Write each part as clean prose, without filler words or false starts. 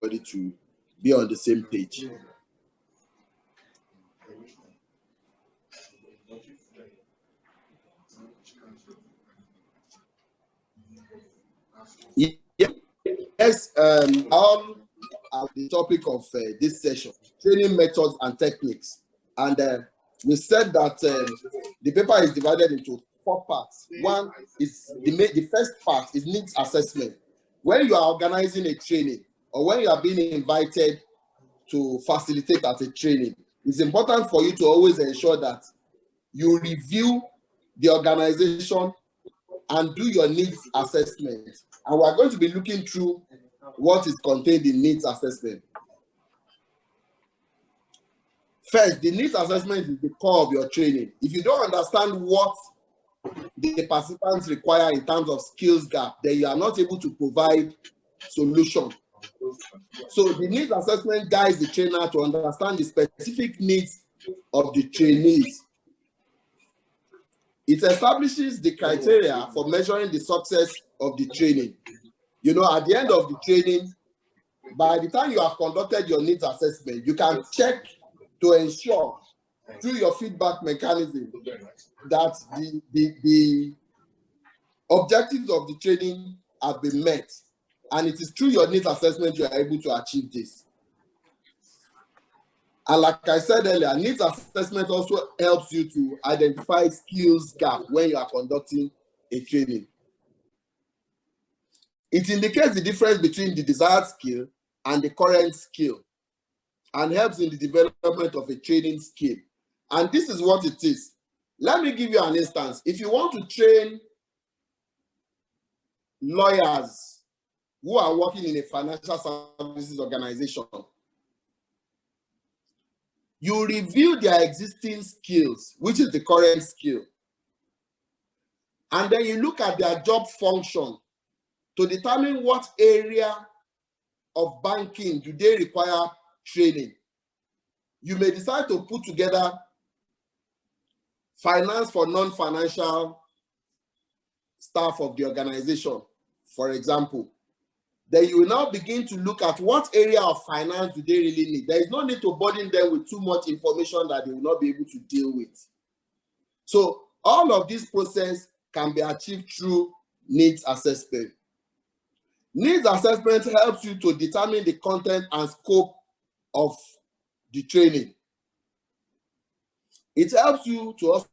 to be on the same page. Yes, on the topic of this session, training methods and techniques. And we said that the paper is divided into 4 parts. One is the first part is needs assessment. When you are organizing a training or when you are being invited to facilitate at a training, it's important for you to always ensure that you review the organization and do your needs assessment. And we're going to be looking through what is contained in needs assessment. First, the needs assessment is the core of your training. If you don't understand what the participants require in terms of skills gap, then you are not able to provide solution. So the needs assessment guides the trainer to understand the specific needs of the trainees. It establishes the criteria for measuring the success of the training. You know, at the end of the training, by the time you have conducted your needs assessment, you can check to ensure through your feedback mechanism that the objectives of the training have been met. And it is through your needs assessment you are able to achieve this. And like I said earlier, needs assessment also helps you to identify skills gap when you are conducting a training. It indicates the difference between the desired skill and the current skill and helps in the development of a training skill. And this is what it is. Let me give you an instance. If you want to train lawyers who are working in a financial services organization, you review their existing skills, which is the current skill. And then you look at their job function to determine what area of banking do they require training. You may decide to put together finance for non-financial staff of the organization, for example. Then you will now begin to look at what area of finance do they really need. There is no need to burden them with too much information that they will not be able to deal with. So all of this process can be achieved through needs assessment. Needs assessment helps you to determine the content and scope of the training. It helps you to also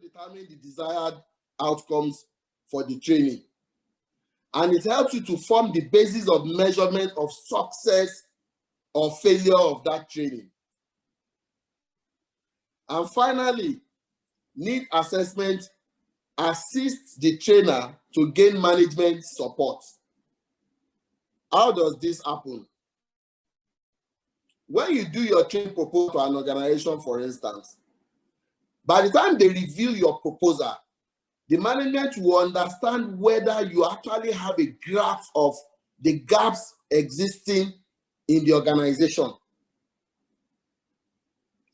determine the desired outcomes for the training. And it helps you to form the basis of measurement of success or failure of that training. And finally, need assessment assists the trainer to gain management support. How does this happen? When you do your training proposal to an organization, for instance, by the time they review your proposal, the management will understand whether you actually have a grasp of the gaps existing in the organization.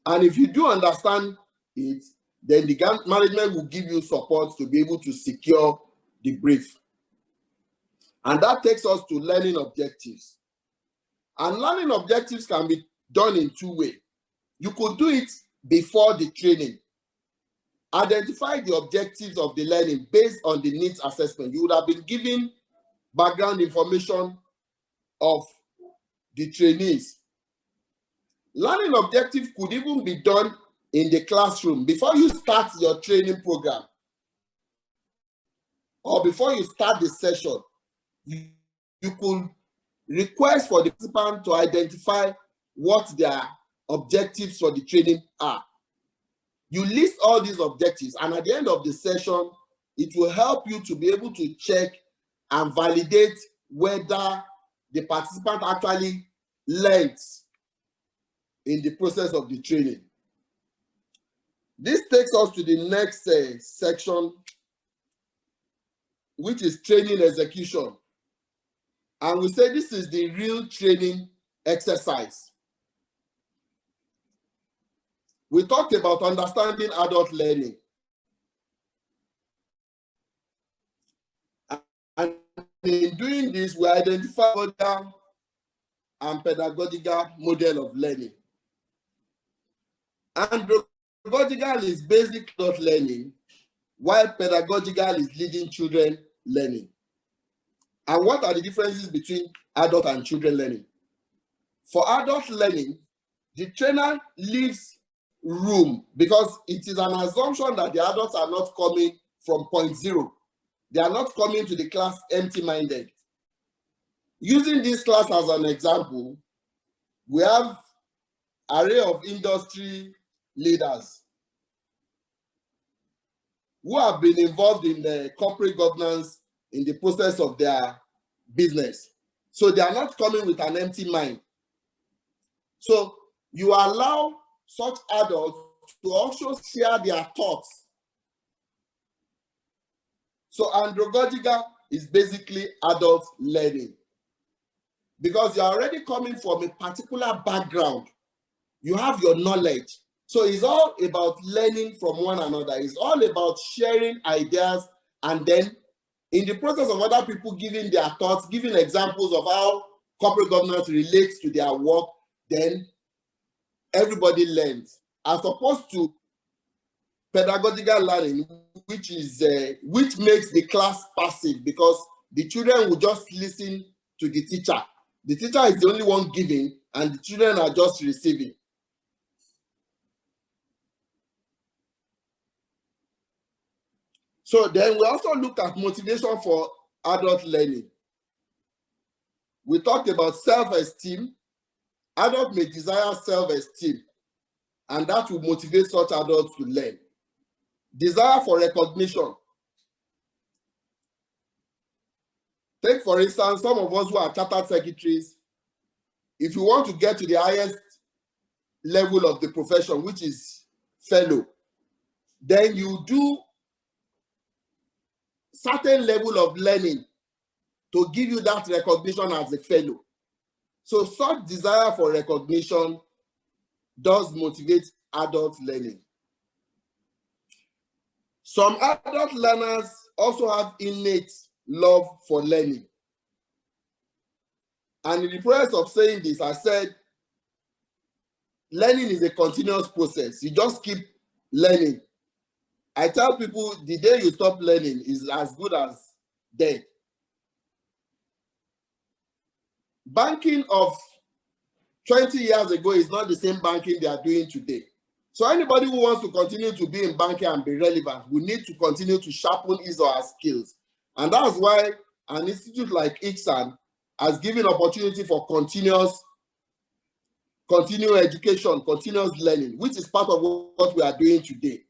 And if you do understand it, then the management will give you support to be able to secure the brief. And that takes us to learning objectives. And learning objectives can be done in 2 ways. You could do it before the training. Identify the objectives of the learning based on the needs assessment. You would have been given background information of the trainees. Learning objectives could even be done in the classroom before you start your training program or before you start the session. You could request for the participant to identify what their objectives for the training are. You list all these objectives, and at the end of the session, it will help you to be able to check and validate whether the participant actually learned in the process of the training. This takes us to the next section, which is training execution. And we say this is the real training exercise. We talked about understanding adult learning. And in doing this, we identify whether and pedagogical model of learning. Andragogical is basic adult learning, while pedagogical is leading children learning. And what are the differences between adult and children learning? For adult learning, the trainer leaves room because it is an assumption that the adults are not coming from point zero. They are not coming to the class empty-minded. Using this class as an example, we have an array of industry leaders who have been involved in the corporate governance in the process of their business. So they are not coming with an empty mind. So you allow such adults to also share their thoughts. So andragogical is basically adult learning because you're already coming from a particular background. You have your knowledge. So it's all about learning from one another. It's all about sharing ideas, and then in the process of other people giving their thoughts, giving examples of how corporate governance relates to their work, then everybody learns. As opposed to pedagogical learning, which makes the class passive because the children will just listen to the teacher. The teacher is the only one giving, and the children are just receiving. So then we also look at motivation for adult learning. We talked about self-esteem. Adults may desire self-esteem, and that will motivate such adults to learn. Desire for recognition. Take, for instance, some of us who are chartered secretaries. If you want to get to the highest level of the profession, which is fellow, then you do certain level of learning to give you that recognition as a fellow. So such desire for recognition does motivate adult learning. Some adult learners also have innate love for learning. And in the process of saying this, I said, learning is a continuous process. You just keep learning. I tell people the day you stop learning is as good as dead. Banking of 20 years ago is not the same banking they are doing today. So anybody who wants to continue to be in banking and be relevant will need to continue to sharpen his or her skills. And that's why an institute like ICSAN has given opportunity for continuous education, continuous learning, which is part of what we are doing today.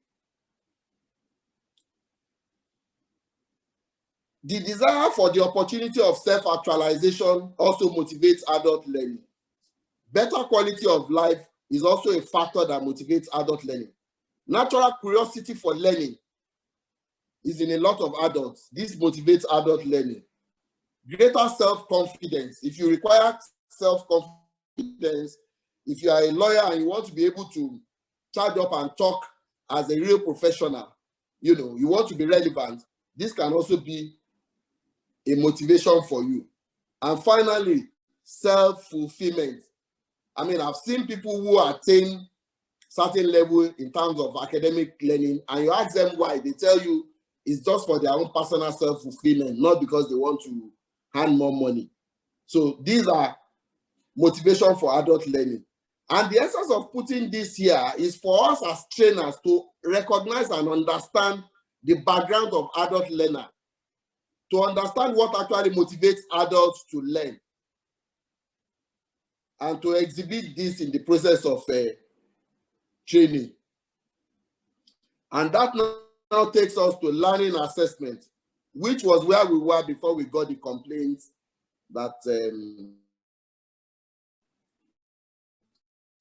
The desire for the opportunity of self-actualization also motivates adult learning. Better quality of life is also a factor that motivates adult learning. Natural curiosity for learning is in a lot of adults. This motivates adult learning. Greater self-confidence. If you require self-confidence, if you are a lawyer and you want to be able to charge up and talk as a real professional, you want to be relevant, this can also be a motivation for you. And finally, self-fulfillment. I mean, I've seen people who attain certain level in terms of academic learning, and you ask them why, they tell you it's just for their own personal self-fulfillment, not because they want to earn more money. So these are motivation for adult learning. And the essence of putting this here is for us as trainers to recognize and understand the background of adult learner, to understand what actually motivates adults to learn, and to exhibit this in the process of training. And that now takes us to learning assessment, which was where we were before we got the complaints that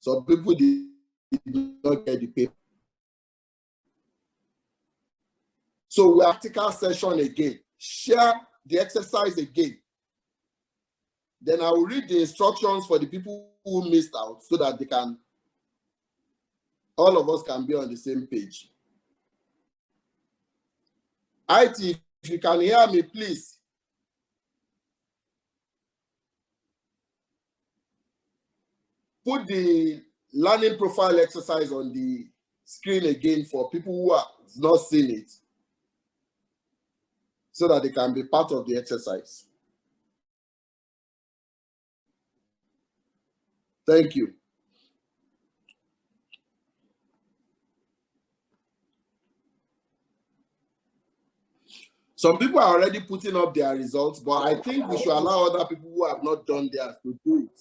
some people did not get the paper. So we practical session again. Share the exercise again. Then I will read the instructions for the people who missed out so that all of us can be on the same page. IT, if you can hear me, please. put the learning profile exercise on the screen again for people who have not seen it, so that they can be part of the exercise. Thank you. Some people are already putting up their results, but I think we should allow other people who have not done theirs to do it,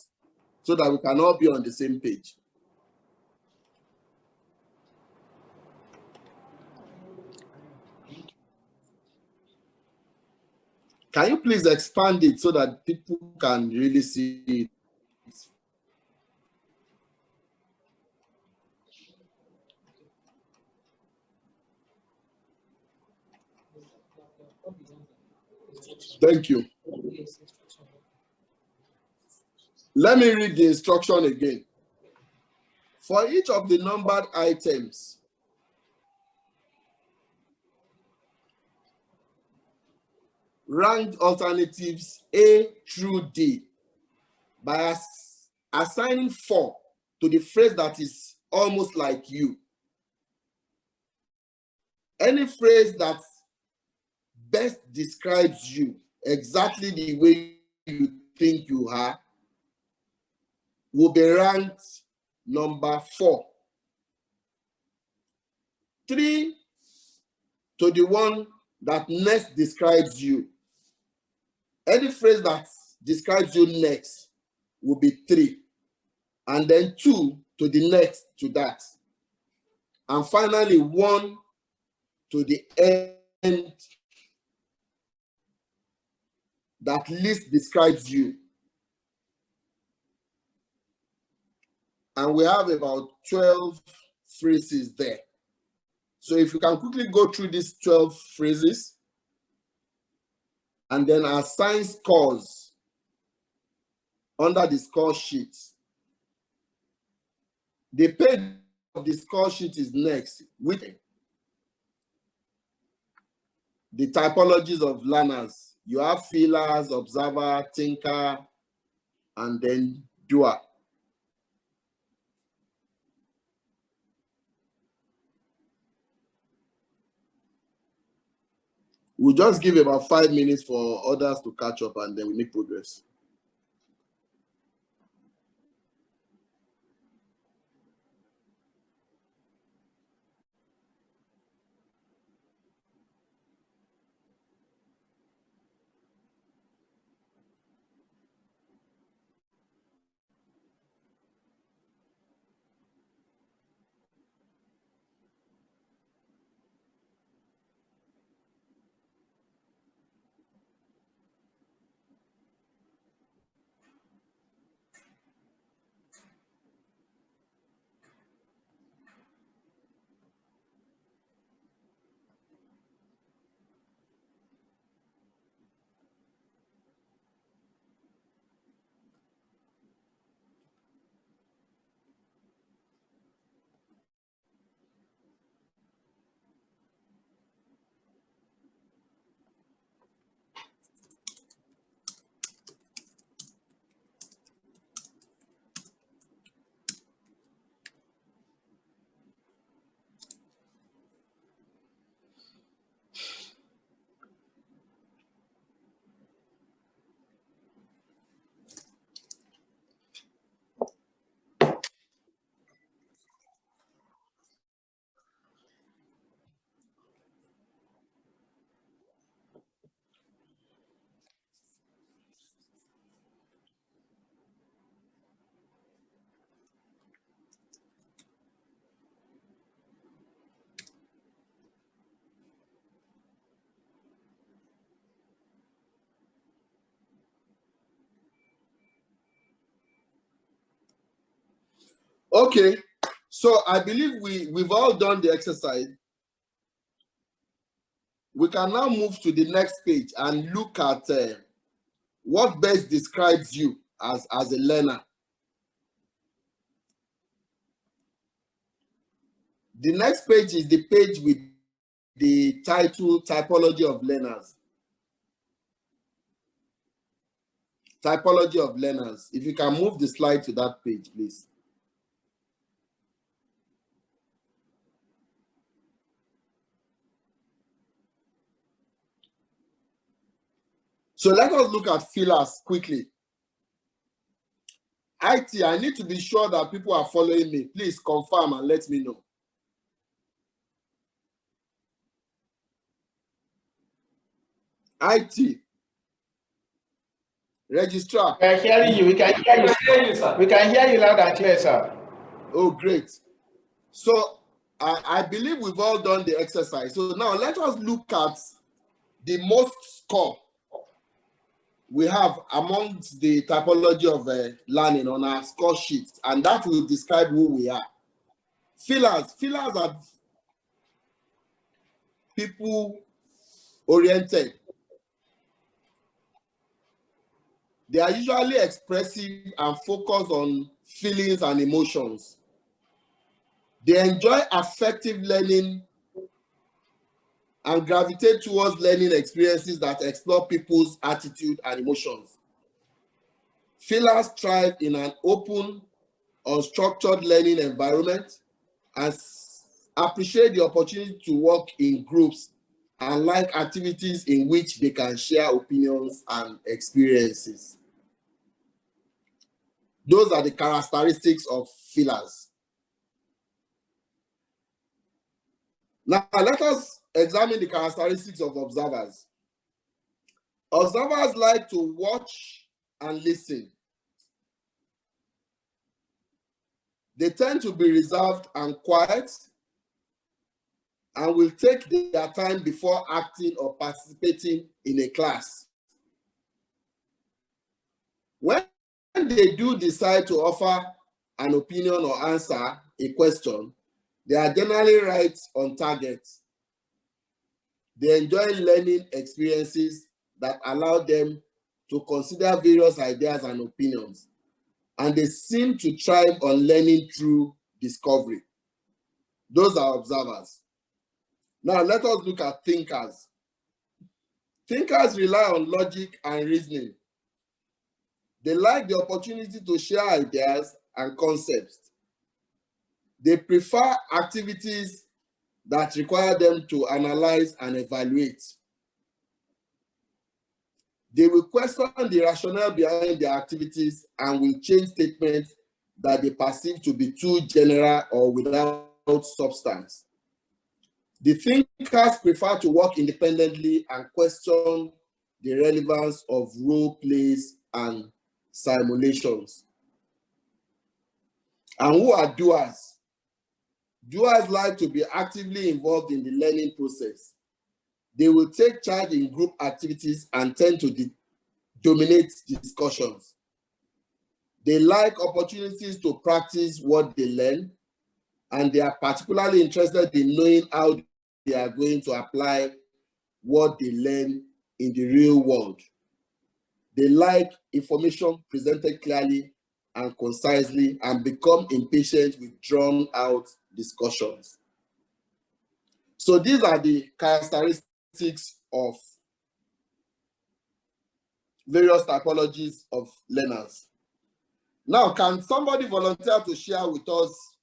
so that we can all be on the same page. Can you please expand it so that people can really see it? Thank you. Let me read the instruction again. For each of the numbered items, rank alternatives A through D by assigning 4 to the phrase that is almost like you. Any phrase that best describes you exactly the way you think you are will be ranked number 4. 3 to the one that next describes you. Any phrase that describes you next will be 3. And then 2 to the next to that. And finally 1 to the end that least describes you. And we have about 12 phrases there. So if you can quickly go through these 12 phrases and then assign scores under the score sheet. The page of the score sheet is next with the typologies of learners. You have feelers, observer, thinker, and then doer. We'll just give about 5 minutes for others to catch up, and then we make progress. Okay, so I believe we've all done the exercise. We can now move to the next page and look at what best describes you as a learner. The next page is the page with the title Typology of Learners. Typology of Learners. If you can move the slide to that page, please. So let us look at fillers quickly. IT, I need to be sure that people are following me. Please confirm and let me know. IT. Registrar. We are hearing you. We can hear you, sir. We can hear you loud and clear, sir. Oh, great. So I believe we've all done the exercise. So now let us look at the most score we have amongst the typology of learning on our score sheet, and that will describe who we are. Fillers are people oriented. They are usually expressive and focus on feelings and emotions. They enjoy affective learning and gravitate towards learning experiences that explore people's attitude and emotions. Fillers thrive in an open, unstructured learning environment and appreciate the opportunity to work in groups and like activities in which they can share opinions and experiences. Those are the characteristics of fillers. Now, let us examine the characteristics of observers. Observers like to watch and listen. They tend to be reserved and quiet and will take their time before acting or participating in a class. When they do decide to offer an opinion or answer a question, they are generally right on target. They enjoy learning experiences that allow them to consider various ideas and opinions, and they seem to thrive on learning through discovery. Those are observers. Now let us look at thinkers. Thinkers rely on logic and reasoning. They like the opportunity to share ideas and concepts. They prefer activities that require them to analyze and evaluate. They will question the rationale behind their activities and will change statements that they perceive to be too general or without substance. The thinkers prefer to work independently and question the relevance of role plays and simulations. And who are doers? Doers like to be actively involved in the learning process. They will take charge in group activities and tend to dominate discussions. They like opportunities to practice what they learn, and they are particularly interested in knowing how they are going to apply what they learn in the real world. They like information presented clearly and concisely and become impatient with drawn-out discussions. So these are the characteristics of various typologies of learners. Now, can somebody volunteer to share with us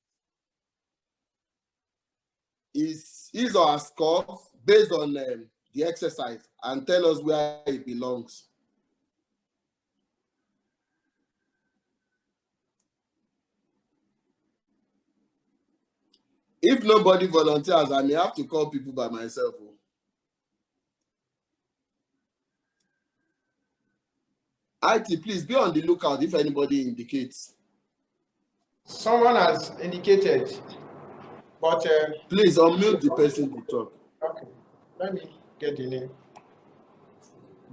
his or her score based on the exercise and tell us where it belongs? If nobody volunteers, I may have to call people by myself. IT, please be on the lookout if anybody indicates. Someone has indicated, but please unmute the person to talk. Okay, let me get the name.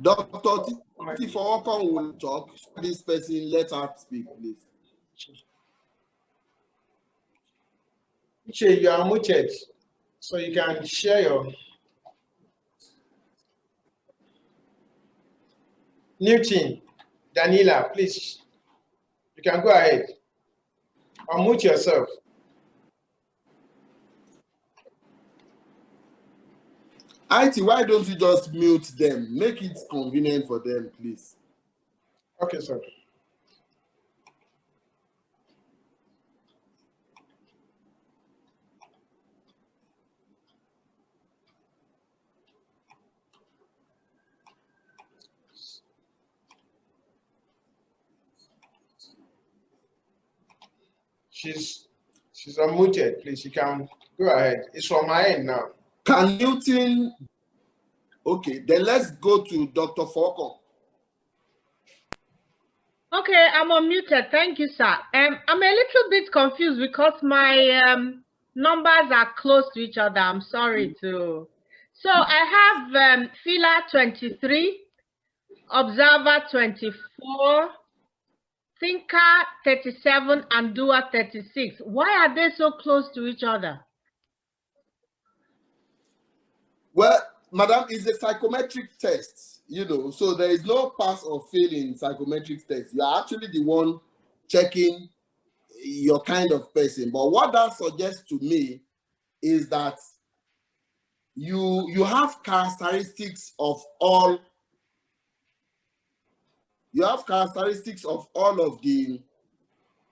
Dr. Tifowokan will talk. This person, let her speak, please. You are muted, so you can share your new team. Daniela, please, you can go ahead. Unmute yourself. IT, why don't you just mute them? Make it convenient for them, please. Okay, sir. She's unmuted, please. You can go ahead. It's from my end now. Can Newton? Okay, then let's go to Dr. Foko. Okay, I'm unmuted. Thank you, sir. I'm a little bit confused because my numbers are close to each other. I'm sorry to. So I have filler 23, observer 24, thinker 37, and doer 36. Why are they so close to each other? Well, madam, it's a psychometric test, so there is no pass or fail in psychometric test. You are actually the one checking your kind of person. But what that suggests to me is that you have characteristics of all. You have characteristics of all of the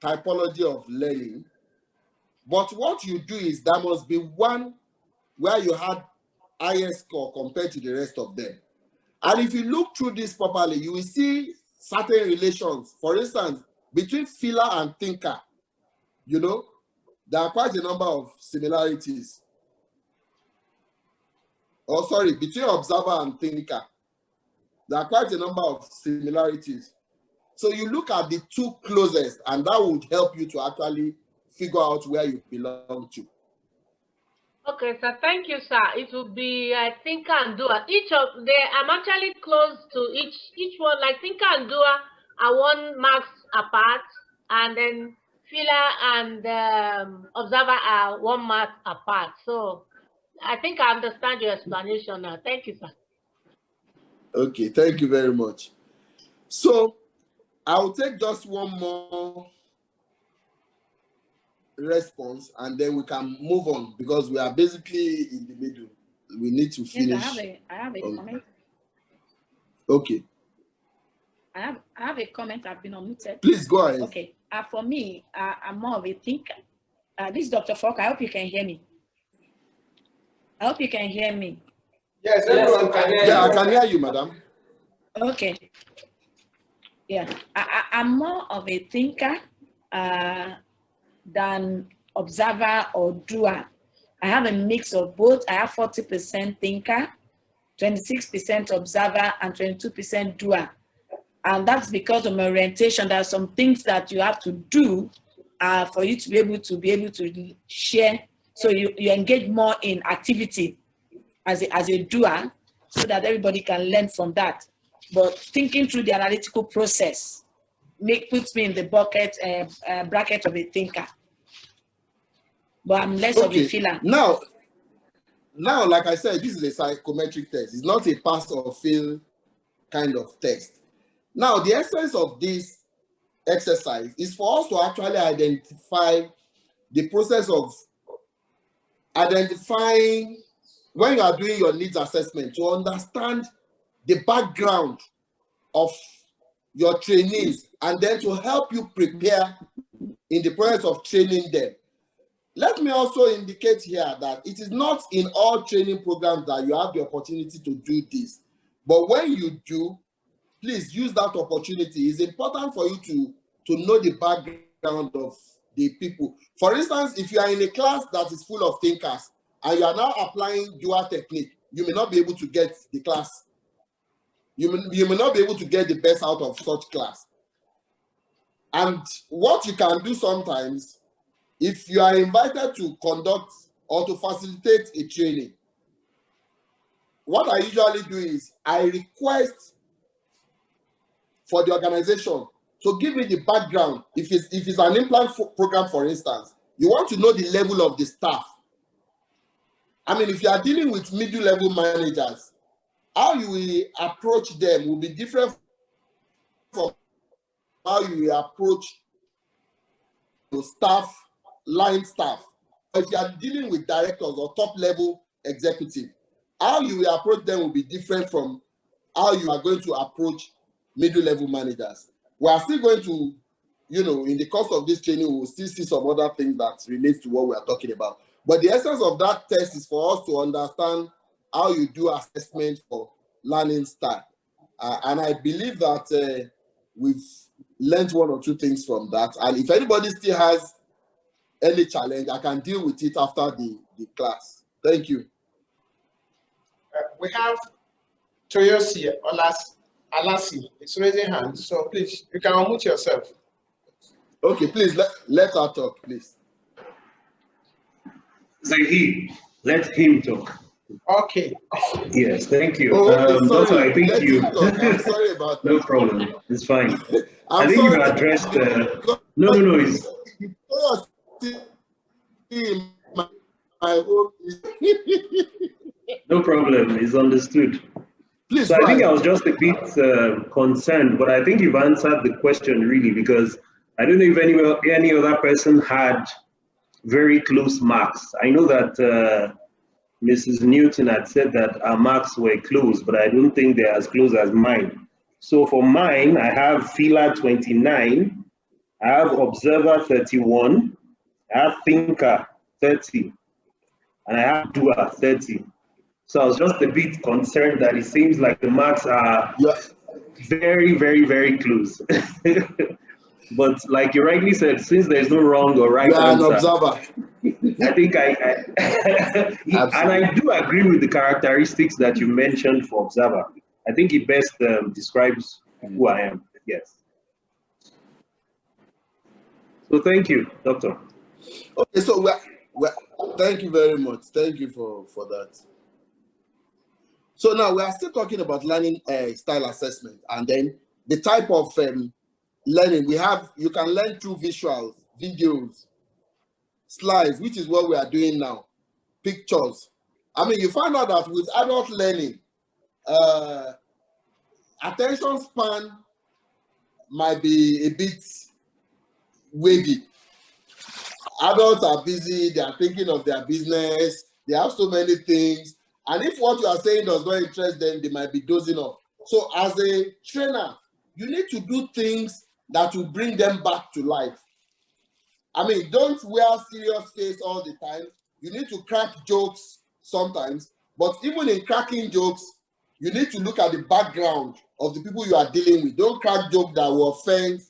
typology of learning. But what you do is there must be one where you had higher score compared to the rest of them. And if you look through this properly, you will see certain relations. For instance, between feeler and thinker, there are quite a number of similarities. Oh, sorry, between observer and thinker, there are quite a number of similarities. So you look at the two closest, and that would help you to actually figure out where you belong to. Okay, sir. Thank you, sir. It will be thinker and doer. I'm actually close to each one. Like thinker and doer are 1 marks apart, and then feeler and observer are 1 mark apart. So I think I understand your explanation now. Thank you, sir. Okay, thank you very much. So I'll take just one more response and then we can move on because we are basically in the middle. We need to finish. Yes, I have a comment. Okay. I have a comment. I've been unmuted. Please go ahead. Okay. For me, I'm more of a thinker. This is Dr. Falk. I hope you can hear me. Yes, everyone can hear you. Yeah, I can hear you, madam. Okay. Yeah, I'm more of a thinker than observer or doer. I have a mix of both. I have 40% thinker, 26% observer, and 22% doer. And that's because of my orientation. There are some things that you have to do for you to be able to share. So you engage more in activity as a doer so that everybody can learn from that. But thinking through the analytical process puts me in the bracket of a thinker. But I'm less of a feeler. Now, like I said, this is a psychometric test. It's not a pass or fail kind of test. Now, the essence of this exercise is for us to actually identify the process of identifying when you are doing your needs assessment, to understand the background of your trainees and then to help you prepare in the process of training them. Let me also indicate here that it is not in all training programs that you have the opportunity to do this. But when you do, please use that opportunity. It's important for you to know the background of the people. For instance, if you are in a class that is full of thinkers and you are now applying dual technique, you may not be able to get the class. You may not be able to get the best out of such class. And what you can do sometimes, if you are invited to conduct or to facilitate a training, what I usually do is I request for the organization to give me the background. If it's an implant program, for instance, you want to know the level of the staff. I mean, if you are dealing with middle level managers, how you will approach them will be different from how you will approach your staff, line staff. If you are dealing with directors or top level executive, how you will approach them will be different from how you are going to approach middle level managers. We are still going to, in the course of this training, we will still see some other things that relate to what we are talking about. But the essence of that test is for us to understand how you do assessment for learning style. And I believe that we've learned one or two things from that. And if anybody still has any challenge, I can deal with it after the class. Thank you. We have Toyosi Alasi. It's raising hand. So please, you can unmute yourself. Okay, please let her talk, please. Say he. Let him talk. Okay. Yes, thank you. Oh, okay, sorry. Doctor, I think let you. him talk. I'm sorry about that. No problem. It's fine. I'm I think sorry you addressed. No. It's my own. No problem. It's understood. Please, So I think ahead. I was just a bit concerned, but I think you've answered the question really, because I don't know if any other person had very close marks. I know that Mrs. Newton had said that our marks were close, but I don't think they're as close as mine. So for mine, I have Fila 29, I have Observer 31, I have Thinker 30, and I have Doer 30. So I was just a bit concerned that it seems like the marks are very, very, very close. But like you rightly said, since there's no wrong or right answer, an observer. I think and I do agree with the characteristics that you mentioned for observer. I think it best describes who I am. Yes. So thank you, Doctor. Okay, so thank you very much. Thank you for that. So now we are still talking about learning style assessment, and then the type of learning we have. You can learn through visuals, videos, slides, which is what we are doing now, pictures. I mean, you find out that with adult learning, attention span might be a bit wavy. Adults are busy, they are thinking of their business, they have so many things, and if what you are saying does not interest them, they might be dozing off. So as a trainer, you need to do things that will bring them back to life. I mean, don't wear serious face all the time. You need to crack jokes sometimes, but even in cracking jokes, you need to look at the background of the people you are dealing with. Don't crack jokes that will offend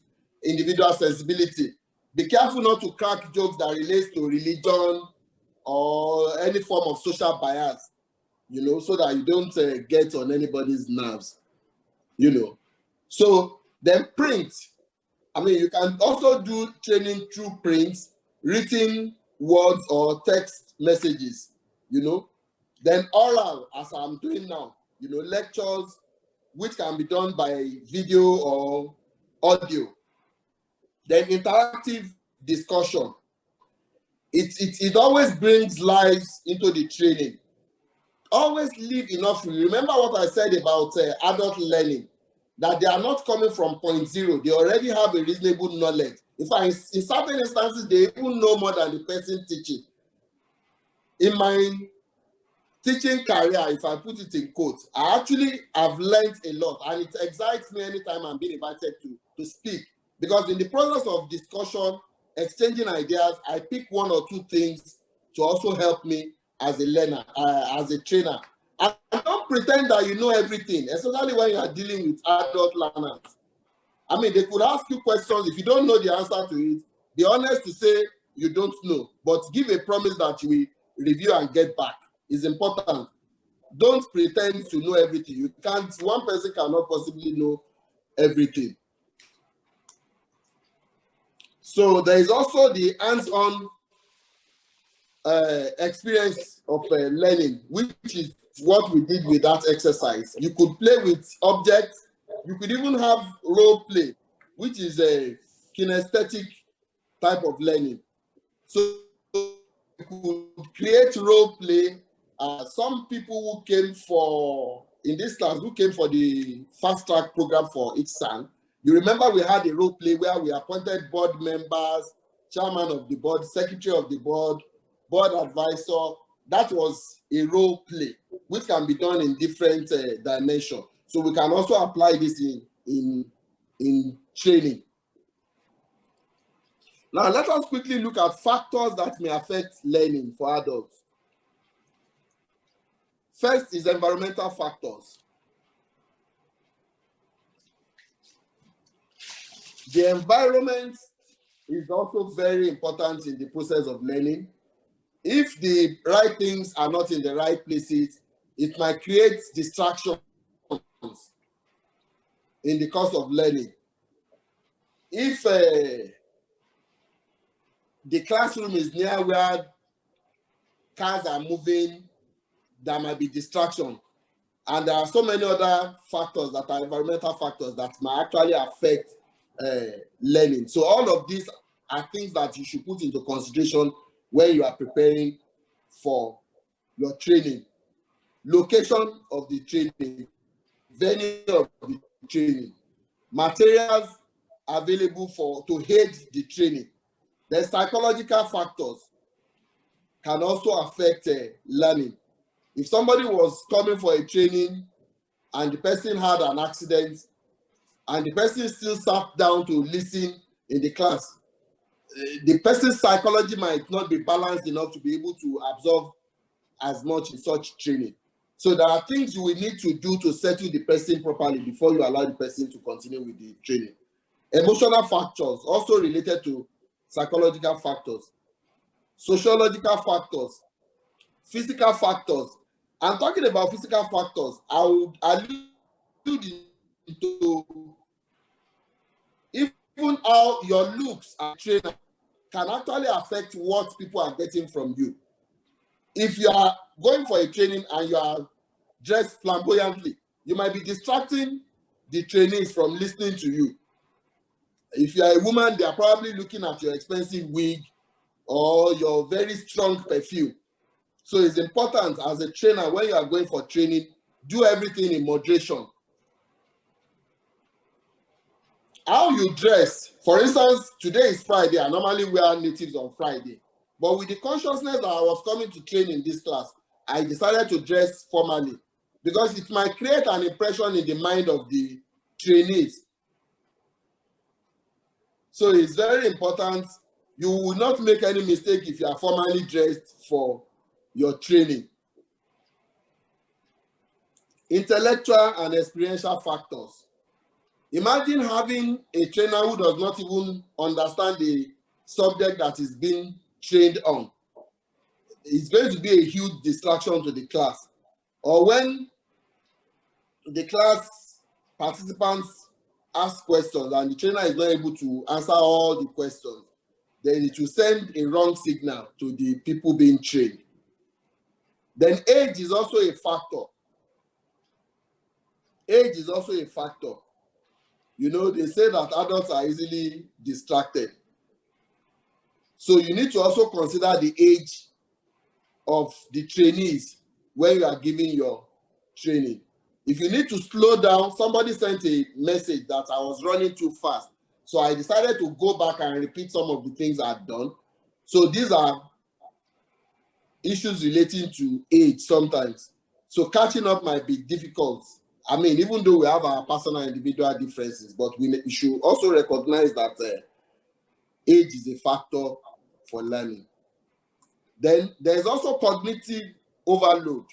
individual sensibility. Be careful not to crack jokes that relates to religion or any form of social bias, so that you don't get on anybody's nerves, So then print. I mean, you can also do training through print, written words or text messages, Then oral, as I'm doing now, lectures, which can be done by video or audio. Then interactive discussion. It always brings lives into the training. Always leave enough room. Remember what I said about adult learning, that they are not coming from point zero. They already have a reasonable knowledge. In fact, in certain instances, they even know more than the person teaching. In my teaching career, if I put it in quotes, I actually have learned a lot, and it excites me anytime I'm being invited to speak, because in the process of discussion, exchanging ideas, I pick one or two things to also help me as a learner, as a trainer. And don't pretend that you know everything, especially when you are dealing with adult learners. I mean, they could ask you questions. If you don't know the answer to it, be honest to say you don't know, but give a promise that you will review and get back. Is important. Don't pretend to know everything. You can't. One person cannot possibly know everything. So there is also the hands-on experience of learning, which is what we did with that exercise. You could play with objects. You could even have role play, which is a kinesthetic type of learning. So you could create role play. Some people who came in this class, who came for the fast track program for ICSAN, you remember we had a role play where we appointed board members, chairman of the board, secretary of the board, board advisor. That was a role play, which can be done in different dimensions. So we can also apply this in training. Now, let us quickly look at factors that may affect learning for adults. First is environmental factors. The environment is also very important in the process of learning. If the right things are not in the right places, it might create distractions in the course of learning. If the classroom is near where cars are moving, there might be distraction. And there are so many other factors that are environmental factors that might actually affect learning. So all of these are things that you should put into consideration when you are preparing for your training. Location of the training, venue of the training, materials available to aid the training. The psychological factors can also affect learning. If somebody was coming for a training and the person had an accident and the person still sat down to listen in the class, the person's psychology might not be balanced enough to be able to absorb as much in such training. So there are things you will need to do to settle the person properly before you allow the person to continue with the training. Emotional factors also related to psychological factors, sociological factors, physical factors. I'm talking about physical factors. I would allude into even how your looks as a trainer can actually affect what people are getting from you. If you are going for a training and you are dressed flamboyantly, you might be distracting the trainees from listening to you. If you are a woman, they are probably looking at your expensive wig or your very strong perfume. So it's important as a trainer, when you are going for training, do everything in moderation. How you dress, for instance, today is Friday. I normally wear natives on Friday. But with the consciousness that I was coming to train in this class, I decided to dress formally because it might create an impression in the mind of the trainees. So it's very important. You will not make any mistake if you are formally dressed for your training. Intellectual and experiential factors. Imagine having a trainer who does not even understand the subject that is being trained on. It's going to be a huge distraction to the class. Or when the class participants ask questions and the trainer is not able to answer all the questions, then it will send a wrong signal to the people being trained. Then age is also a factor. Age is also a factor. You know, they say that adults are easily distracted. So you need to also consider the age of the trainees when you are giving your training. If you need to slow down, somebody sent a message that I was running too fast. So I decided to go back and repeat some of the things I've done. So these are issues relating to age sometimes. So catching up might be difficult. I mean, even though we have our personal individual differences, but we should also recognize that age is a factor for learning. Then there's also cognitive overload.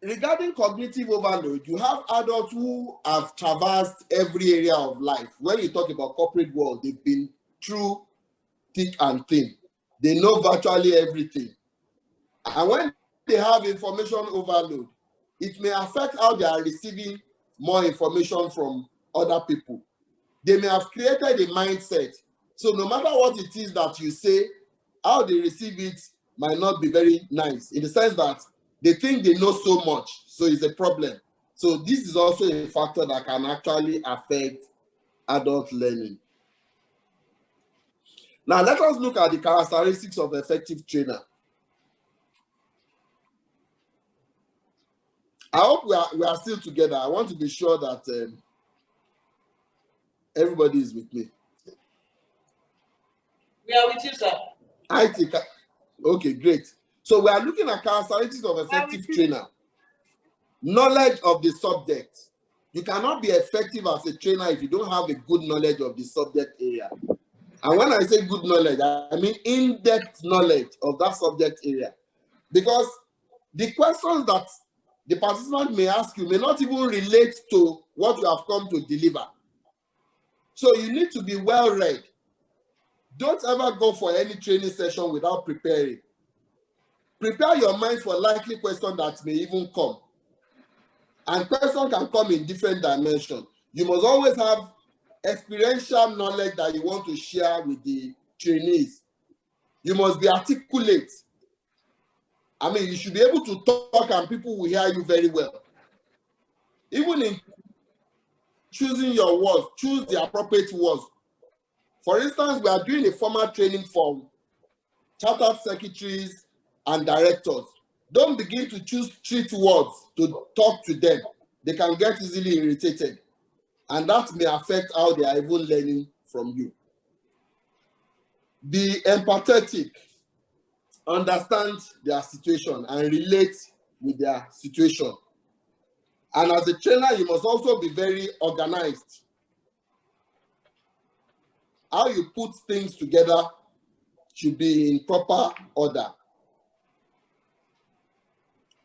Regarding cognitive overload, you have adults who have traversed every area of life. When you talk about corporate world, they've been through thick and thin. They know virtually everything. And when they have information overload, it may affect how they are receiving more information from other people. They may have created a mindset. So no matter what it is that you say, how they receive it might not be very nice, in the sense that they think they know so much, so it's a problem. So this is also a factor that can actually affect adult learning. Now let us look at the characteristics of effective trainer. I hope we are still together. I want to be sure that everybody is with me. We are with you, sir. Okay, great. So we are looking at characteristics of effective trainer. Knowledge of the subject. You cannot be effective as a trainer if you don't have a good knowledge of the subject area. And when I say good knowledge, I mean in-depth knowledge of that subject area. Because the questions that the participant may ask you may not even relate to what you have come to deliver. So you need to be well read. Don't ever go for any training session without preparing. Prepare your mind for likely questions that may even come. And questions can come in different dimensions. You must always have experiential knowledge that you want to share with the trainees. You must be articulate. I mean, you should be able to talk and people will hear you very well. Even in choosing your words, choose the appropriate words. For instance, we are doing a formal training for chartered secretaries and directors. Don't begin to choose street words to talk to them. They can get easily irritated, and that may affect how they are even learning from you. Be empathetic, understand their situation, and relate with their situation. And as a trainer, you must also be very organized. How you put things together should be in proper order.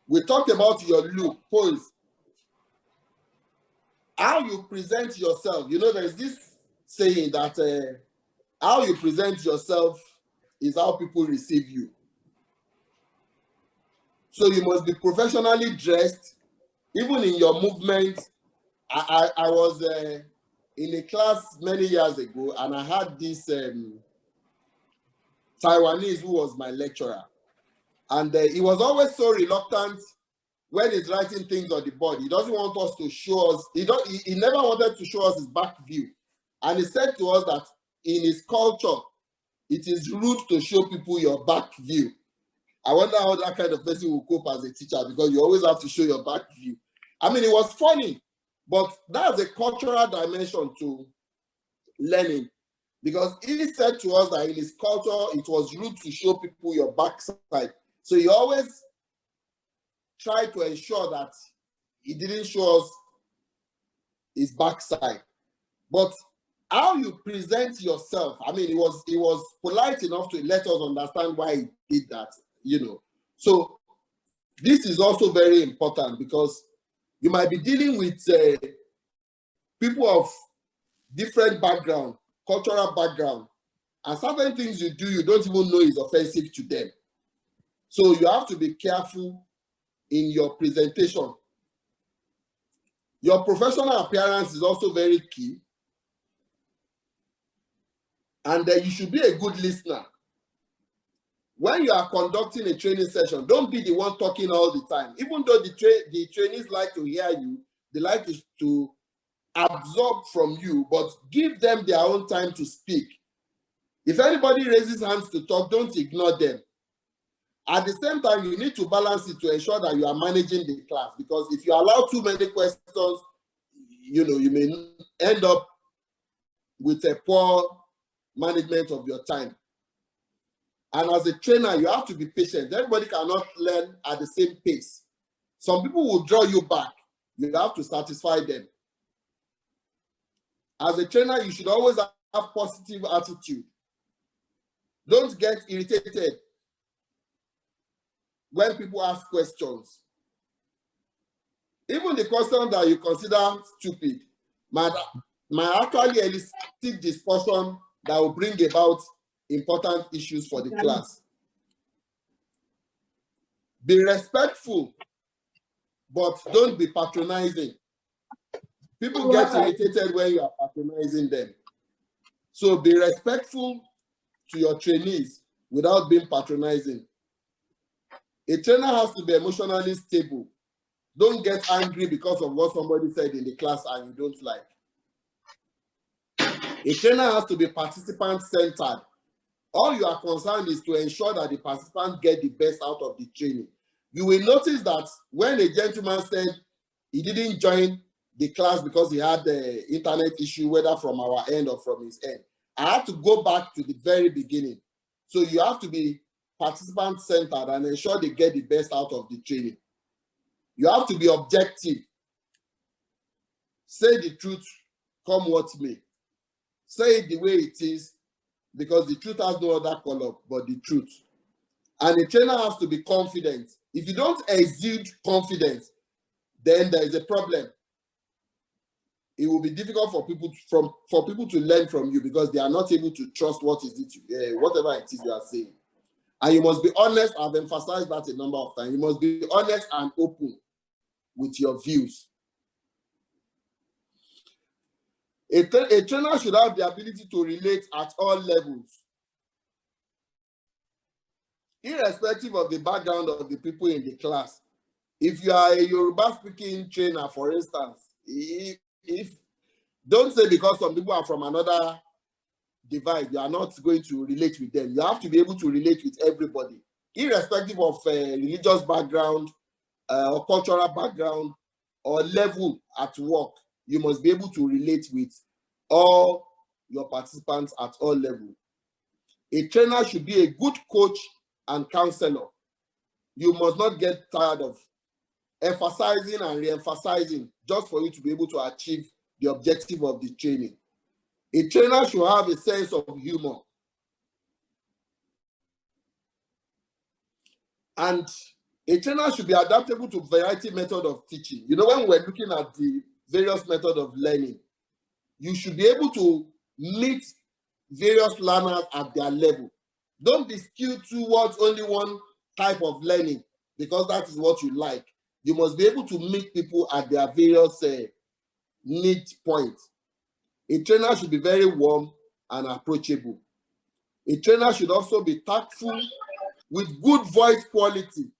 We talked about your look, pose, how you present yourself. You know, there's this saying that how you present yourself is how people receive you. So you must be professionally dressed, even in your movement. I was in a class many years ago, and I had this Taiwanese who was my lecturer. And he was always so reluctant when he's writing things on the board. He doesn't want us to show us, he never wanted to show us his back view. And he said to us that in his culture, it is rude to show people your back view. I wonder how that kind of person will cope as a teacher, because you always have to show your back view. I mean, it was funny, but that's a cultural dimension to learning. Because he said to us that in his culture, it was rude to show people your backside. So he always tried to ensure that he didn't show us his backside. But how you present yourself, I mean, he was polite enough to let us understand why he did that, you know. So this is also very important, because you might be dealing with people of different background, cultural background, and certain things you do, you don't even know is offensive to them. So you have to be careful in your presentation. Your professional appearance is also very key. And you should be a good listener. When you are conducting a training session, don't be the one talking all the time. Even though the trainees like to hear you, they like to absorb from you, but give them their own time to speak. If anybody raises hands to talk, don't ignore them. At the same time, you need to balance it to ensure that you are managing the class, because if you allow too many questions, you know, you may end up with a poor management of your time. And as a trainer, you have to be patient. Everybody cannot learn at the same pace. Some people will draw you back. You have to satisfy them. As a trainer, you should always have positive attitude. Don't get irritated when people ask questions. Even the question that you consider stupid might actually elicit discussion that will bring about important issues for the class. Be respectful, but don't be patronizing. People get irritated when you are patronizing them. So be respectful to your trainees without being patronizing. A trainer has to be emotionally stable. Don't get angry because of what somebody said in the class and you don't like. A trainer has to be participant-centered. All you are concerned is to ensure that the participants get the best out of the training. You will notice that when a gentleman said he didn't join the class because he had the internet issue, whether from our end or from his end, I had to go back to the very beginning. So you have to be participant-centered and ensure they get the best out of the training. You have to be objective. Say the truth, come what may. Say it the way it is, because the truth has no other color but the truth. And the trainer has to be confident. If you don't exude confidence, then there is a problem. it will be difficult for people to learn from you, because they are not able to trust whatever it is you are saying. And you must be honest. I've emphasized that a number of times. You must be honest and open with your views. A trainer should have the ability to relate at all levels, irrespective of the background of the people in the class. If you are a Yoruba-speaking trainer, for instance, if don't say because some people are from another divide, you are not going to relate with them. You have to be able to relate with everybody, irrespective of religious background or cultural background or level at work. You must be able to relate with all your participants at all levels. A trainer should be a good coach and counselor. You must not get tired of emphasizing and re-emphasizing just for you to be able to achieve the objective of the training. A trainer should have a sense of humor. And a trainer should be adaptable to variety method of teaching. You know, when we're looking at the various methods of learning, you should be able to meet various learners at their level. Don't be skewed towards only one type of learning because that is what you like. You must be able to meet people at their various need points. A trainer should be very warm and approachable. A trainer should also be tactful with good voice quality.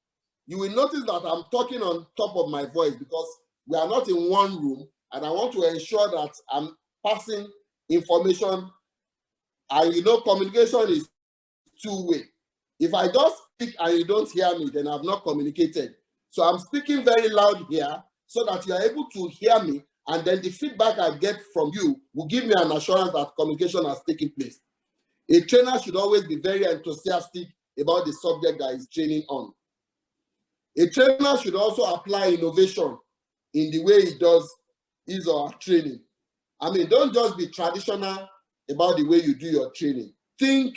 You will notice that I'm talking on top of my voice because we are not in one room, and I want to ensure that I'm passing information. And you know, communication is two-way. If I just speak and you don't hear me, then I've not communicated. So I'm speaking very loud here so that you are able to hear me, and then the feedback I get from you will give me an assurance that communication has taken place. A trainer should always be very enthusiastic about the subject that he's training on. A trainer should also apply innovation in the way he does his or her training. I mean, don't just be traditional about the way you do your training. Think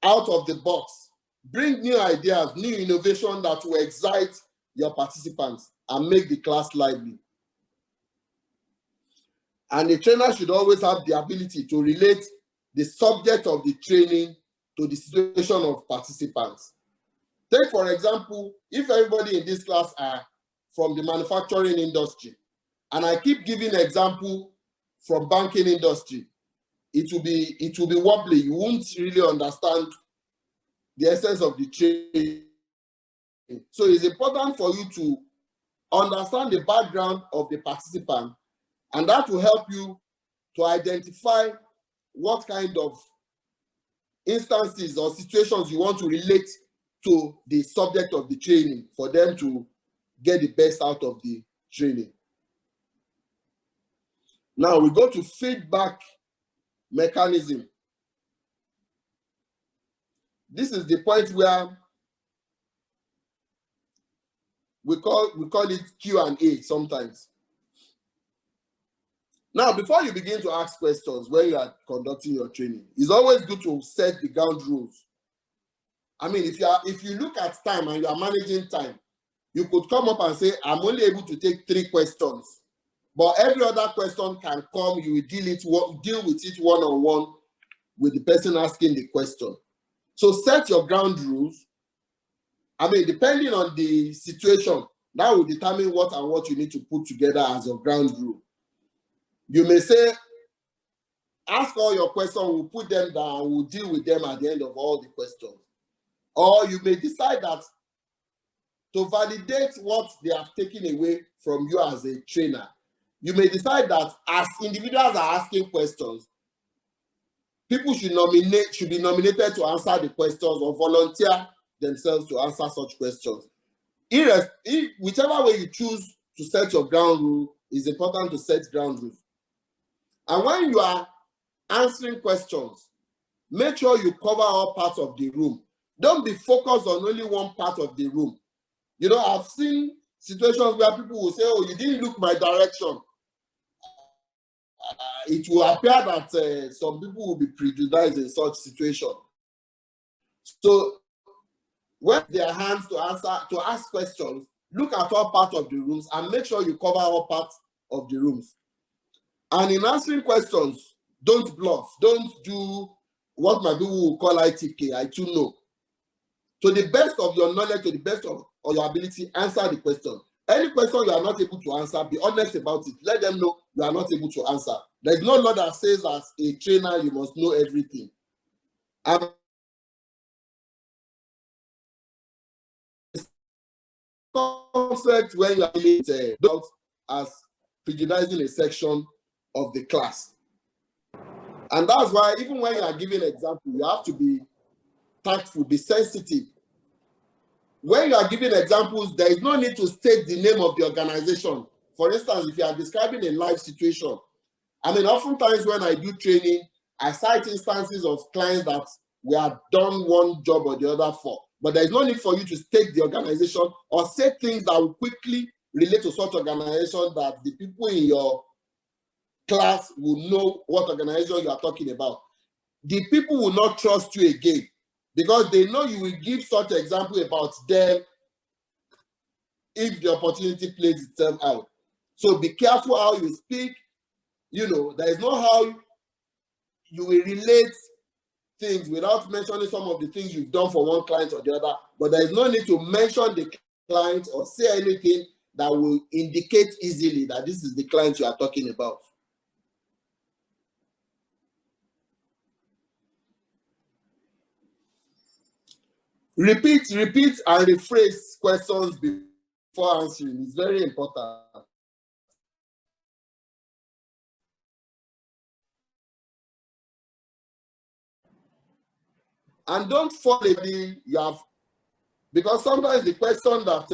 out of the box. Bring new ideas, new innovation that will excite your participants and make the class lively. And a trainer should always have the ability to relate the subject of the training to the situation of participants. Take, for example, if everybody in this class are from the manufacturing industry, and I keep giving an example from banking industry, it will be wobbly. You won't really understand the essence of the training. So it's important for you to understand the background of the participant, and that will help you to identify what kind of instances or situations you want to relate to the subject of the training for them to get the best out of the training. Now we go to feedback mechanism. This is the point where we call it Q&A sometimes. Now, before you begin to ask questions when you are conducting your training, it's always good to set the ground rules. I mean, if you look at time and you are managing time, you could come up and say, I'm only able to take 3 questions, but every other question can come, you will deal with it one-on-one with the person asking the question. So set your ground rules. I mean, depending on the situation, that will determine what you need to put together as your ground rule. You may say, ask all your questions, we'll put them down, we'll deal with them at the end of all the questions. Or you may decide that to validate what they have taken away from you as a trainer, you may decide that as individuals are asking questions, people should be nominated to answer the questions or volunteer themselves to answer such questions. Whichever way you choose to set your ground rule, it's important to set ground rules. And when you are answering questions, make sure you cover all parts of the room. Don't be focused on only one part of the room. You know, I've seen situations where people will say, oh, you didn't look my direction. It will appear that some people will be prejudiced in such situation. So when their hands to ask questions, look at all parts of the rooms and make sure you cover all parts of the rooms. And in answering questions, don't bluff. Don't do what my people will call ITK, I too know. To the best of your knowledge, to the best of your ability, answer the question. Any question you are not able to answer, be honest about it. Let them know you are not able to answer. There's no law that says as a trainer, you must know everything. And conflict when you are as prejudicing a section of the class. And that's why even when you are giving an example, you have to be tactful, be sensitive. When you are giving examples, there is no need to state the name of the organization. For instance, if you are describing a live situation, I mean, oftentimes when I do training, I cite instances of clients that we have done one job or the other for. But there is no need for you to state the organization or say things that will quickly relate to such organization that the people in your class will know what organization you are talking about. The people will not trust you again because they know you will give such example about them if the opportunity plays itself out. So be careful how you speak. You know, there is no how you will relate things without mentioning some of the things you've done for one client or the other, but there is no need to mention the client or say anything that will indicate easily that this is the client you are talking about. Repeat and rephrase questions before answering. It's very important. And don't follow you have, because sometimes the question that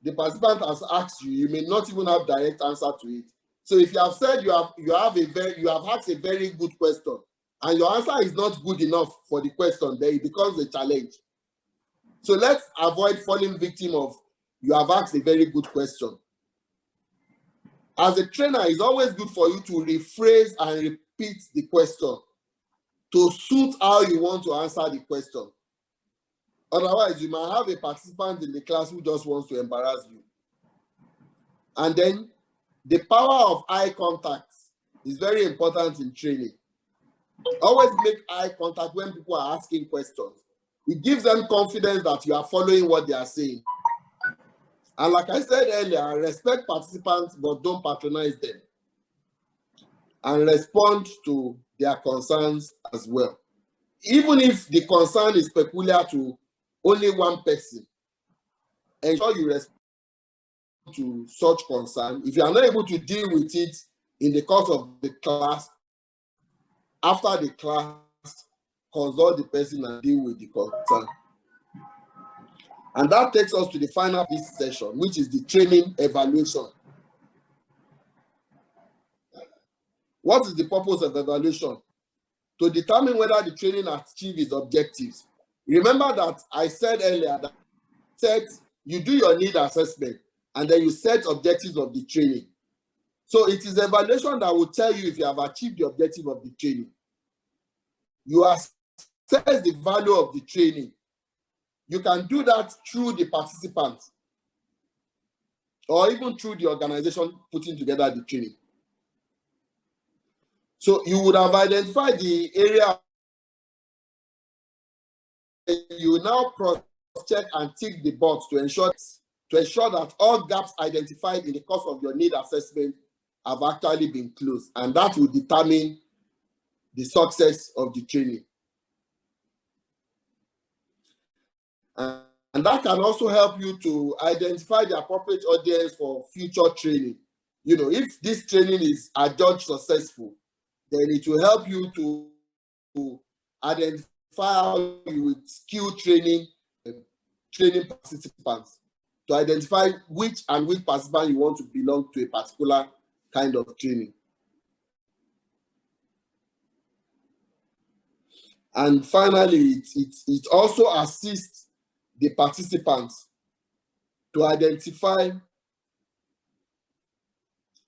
the participant has asked you, you may not even have direct answer to it. So if you have said you have asked a very good question, and your answer is not good enough for the question, then it becomes a challenge. So let's avoid falling victim of you have asked a very good question. As a trainer, it's always good for you to rephrase and repeat the question to suit how you want to answer the question. Otherwise, you might have a participant in the class who just wants to embarrass you. And then the power of eye contact is very important in training. Always make eye contact when people are asking questions. It gives them confidence that you are following what they are saying. And like I said earlier, respect participants, but don't patronize them. And respond to their concerns as well. Even if the concern is peculiar to only one person, ensure you respond to such concern. If you are not able to deal with it in the course of the class, after the class, consult the person and deal with the concern. And that takes us to the final of this session, which is the training evaluation. What is the purpose of evaluation? To determine whether the training achieves its objectives. Remember that I said earlier that you do your need assessment and then you set objectives of the training. So it is evaluation that will tell you if you have achieved the objective of the training. You assess the value of the training. You can do that through the participants or even through the organization putting together the training. So you would have identified the area. You now cross-check and tick the box to ensure that all gaps identified in the course of your need assessment have actually been closed, and that will determine the success of the training. And that can also help you to identify the appropriate audience for future training. You know, if this training is adjudged successful, then it will help you to identify how you will skill training participants, to identify which participant you want to belong to a particular kind of training. And finally, it also assists the participants to identify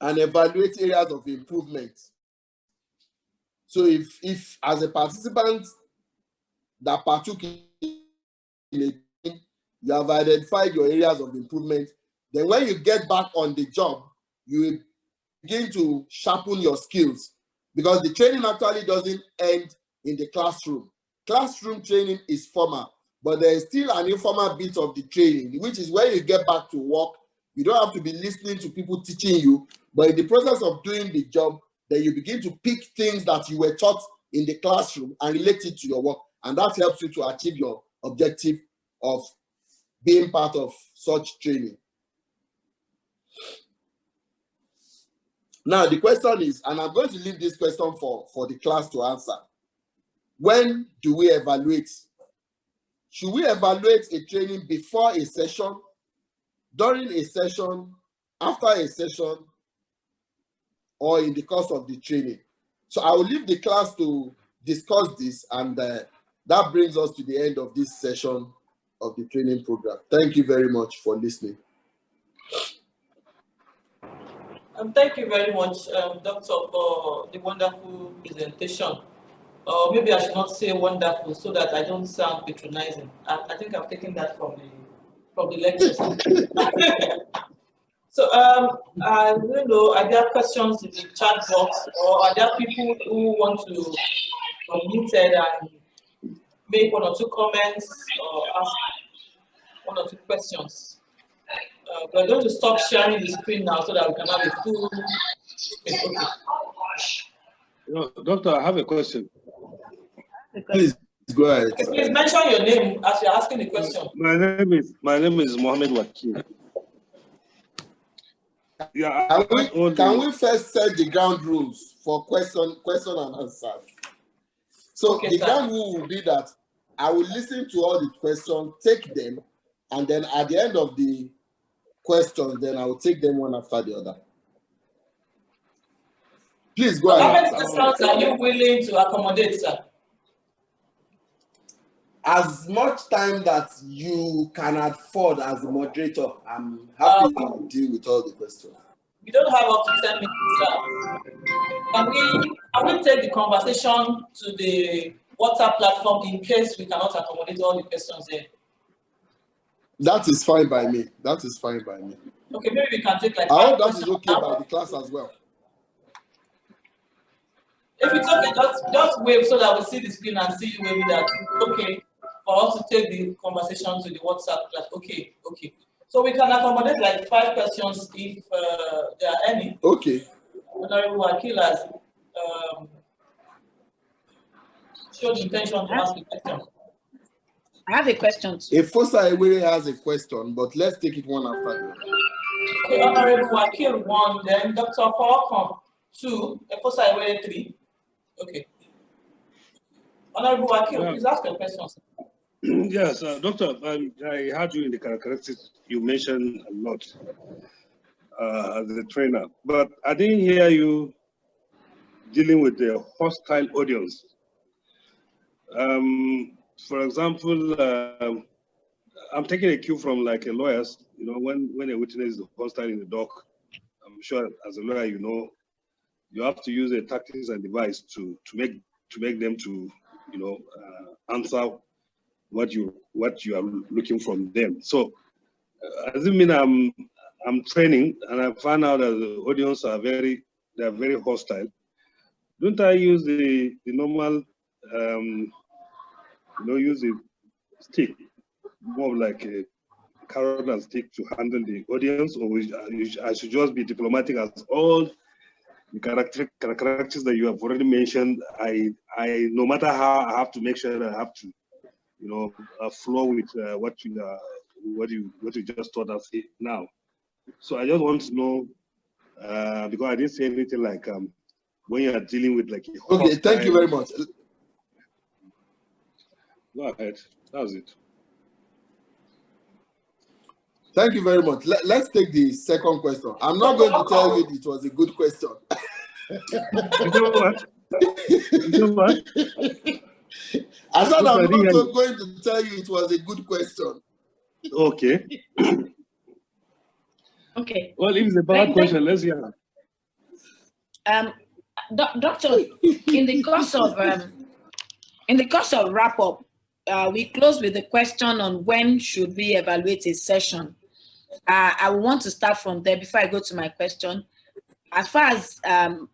and evaluate areas of improvement. So if as a participant that partook in it, you have identified your areas of improvement, then when you get back on the job, you will begin to sharpen your skills, because the training actually doesn't end in the classroom. Classroom training is formal, but there is still an informal bit of the training, which is when you get back to work. You don't have to be listening to people teaching you, but in the process of doing the job, then you begin to pick things that you were taught in the classroom and relate it to your work. And that helps you to achieve your objective of being part of such training. Now, the question is, and I'm going to leave this question for the class to answer. When do we evaluate? Should we evaluate a training before a session, during a session, after a session, or in the course of the training? So I will leave the class to discuss this, and that brings us to the end of this session of the training program. Thank you very much for listening. Thank you very much, Doctor, for the wonderful presentation. Maybe I should not say wonderful so that I don't sound patronizing. I think I've taken that from the lectures. So I don't know, are there questions in the chat box, or are there people who want to unmute and make one or two comments or ask one or two questions? We're going to stop sharing the screen now so that we can have a full screen. Okay. Doctor, I have a question. Please go ahead. Please mention your name as you're asking the question. My name is Mohammed Wakil. Yeah, can we first set the ground rules for question and answer? So okay, the ground rule will be that I will listen to all the questions, take them, and then at the end of the questions, then I will take them one after the other. Please go ahead. How many questions are you willing to accommodate, sir? As much time that you can afford as a moderator. I'm happy to deal with all the questions. We don't have up to 10 minutes, sir. Can we take the conversation to the WhatsApp platform in case we cannot accommodate all the questions there? That is fine by me. That is fine by me. Okay, maybe we can take like I hope that is okay by the class as well. If it's okay, just wave so that we see the screen and see you waving that it's okay for us to take the conversation to the WhatsApp class. Okay. So we can accommodate like 5 questions if there are any. Okay. Honorable Wakil has showed intention to ask a question. I have a question too. If Fosa Ewere has a question, but let's take it one after the other. Okay, Honorable Wakil 1, then Dr. Falcon 2, Fosa Ewere 3. Okay. Honorable Wakil, please ask your questions. Yes, Doctor, I heard you in the characteristics you mentioned a lot as a trainer, but I didn't hear you dealing with the hostile audience. For example, I'm taking a cue from like a lawyer's, you know, when a witness is hostile in the dock, I'm sure as a lawyer, you know, you have to use a tactics and device to make them to, you know, answer what you are looking from them. So, as it mean I'm training and I found out that the audience are very hostile. Don't I use the normal, you know, use the stick, more like a carrot and stick to handle the audience, or I should just be diplomatic as all the characteristics that you have already mentioned? I no matter how, I have to make sure that I have to, you know, flow with what you just taught us now. So I just want to know, because I didn't say anything like when you are dealing with like a okay, thank you very much. Go ahead. That was it. Thank you very much. Let's take the second question. I'm not going to tell you it was a good question. You know what? You know what? I said I'm not going to tell you it was a good question. Okay. Okay. Well, if it's a bad question, let's hear. Doctor, in the course of wrap up, we close with the question on when should we evaluate a session. I want to start from there before I go to my question. as far as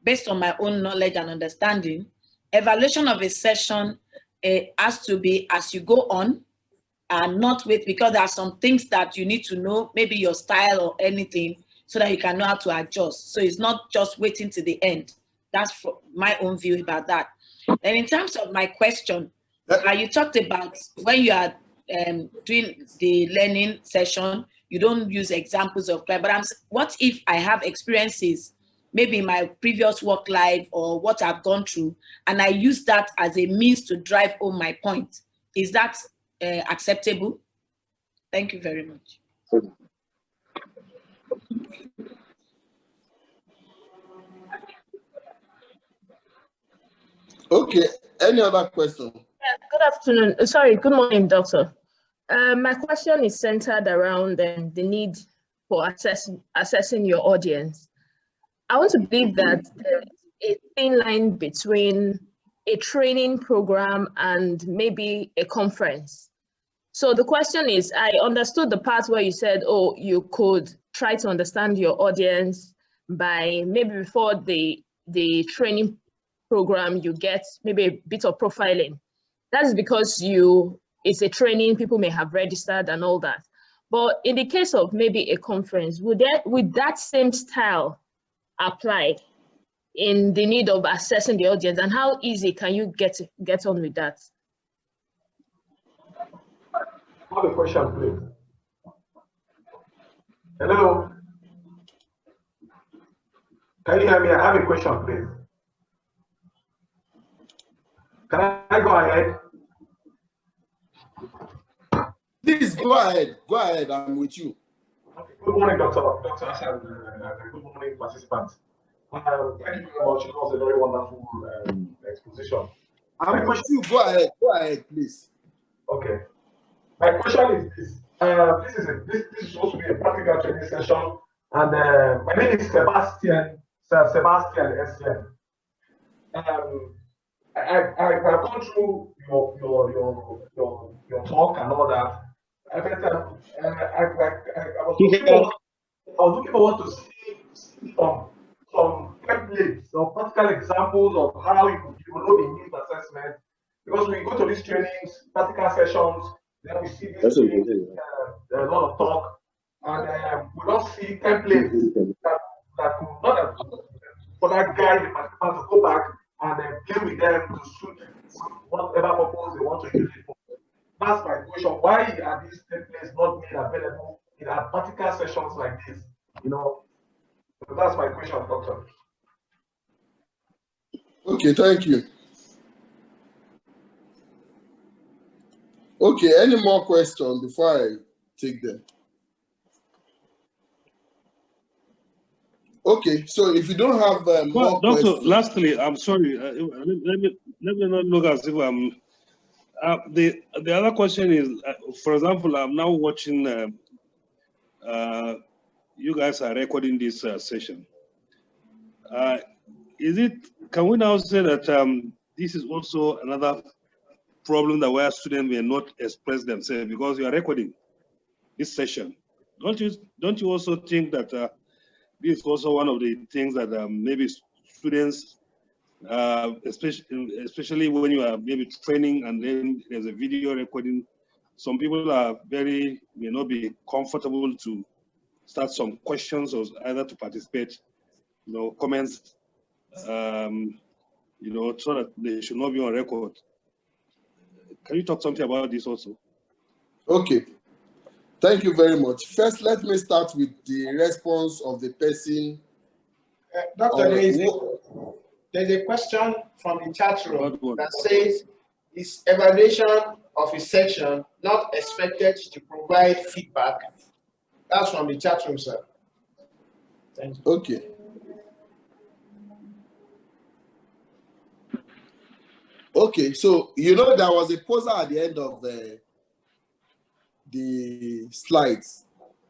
based on my own knowledge and understanding, evaluation of a session has to be as you go on, and not wait, because there are some things that you need to know, maybe your style or anything, so that you can know how to adjust. So it's not just waiting to the end. That's my own view about that. And in terms of my question, you talked about when you are doing the learning session, you don't use examples of clients, but what if I have experiences, maybe in my previous work life or what I've gone through, and I use that as a means to drive home my point? Is that acceptable? Thank you very much. Okay, any other question? Good afternoon. Sorry, good morning, doctor. My question is centered around the need for assessing your audience. I want to believe that there is a thin line between a training program and maybe a conference. So the question is, I understood the part where you said, oh, you could try to understand your audience by maybe before the training program, you get maybe a bit of profiling. That's because it's a training, people may have registered and all that. But in the case of maybe a conference, would that same style apply in the need of assessing the audience, and how easy can you get on with that? I have a question, please. Hello? Can you hear me? I have a question, please. Can I go ahead? Please go ahead. Go ahead. I'm with you. Okay. Good morning, Dr. Hassan. Good morning, participants. Thank you very much. It was a very wonderful exposition. I'm with you. Go ahead. Go ahead, please. Okay. My question is this. This is supposed to be a practical training session, and my name is Sebastian Essien. I've gone through your talk and all that. I was looking forward to see some templates, some practical examples of how you know the needs assessment, because we go to these trainings, practical sessions, then we see this a lot of talk, and we don't see templates that could not for that guide the participants to go back and then play with them to suit whatever purpose they want to use it for. That's my question. Why are these templates not made available in our practical sessions like this? You know, so that's my question, Doctor. Okay, thank you. Okay, any more questions before I take them? Okay, so if you don't have more Doctor, questions. lastly, I'm sorry. Let me not look as if I'm. The other question is, for example, I'm now watching. You guys are recording this session. Can we now say that this is also another problem that where students may not express themselves because you are recording this session? Don't you also think that this is also one of the things that maybe students, especially when you are maybe training and then there's a video recording, some people may not be comfortable to start some questions or either to participate, comments, so that they should not be on record. Can you talk something about this also? Okay. Thank you very much. First, let me start with the response of the person. Doctor, there's a question from the chat room that says, is evaluation of a section not expected to provide feedback? That's from the chat room, sir. Thank you. Okay. Okay, so there was a poster at the end of the slides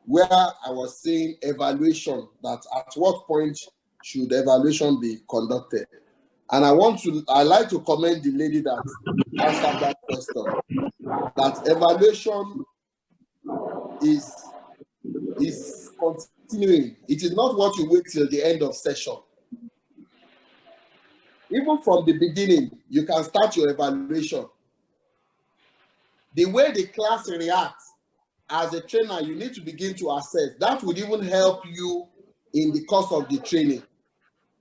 where I was saying evaluation, that at what point should evaluation be conducted. And I like to commend the lady that answered that question, that evaluation is continuing. It is not what you wait till the end of session. Even from the beginning, you can start your evaluation. The way the class reacts as a trainer, you need to begin to assess. That would even help you in the course of the training.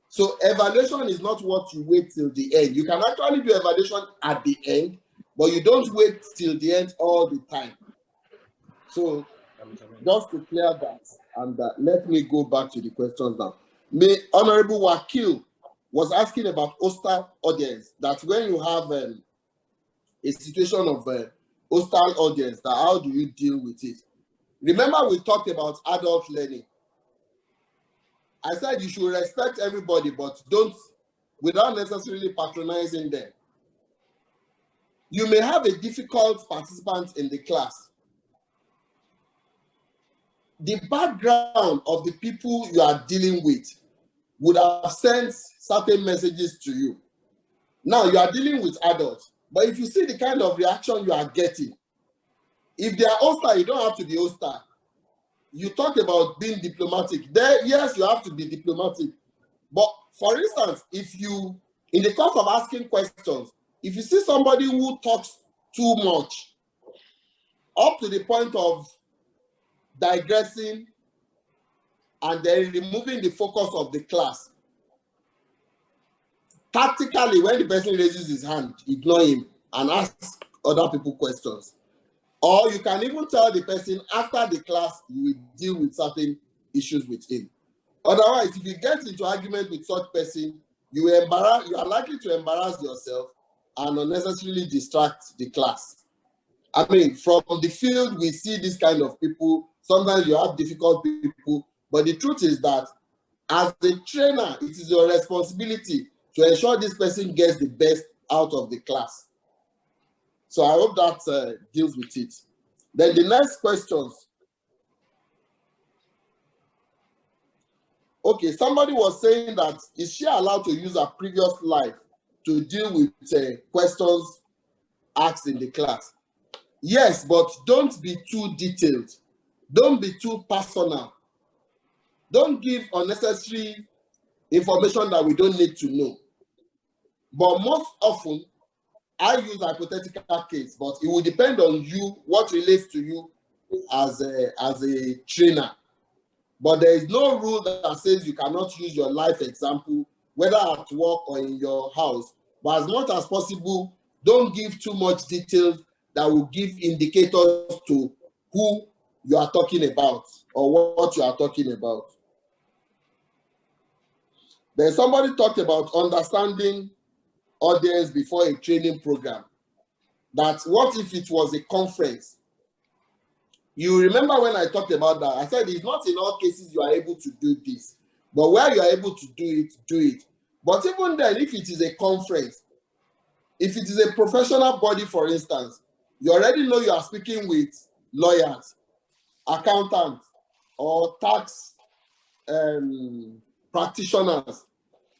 So evaluation is not what you wait till the end. You can actually do evaluation at the end, but you don't wait till the end all the time. So just to clear that, and let me go back to the questions now. Honorable Wakil was asking about hostile audience, that when you have a situation of hostile audience, that how do you deal with it? Remember, we talked about adult learning. I said you should respect everybody, but don't, without necessarily patronizing them. You may have a difficult participant in the class. The background of the people you are dealing with would have sent certain messages to you. Now you are dealing with adults, but if you see the kind of reaction you are getting, if they are hostile, you don't have to be hostile. You talk about being diplomatic. There, yes, you have to be diplomatic. But for instance, if you, in the course of asking questions, if you see somebody who talks too much, up to the point of digressing and then removing the focus of the class, tactically, when the person raises his hand, ignore him and ask other people questions. Or you can even tell the person after the class, you will deal with certain issues with him. Otherwise, if you get into argument with such person, you are likely to embarrass yourself and unnecessarily distract the class. I mean, from the field, we see this kind of people. Sometimes you have difficult people, but the truth is that as a trainer, it is your responsibility to ensure this person gets the best out of the class. So I hope that deals with it. Then the next questions. Okay, somebody was saying that, is she allowed to use her previous life to deal with questions asked in the class? Yes, but don't be too detailed. Don't be too personal. Don't give unnecessary information that we don't need to know. But most often, I use hypothetical case, but it will depend on you, what relates to you as a trainer. But there is no rule that says you cannot use your life example, whether at work or in your house. But as much as possible, don't give too much details that will give indicators to who you are talking about or what you are talking about. Then somebody talked about understanding audience before a training program. That what if it was a conference? You remember when I talked about that, I said it's not in all cases you are able to do this, but where you are able to do it, do it. But even then, if it is a conference, if it is a professional body, for instance, you already know you are speaking with lawyers, accountants, or tax practitioners.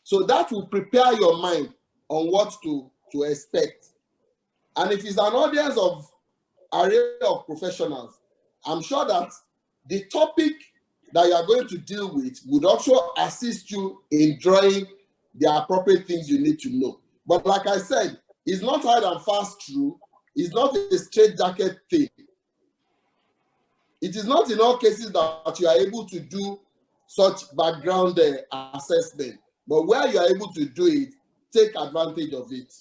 So that will prepare your mind on what to expect. And if it's an audience of array of professionals, I'm sure that the topic that you are going to deal with would also assist you in drawing the appropriate things you need to know. But like I said, it's not hard and fast true. It's not a straitjacket thing. It is not in all cases that you are able to do such background assessment. But where you are able to do it, take advantage of it.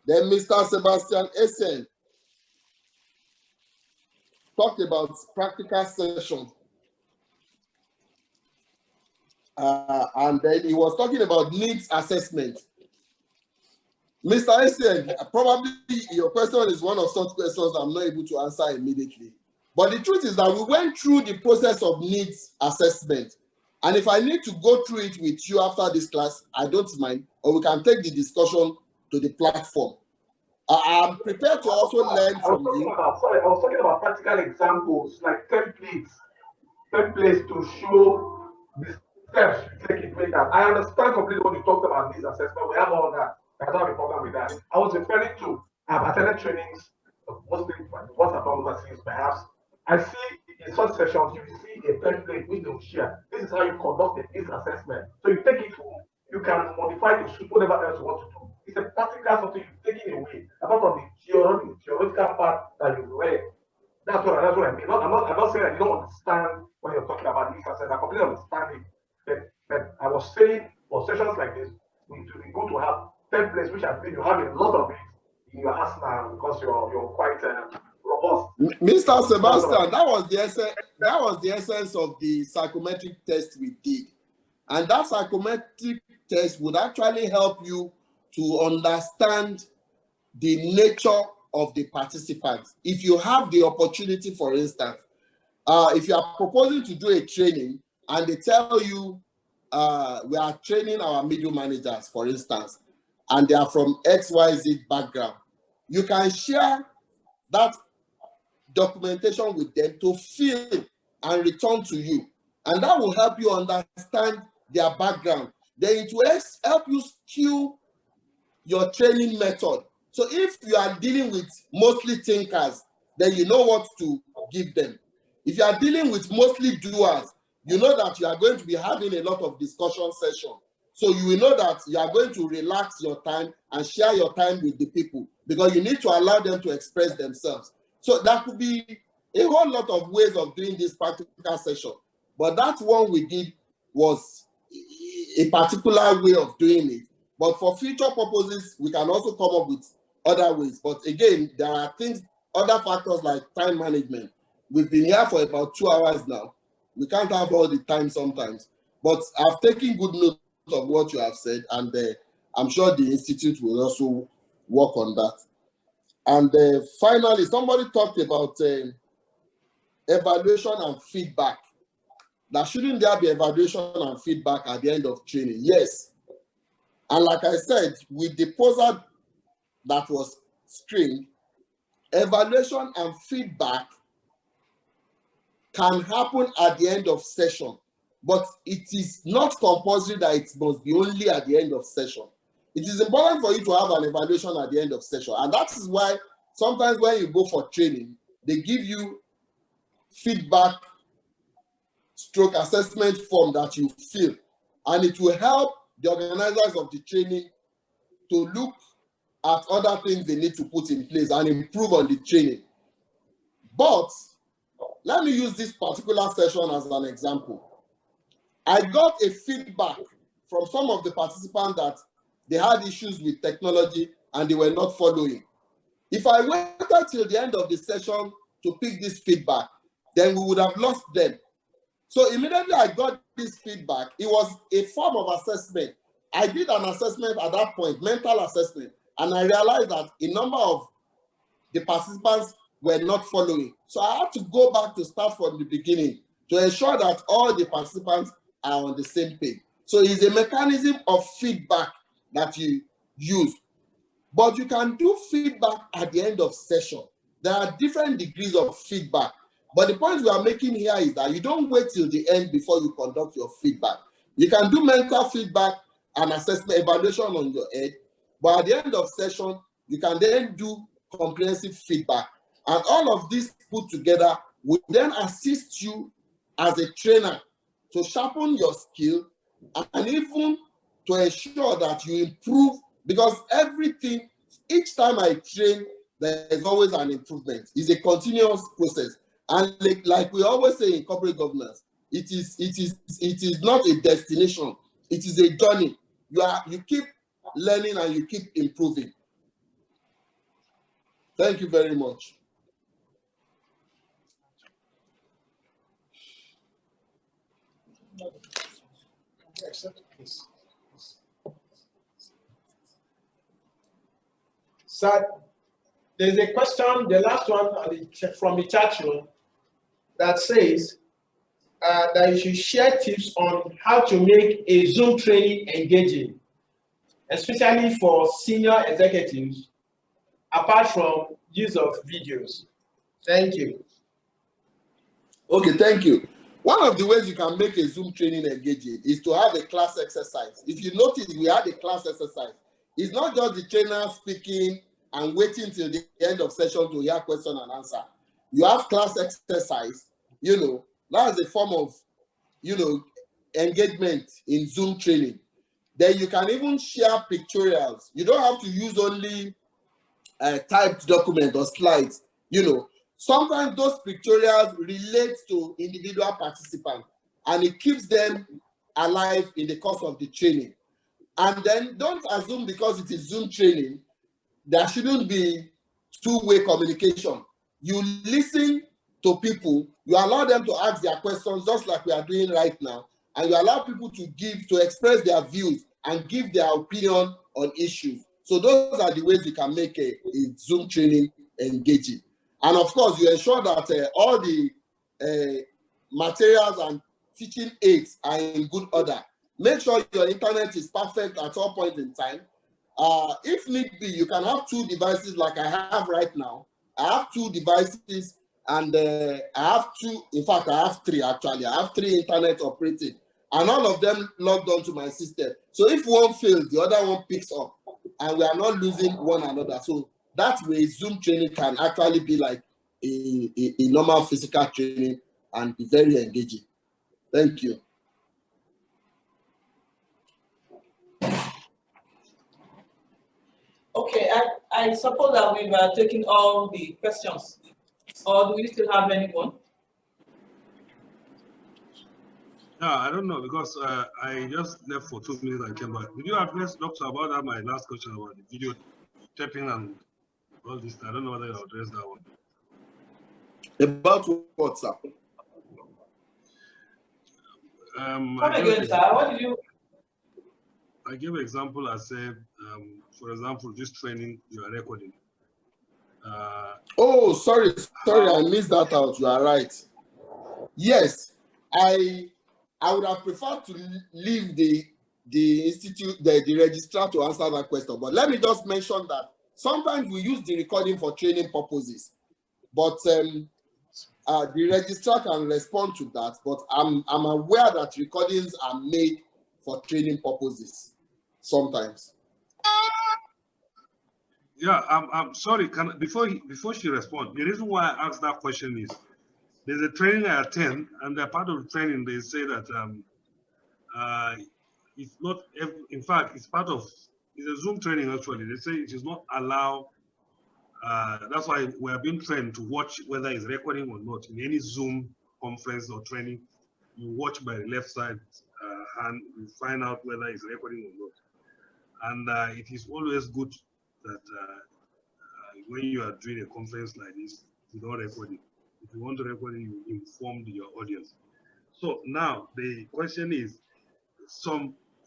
Then Mr. Sebastian Essen talked about practical sessions. And then he was talking about needs assessment. Mr. Essen, probably your question is one of such questions I'm not able to answer immediately. But the truth is that we went through the process of needs assessment. And if I need to go through it with you after this class, I don't mind, or we can take the discussion to the platform. I'm prepared to also learn from you. I was talking about practical examples, like templates to show the steps you take in doing that. I understand completely what you talked about these assessment. We have all that. I don't have a problem with that. I was referring to, I've attended trainings, mostly once upon overseas, perhaps. I see in such sessions, you see see a template which they will share. This is how you conduct this assessment. So you take it home, you can modify it to suit whatever else you want to do. It's a practical something you've taken away, apart from the theoretical part that you've read. That's what I mean. I'm not saying I don't understand when you're talking about this assessment. I completely understand it. But I was saying for sessions like this, we go to have templates which I think you have a lot of it in your arsenal because you're quite robust. Mr. Sebastian, that was the essence of the psychometric test we did. And that psychometric test would actually help you to understand the nature of the participants. If you have the opportunity, for instance, if you are proposing to do a training and they tell you, we are training our middle managers, for instance, and they are from XYZ background, you can share that documentation with them to fill and return to you. And that will help you understand their background. Then it will help you skew your training method. So if you are dealing with mostly thinkers, then you know what to give them. If you are dealing with mostly doers, you know that you are going to be having a lot of discussion session. So you will know that you are going to relax your time and share your time with the people because you need to allow them to express themselves. So that could be a whole lot of ways of doing this practical session. But that one we did was a particular way of doing it. But for future purposes, we can also come up with other ways. But again, there are things, other factors like time management. We've been here for about 2 hours now. We can't have all the time sometimes. But I've taken good note of what you have said, and I'm sure the Institute will also work on that. And finally, somebody talked about evaluation and feedback. Now, shouldn't there be evaluation and feedback at the end of training? Yes. And like I said, with the poster that was screened, evaluation and feedback can happen at the end of session, but it is not compulsory that it must be only at the end of session. It is important for you to have an evaluation at the end of session, and that is why sometimes when you go for training, they give you feedback stroke assessment form that you fill, and it will help the organizers of the training to look at other things they need to put in place and improve on the training. But let me use this particular session as an example. I got a feedback from some of the participants that they had issues with technology and they were not following. If I waited till the end of the session to pick this feedback, then we would have lost them. So immediately I got this feedback. It was a form of assessment. I did an assessment at that point, mental assessment, and I realized that a number of the participants were not following. So I had to go back to start from the beginning to ensure that all the participants are on the same page. So it's a mechanism of feedback that you use. But you can do feedback at the end of session. There are different degrees of feedback. But the point we are making here is that you don't wait till the end before you conduct your feedback. You can do mental feedback and assessment evaluation on your head, but at the end of session, you can then do comprehensive feedback. And all of this put together will then assist you as a trainer to sharpen your skill and even to ensure that you improve, because everything, each time I train, there is always an improvement. It's a continuous process. And like we always say in corporate governance, it is not a destination. It is a journey. You keep learning and you keep improving. Thank you very much. So there's a question, the last one from the chat room, that says that you should share tips on how to make a Zoom training engaging, especially for senior executives, apart from use of videos. Thank you. Okay, thank you. One of the ways you can make a Zoom training engaging is to have a class exercise. If you notice, we had a class exercise. It's not just the trainer speaking and waiting till the end of session to hear question and answer. You have class exercise, That's a form of, engagement in Zoom training. Then you can even share pictorials. You don't have to use only typed document or slides. Sometimes those pictorials relate to individual participants, and it keeps them alive in the course of the training. And then don't assume because it is Zoom training, there shouldn't be two-way communication. You listen to people, you allow them to ask their questions just like we are doing right now, and you allow people to express their views and give their opinion on issues. So those are the ways you can make a Zoom training engaging. And of course, you ensure that all the materials and teaching aids are in good order. Make sure your internet is perfect at all points in time. If need be, you can have 2 devices like I have right now. I have 2 devices, and I have 2, in fact, I have 3 actually. I have 3 internet operating, and all of them logged onto my system. So if one fails, the other one picks up, and we are not losing one another. So that way, Zoom training can actually be like a normal physical training and be very engaging. Thank you. Okay, I suppose that we've taken all the questions. Or do we still have anyone? Yeah, I don't know, because I just left for 2 minutes and came back. Did you address, Doctor, about that, my last question about the video tapping and all this? I don't know whether you addressed that one. About what, sir? Come again, sir. What did you? I gave an example. I said, for example, this training you are recording. Oh, sorry, I missed that out. You are right. Yes, I would have preferred to leave the institute, the registrar to answer that question. But let me just mention that sometimes we use the recording for training purposes, but the registrar can respond to that. But I'm aware that recordings are made for training purposes sometimes. Yeah, I'm sorry. Before she responds, the reason why I asked that question is there's a training I attend, and a part of the training they say that it's not. In fact, it's a Zoom training actually. They say it is not allowed. That's why we are being trained to watch whether it's recording or not. In any Zoom conference or training, you watch by the left side hand, you find out whether it's recording or not. And it is always good that when you are doing a conference like this, you don't record it. If you want to record it, you inform your audience. So now the question is,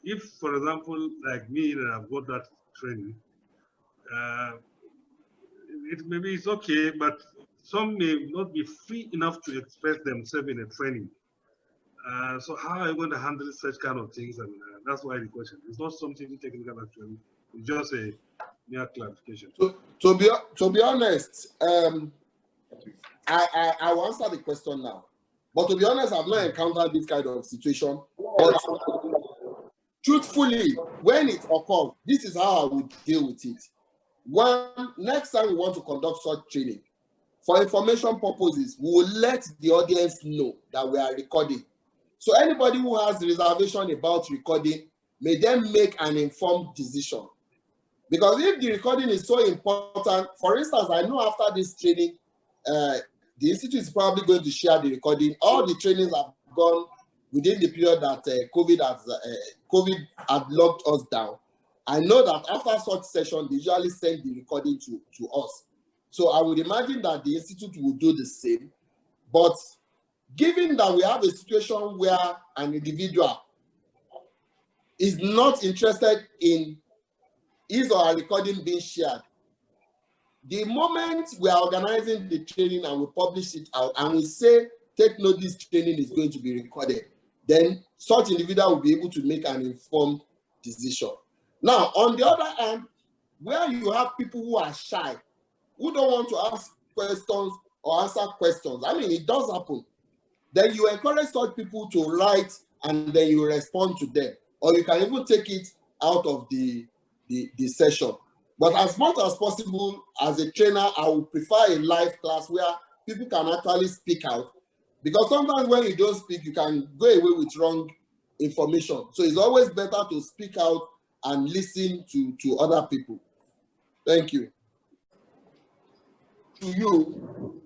if for example, like me, that I've got that training, maybe it's okay, but some may not be free enough to express themselves in a training. So how are you going to handle such kind of things? And that's why the question. It's not something technical actually. It's just a mere clarification. To be honest, I will answer the question now. But to be honest, I've not encountered this kind of situation. But truthfully, when it occurs, this is how I would deal with it. Next time we want to conduct such training, for information purposes, we will let the audience know that we are recording. So anybody who has reservation about recording may then make an informed decision. Because if the recording is so important, for instance, I know after this training, the institute is probably going to share the recording. All the trainings have gone within the period that COVID had locked us down. I know that after such session, they usually send the recording to us. So I would imagine that the institute will do the same. But given that we have a situation where an individual is not interested in his or her recording being shared, the moment we are organizing the training and we publish it out and we say, take note, this training is going to be recorded, then such individual will be able to make an informed decision. Now, on the other hand, where you have people who are shy, who don't want to ask questions or answer questions, I mean, it does happen. Then you encourage such people to write and then you respond to them. Or you can even take it out of the session. But as much as possible, as a trainer, I would prefer a live class where people can actually speak out. Because sometimes when you don't speak, you can go away with wrong information. So it's always better to speak out and listen to other people. Thank you. To you,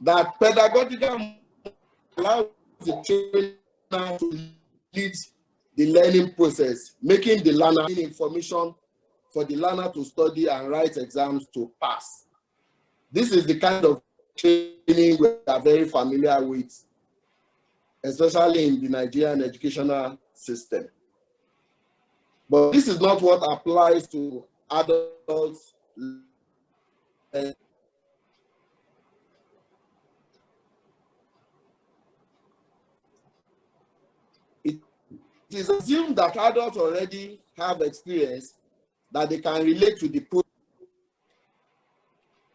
that pedagogical allows the trainer to lead the learning process, making the learner information for the learner to study and write exams to pass. This is the kind of training we are very familiar with, especially in the Nigerian educational system. But this is not what applies to adults. It is assumed that adults already have experience that they can relate to the process.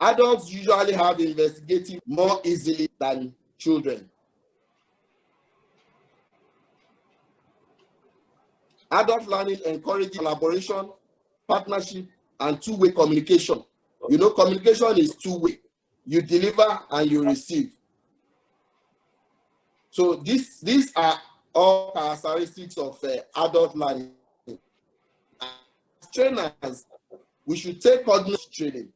Adults usually have investigative more easily than children. Adult learning encourages collaboration, partnership, and two-way communication. You know, communication is two-way. You deliver and you receive. So these are all characteristics of adult learning. As trainers, we should take cognitive training.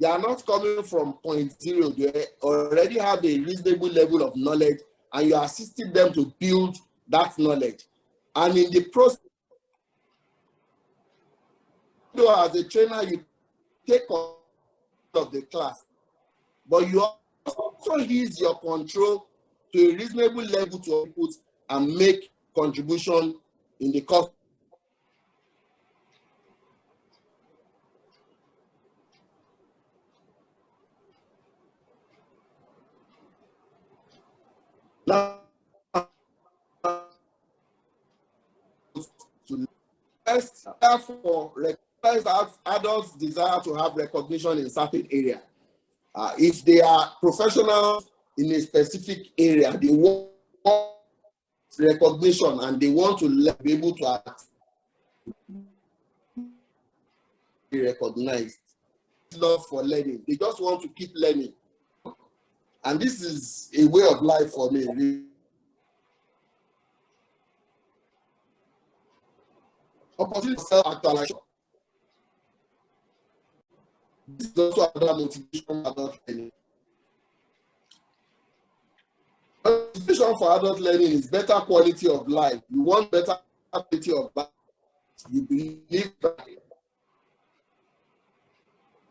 They are not coming from point zero. They already have a reasonable level of knowledge, and you are assisting them to build that knowledge. And in the process, as a trainer, you take control of the class, but you also use your control to a reasonable level to input and make contribution in the course. Now, therefore, recognize that adults desire to have recognition in certain area. If they are professionals in a specific area, they want recognition and they want to be able to be recognized. Love for learning. They just want to keep learning. And this is a way of life for me. Opportunity for self-actualization. This is also another motivation for adult learning. Motivation for adult learning is better quality of life. You want better quality of life. You believe that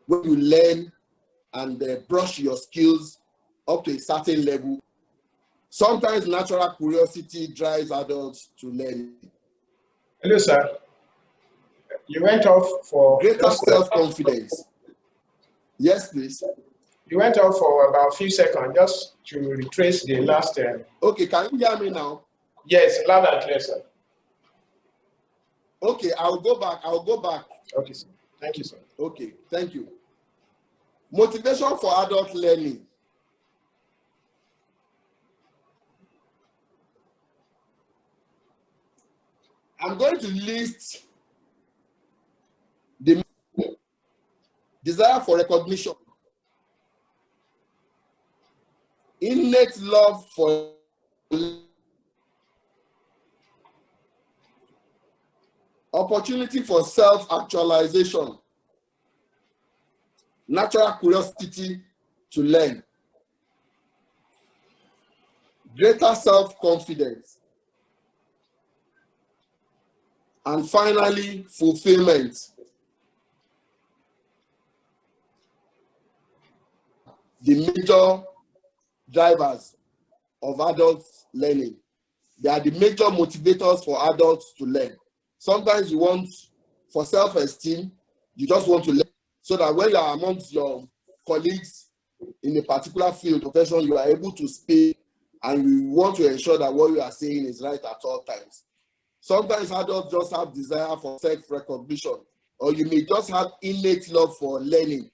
when you learn and brush your skills up to a certain level, sometimes natural curiosity drives adults to learn. Hello, sir. You went off for greater self-confidence. Yes, please. You went off for about a few seconds just to retrace the last term. Okay, can you hear me now? Yes, loud and clear, sir. Okay, I'll go back. Okay, sir. Thank you, sir. Okay, thank you. Motivation for adult learning. I'm going to list the desire for recognition, innate love for opportunity for self-actualization, natural curiosity to learn, greater self-confidence, and finally, fulfillment. The major drivers of adult learning. They are the major motivators for adults to learn. Sometimes you want, for self-esteem, you just want to learn so that when you are amongst your colleagues in a particular field of profession, you are able to speak and you want to ensure that what you are saying is right at all times. Sometimes adults just have desire for self-recognition, or you may just have innate love for learning.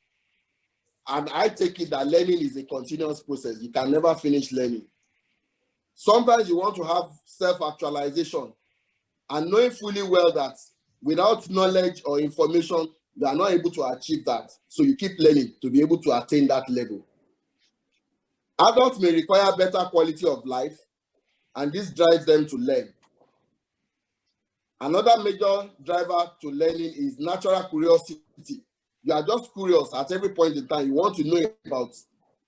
And I take it that learning is a continuous process. You can never finish learning. Sometimes you want to have self-actualization and knowing fully well that without knowledge or information, you are not able to achieve that. So you keep learning to be able to attain that level. Adults may require better quality of life, and this drives them to learn. Another major driver to learning is natural curiosity. You are just curious at every point in time. You want to know about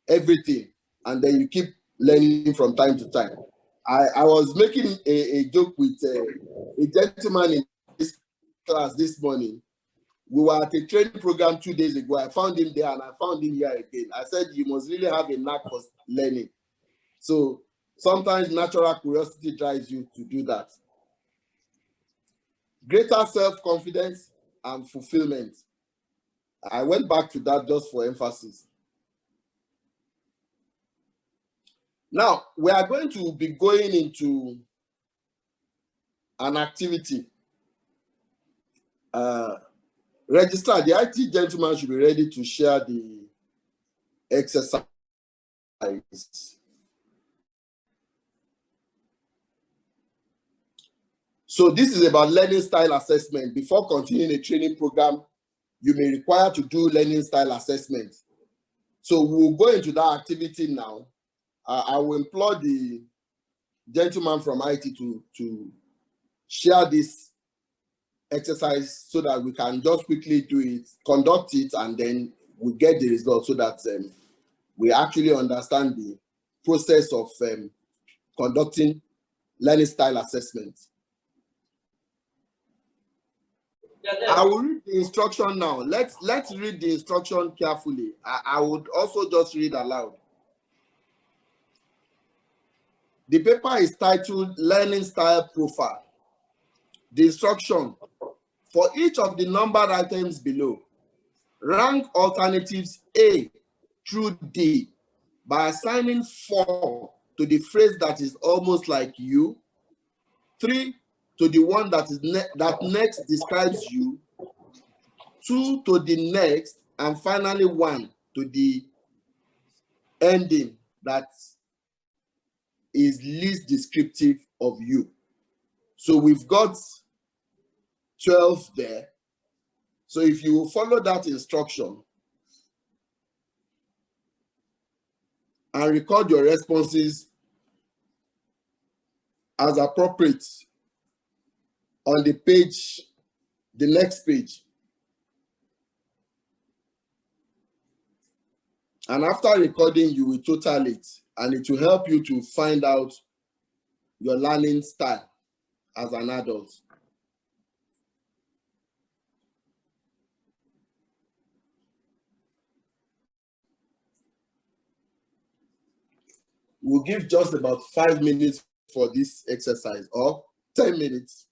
everything, and then you keep learning from time to time. I was making a joke with a gentleman in this class this morning. We were at a training program 2 days ago. I found him there and I found him here again. I said, you must really have a knack for learning. So sometimes natural curiosity drives you to do that. Greater self-confidence and fulfillment. I went back to that just for emphasis. Now, we are going to be going into an activity. Registrar, the IT gentleman should be ready to share the exercise. So this is about learning style assessment. Before continuing a training program, you may require to do learning style assessment. So we'll go into that activity now. I will implore the gentleman from IT to share this exercise so that we can just quickly do it, conduct it, and then we get the results so that we actually understand the process of conducting learning style assessment. I will read the instruction now. Let's read the instruction carefully. I would also just read aloud. The paper is titled Learning Style Profile. The instruction: for each of the numbered items below, rank alternatives A through D by assigning 4 to the phrase that is almost like you, 3 to the one that next describes you, 2 to the next, and finally 1 to the ending that is least descriptive of you. So we've got 12 there. So if you follow that instruction and record your responses as appropriate on the page, the next page. And after recording, you will total it, and it will help you to find out your learning style as an adult. We'll give just about 5 minutes for this exercise, or 10 minutes.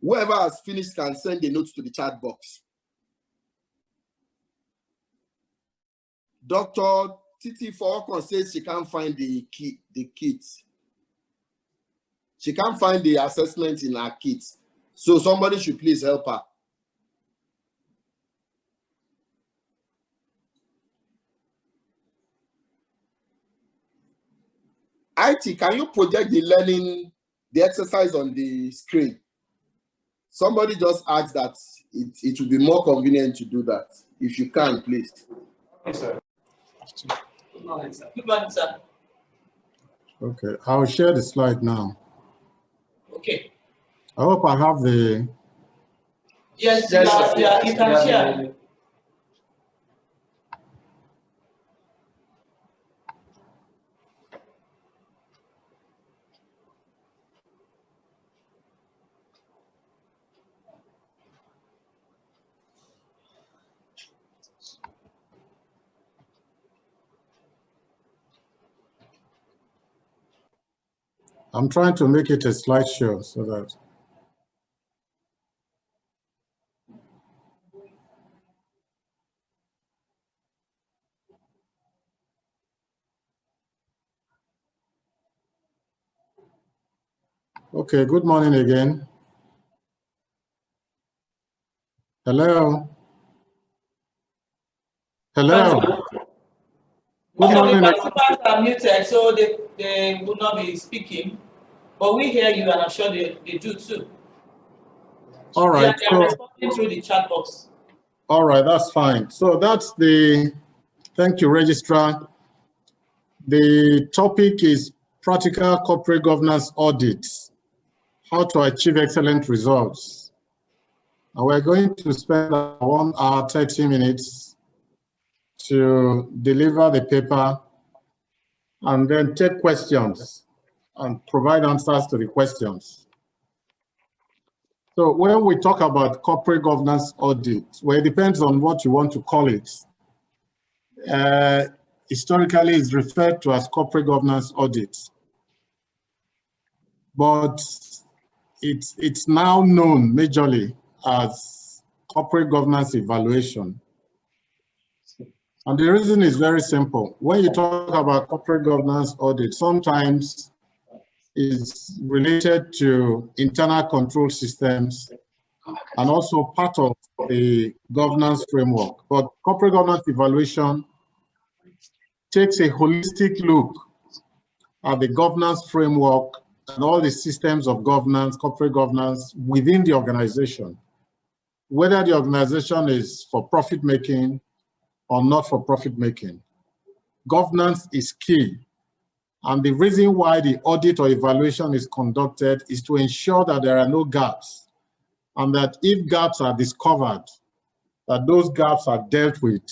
Whoever has finished can send a note to the chat box. Dr. Titi Forokon says she can't find the kit. She can't find the assessment in her kit. So somebody should please help her. IT, can you project the exercise on the screen? Somebody just asked that it would be more convenient to do that. If you can, please. Okay, sir. Good morning, sir. Good morning, sir. Okay, I'll share the slide now. Okay. I hope I have the... Yes, you can share. I'm trying to make it a slideshow so that... Okay, good morning again. Hello. Hello. Good morning. The participants are muted, so they will not be speaking. But we hear you, and I'm sure they do too. All right. They are responding through the chat box. All right, that's fine. So that's the, thank you, Registrar. The topic is practical corporate governance audits, how to achieve excellent results. And we're going to spend 1 hour, 30 minutes to deliver the paper and then take questions and provide answers to the questions. So when we talk about corporate governance audit, well, it depends on what you want to call it. Historically, it's referred to as corporate governance audit, but it's now known majorly as corporate governance evaluation. And the reason is very simple. When you talk about corporate governance audit, sometimes it's related to internal control systems and also part of the governance framework. But corporate governance evaluation takes a holistic look at the governance framework and all the systems of governance, corporate governance within the organization, whether the organization is for profit making or not for profit making. Governance is key. And the reason why the audit or evaluation is conducted is to ensure that there are no gaps, and that if gaps are discovered, that those gaps are dealt with.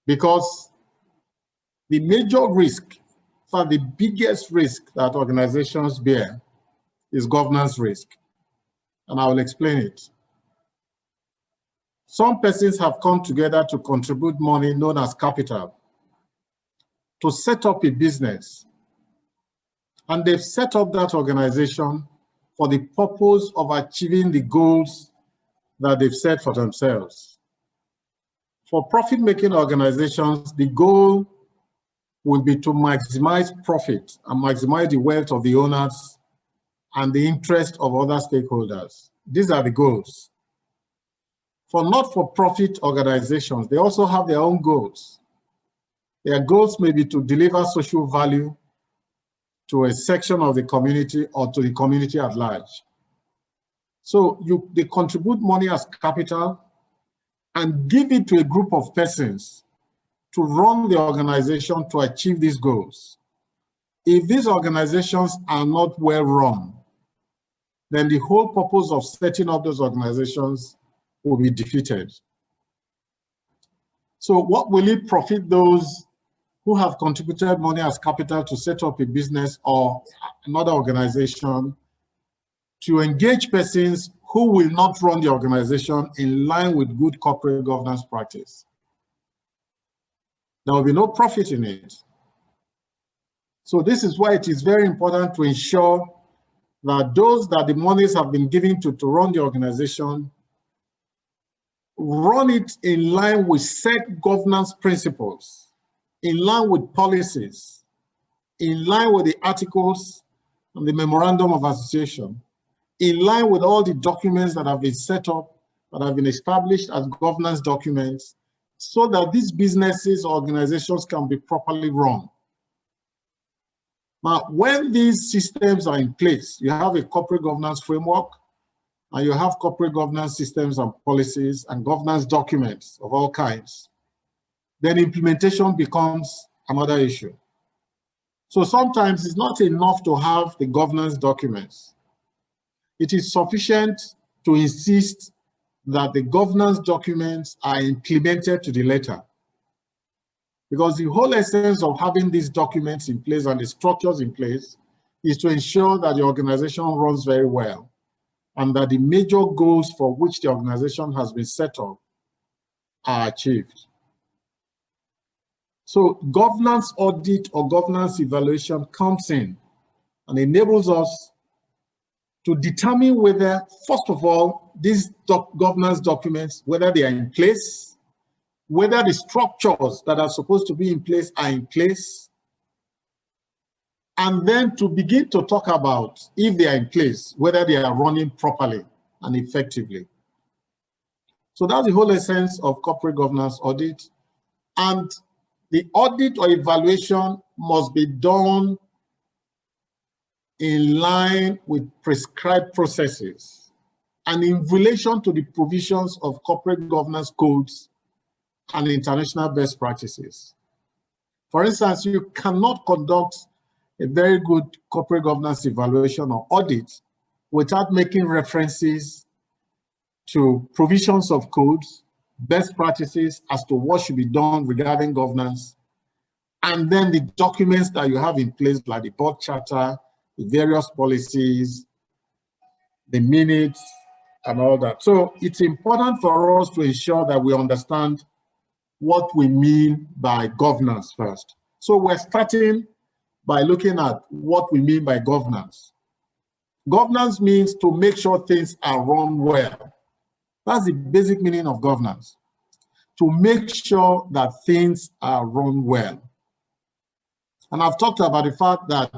Because the major risk, for the biggest risk that organizations bear is governance risk. And I will explain it. Some persons have come together to contribute money known as capital to set up a business. And they've set up that organization for the purpose of achieving the goals that they've set for themselves. For profit-making organizations, the goal will be to maximize profit and maximize the wealth of the owners and the interest of other stakeholders. These are the goals. For not-for-profit organizations, they also have their own goals. Their goals may be to deliver social value to a section of the community or to the community at large. So they contribute money as capital and give it to a group of persons to run the organization to achieve these goals. If these organizations are not well run, then the whole purpose of setting up those organizations will be defeated. So what will it profit those who have contributed money as capital to set up a business or another organization to engage persons who will not run the organization in line with good corporate governance practice? There will be no profit in it. So this is why it is very important to ensure that those that the monies have been given to run the organization run it in line with set governance principles, in line with policies, in line with the articles and the memorandum of association, in line with all the documents that have been set up, that have been established as governance documents, so that these businesses or organizations can be properly run. Now, when these systems are in place, you have a corporate governance framework, and you have corporate governance systems and policies and governance documents of all kinds, then implementation becomes another issue. So sometimes it's not enough to have the governance documents. It is sufficient to insist that the governance documents are implemented to the letter. Because the whole essence of having these documents in place and the structures in place is to ensure that the organization runs very well and that the major goals for which the organization has been set up are achieved. So governance audit or governance evaluation comes in and enables us to determine whether, first of all, these governance documents, whether they are in place, whether the structures that are supposed to be in place are in place, and then to begin to talk about if they are in place, whether they are running properly and effectively. So that's the whole essence of corporate governance audit. And the audit or evaluation must be done in line with prescribed processes and in relation to the provisions of corporate governance codes and international best practices. For instance, you cannot conduct a very good corporate governance evaluation or audit without making references to provisions of codes, best practices as to what should be done regarding governance, and then the documents that you have in place, like the board charter, the various policies, the minutes, and all that. So it's important for us to ensure that we understand what we mean by governance first. So we're starting by looking at what we mean by governance. Governance means to make sure things are run well. That's the basic meaning of governance, to make sure that things are run well. And I've talked about the fact that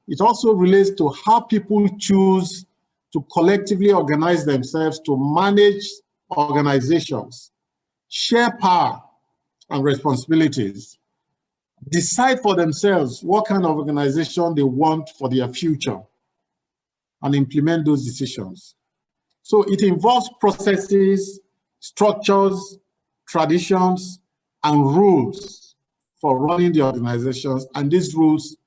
it also relates to how people choose to collectively organize themselves to manage organizations, share power and responsibilities, decide for themselves what kind of organization they want for their future, and implement those decisions. So it involves processes, structures, traditions, and rules for running the organizations, and these rules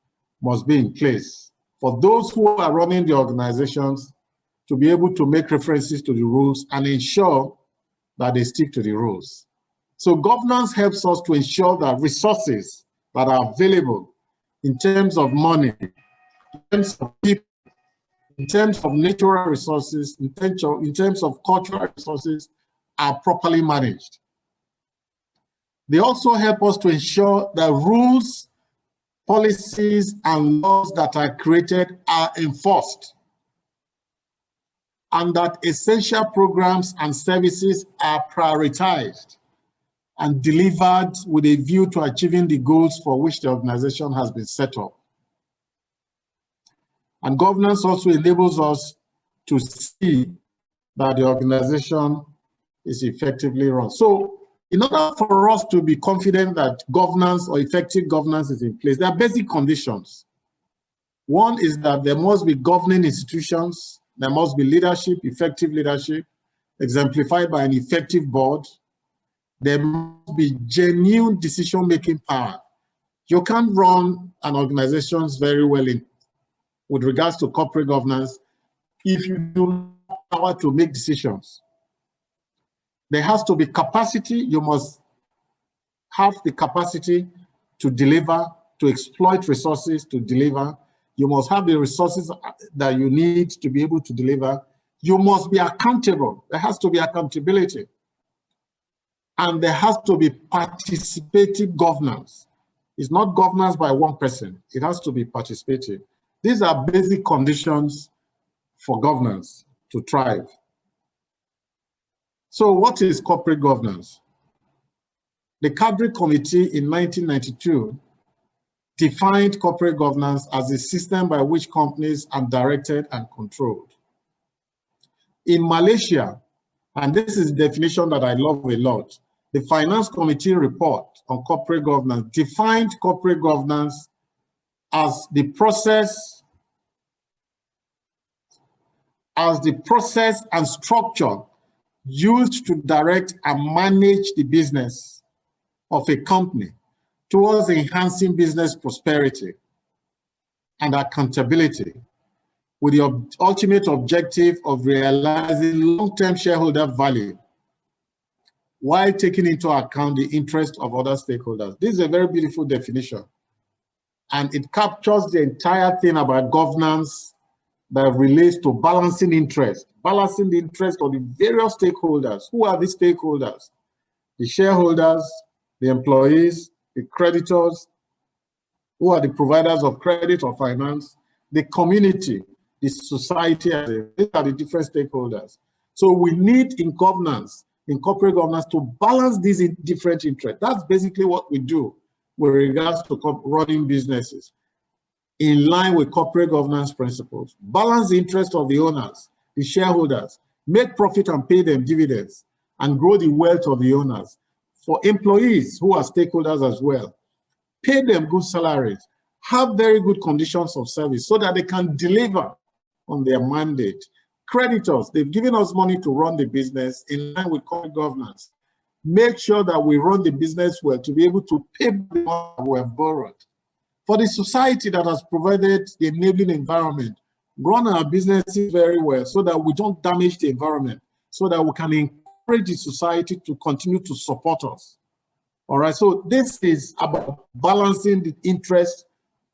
must be in place for those who are running the organizations to be able to make references to the rules and ensure that they stick to the rules. So governance helps us to ensure that resources that are available in terms of money, in terms of people, in terms of natural resources, in terms of cultural resources, are properly managed. They also help us to ensure that rules, policies, and laws that are created are enforced, and that essential programs and services are prioritized and delivered with a view to achieving the goals for which the organization has been set up. And governance also enables us to see that the organization is effectively run. So in order for us to be confident that governance or effective governance is in place, there are basic conditions. One is that there must be governing institutions, there must be leadership, effective leadership, exemplified by an effective board. There must be genuine decision-making power. You can't run an organization very well with regards to corporate governance if you don't have power to make decisions. There has to be capacity. You must have the capacity to deliver, to exploit resources to deliver. You must have the resources that you need to be able to deliver. You must be accountable. There has to be accountability. And there has to be participative governance. It's not governance by one person. It has to be participative. These are basic conditions for governance to thrive. So what is corporate governance? The Cadre Committee in 1992 defined corporate governance as a system by which companies are directed and controlled. In Malaysia, and this is the definition that I love a lot, the Finance Committee report on corporate governance defined corporate governance as the process and structure used to direct and manage the business of a company towards enhancing business prosperity and accountability, with the ultimate objective of realizing long-term shareholder value while taking into account the interest of other stakeholders. This is a very beautiful definition, and it captures the entire thing about governance that relates to balancing interest, balancing the interest of the various stakeholders. Who are the stakeholders? The shareholders, the employees, the creditors, who are the providers of credit or finance, the community, the society. These are the different stakeholders. So we need in governance, in corporate governance, to balance these different interests. That's basically what we do with regards to running businesses. in line with corporate governance principles, balance the interest of the owners, the shareholders, make profit and pay them dividends, and grow the wealth of the owners. For employees who are stakeholders as well, pay them good salaries, have very good conditions of service so that they can deliver on their mandate. Creditors, they've given us money to run the business in line with corporate governance. Make sure that we run the business well to be able to pay the money we have borrowed. For the society that has provided the enabling environment, run our businesses very well so that we don't damage the environment, so that we can encourage the society to continue to support us. All right, so this is about balancing the interests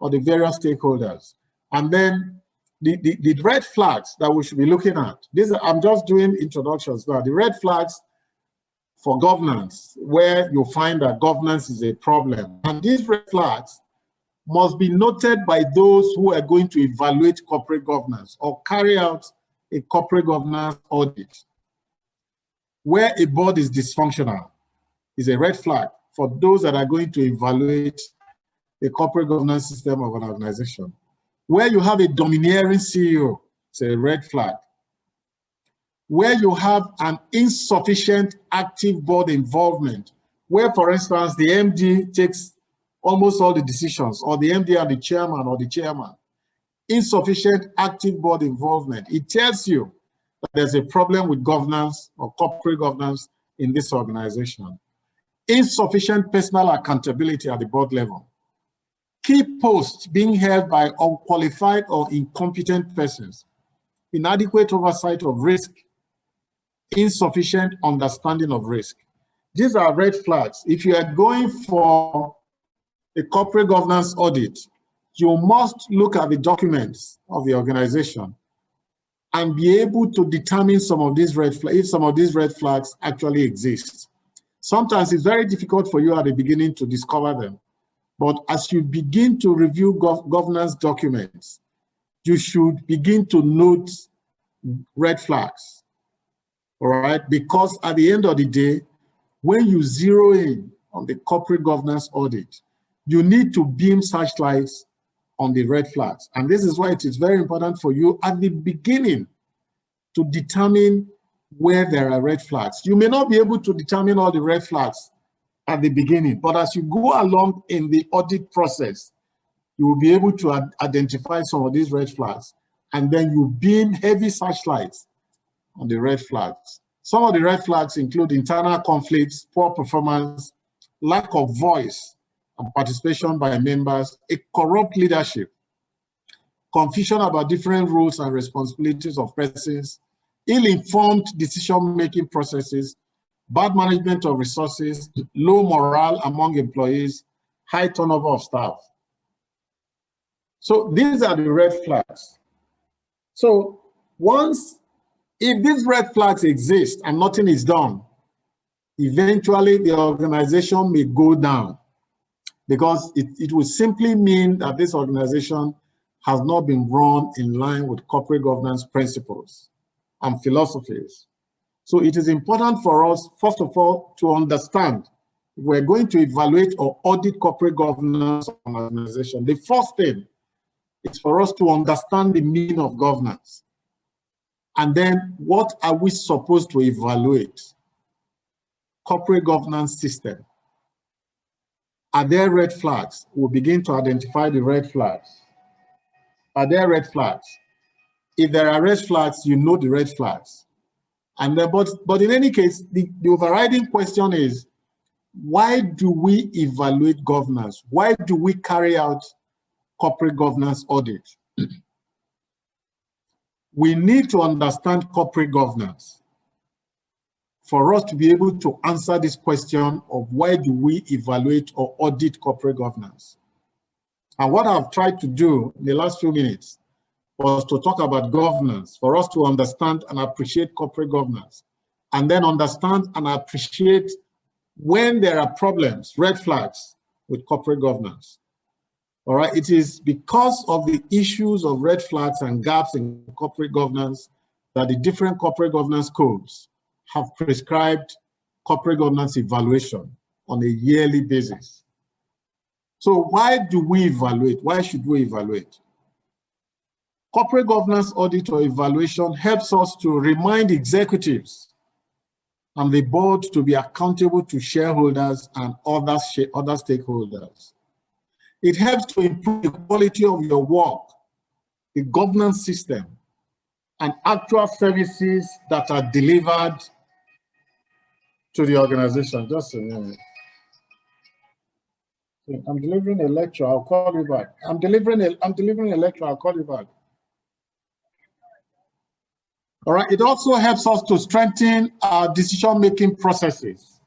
of the various stakeholders. And then the red flags that we should be looking at. I'm just doing introductions now. The red flags for governance, where you find that governance is a problem. And these red flags must be noted by those who are going to evaluate corporate governance or carry out a corporate governance audit. Where a board is dysfunctional is a red flag for those that are going to evaluate the corporate governance system of an organization. Where you have a domineering CEO, it's a red flag. Where you have an insufficient active board involvement, where, for instance, the MD takes almost all the decisions, or the MD and the chairman or the chairman, insufficient active board involvement, it tells you that there's a problem with governance or corporate governance in this organization. Insufficient personal accountability at the board level. Key posts being held by unqualified or incompetent persons. Inadequate oversight of risk. Insufficient understanding of risk. These are red flags. If you are going for a corporate governance audit, you must look at the documents of the organization and be able to determine some of these red flags, if some of these red flags actually exist. Sometimes it's very difficult for you at the beginning to discover them, but as you begin to review governance documents, you should begin to note red flags, all right? Because at the end of the day, when you zero in on the corporate governance audit, you need to beam searchlights on the red flags. And this is why it is very important for you at the beginning to determine where there are red flags. You may not be able to determine all the red flags at the beginning, but as you go along in the audit process, you will be able to identify some of these red flags, and then you beam heavy searchlights on the red flags. Some of the red flags include internal conflicts, poor performance, lack of voice and participation by members, a corrupt leadership, confusion about different roles and responsibilities of persons, ill-informed decision-making processes, bad management of resources, low morale among employees, high turnover of staff. So these are the red flags. So if these red flags exist and nothing is done, eventually the organization may go down, because it will simply mean that this organization has not been run in line with corporate governance principles and philosophies. So it is important for us, first of all, to understand if we're going to evaluate or audit corporate governance of an organization. The first thing is for us to understand the meaning of governance. And then what are we supposed to evaluate? Corporate governance system. Are there red flags? We'll begin to identify the red flags. Are there red flags? If there are red flags, you know the red flags. And then, but in any case, the overriding question is, why do we evaluate governance? Why do we carry out corporate governance audit? We need to understand corporate governance for us to be able to answer this question of why do we evaluate or audit corporate governance. And what I've tried to do in the last few minutes was to talk about governance, for us to understand and appreciate corporate governance, and then understand and appreciate when there are problems, red flags with corporate governance. All right, it is because of the issues of red flags and gaps in corporate governance that the different corporate governance codes have prescribed corporate governance evaluation on a yearly basis. So why do we evaluate? Why should we evaluate? Corporate governance audit or evaluation helps us to remind executives and the board to be accountable to shareholders and other stakeholders. It helps to improve the quality of your work, the governance system, and actual services that are delivered to the organization. Just a minute. I'm delivering a lecture, I'll call you back. I'm delivering a lecture, I'll call you back. All right, it also helps us to strengthen our decision-making processes.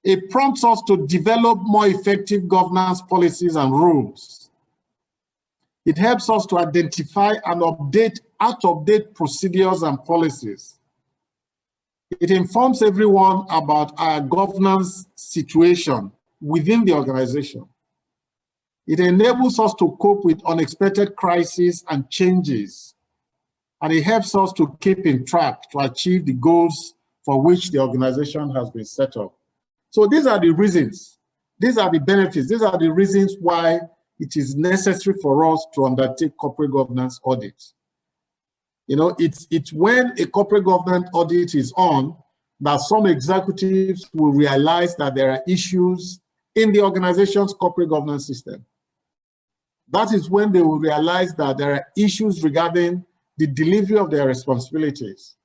It prompts us to develop more effective governance policies and rules. It helps us to identify and update out-of-date procedures and policies. It informs everyone about our governance situation within the organization. It enables us to cope with unexpected crises and changes, and it helps us to keep in track to achieve the goals for which the organization has been set up. So these are the reasons, these are the benefits, these are the reasons why it is necessary for us to undertake corporate governance audits. You know, it's when a corporate governance audit is on that some executives will realize that there are issues in the organization's corporate governance system. That is when they will realize that there are issues regarding the delivery of their responsibilities.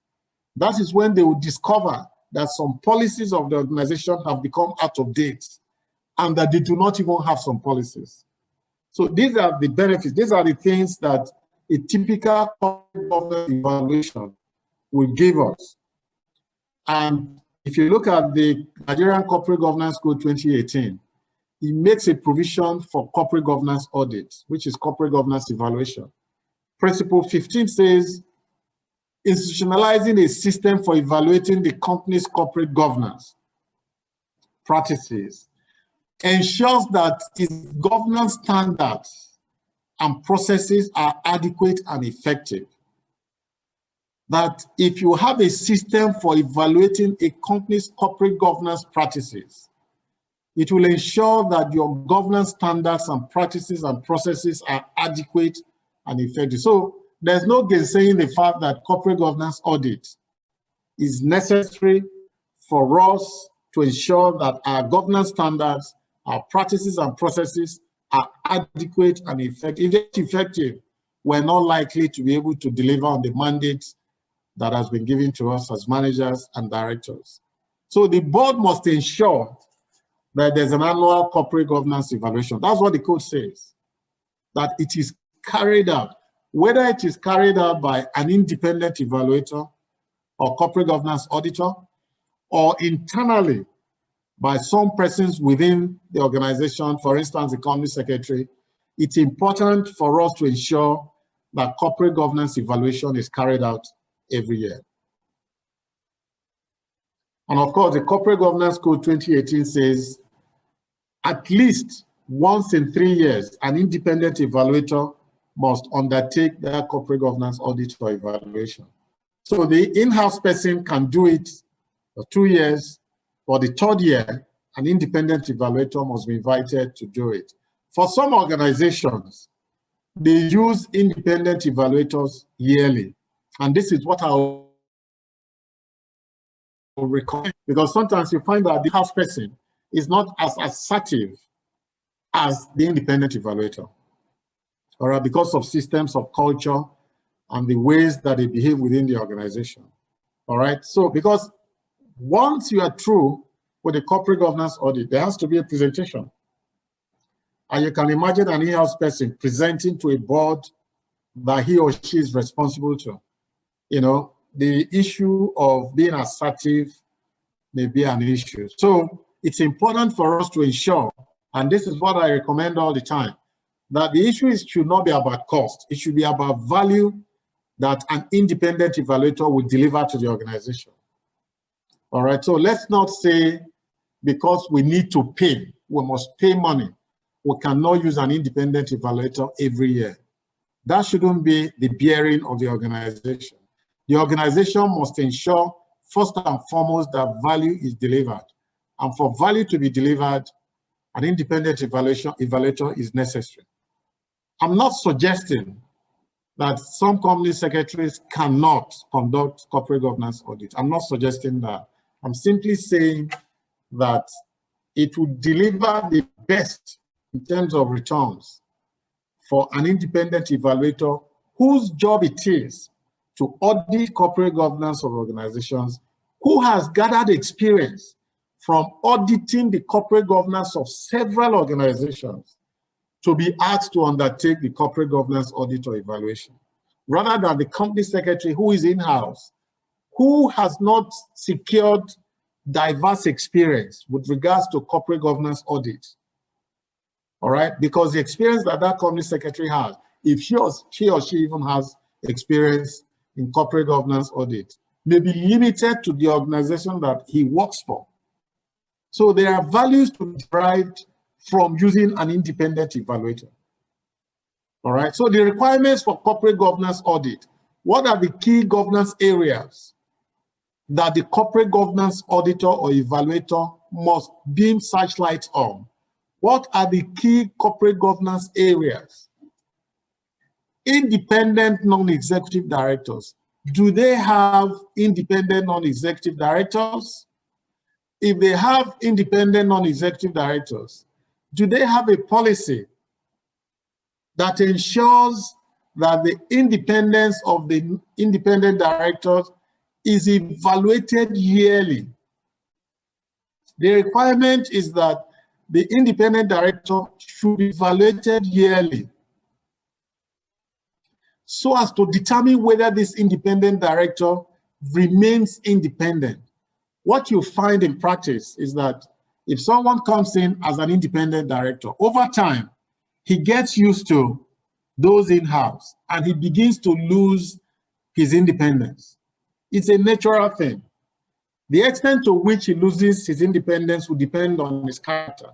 That is when they will discover that some policies of the organization have become out of date and that they do not even have some policies. So these are the benefits, these are the things that a typical corporate governance evaluation will give us. And if you look at the Nigerian Corporate Governance Code 2018, it makes a provision for corporate governance audit, which is corporate governance evaluation. Principle 15 says, institutionalizing a system for evaluating the company's corporate governance practices ensures that its governance standards and processes are adequate and effective. That if you have a system for evaluating a company's corporate governance practices, it will ensure that your governance standards and practices and processes are adequate and effective. So there's no gainsaying the fact that corporate governance audit is necessary for us to ensure that our governance standards, our practices and processes are adequate and effective. If it's effective, we're not likely to be able to deliver on the mandates that has been given to us as managers and directors. So the board must ensure that there's an annual corporate governance evaluation. That's what the code says, that it is carried out, whether it is carried out by an independent evaluator or corporate governance auditor, or internally by some persons within the organization, for instance, the company secretary. It's important for us to ensure that corporate governance evaluation is carried out every year. And of course, the Corporate Governance Code 2018 says at least once in 3 years, an independent evaluator must undertake their corporate governance audit or evaluation. So the in-house person can do it for 2 years. For the 3rd year, an independent evaluator must be invited to do it. For some organizations, they use independent evaluators yearly. And this is what I will recommend, because sometimes you find that the house person is not as assertive as the independent evaluator, all right, because of systems of culture and the ways that they behave within the organization, all right? So because once you are through with the corporate governance audit, there has to be a presentation. And you can imagine an in-house person presenting to a board that he or she is responsible to. You know, the issue of being assertive may be an issue. So it's important for us to ensure, and this is what I recommend all the time, that the issue should not be about cost. It should be about value that an independent evaluator will deliver to the organization. All right, so let's not say because we need to pay, we must pay money, we cannot use an independent evaluator every year. That shouldn't be the bearing of the organization. The organization must ensure, first and foremost, that value is delivered. And for value to be delivered, an independent evaluator is necessary. I'm not suggesting that some company secretaries cannot conduct corporate governance audit. I'm not suggesting that. I'm simply saying that it would deliver the best in terms of returns for an independent evaluator whose job it is to audit corporate governance of organizations, who has gathered experience from auditing the corporate governance of several organizations, to be asked to undertake the corporate governance audit or evaluation, rather than the company secretary who is in-house, who has not secured diverse experience with regards to corporate governance audit. All right, because the experience that that company secretary has, if she or she even has experience in corporate governance audit, may be limited to the organization that he works for. So there are values to be derived from using an independent evaluator. All right, so the requirements for corporate governance audit, what are the key governance areas that the corporate governance auditor or evaluator must beam searchlights on? What are the key corporate governance areas? Independent non-executive directors. Do they have independent non-executive directors? If they have independent non-executive directors, do they have a policy that ensures that the independence of the independent directors is evaluated yearly? The requirement is that the independent director should be evaluated yearly so as to determine whether this independent director remains independent. What you find in practice is that if someone comes in as an independent director, over time, he gets used to those in-house and he begins to lose his independence. It's a natural thing. The extent to which he loses his independence will depend on his character.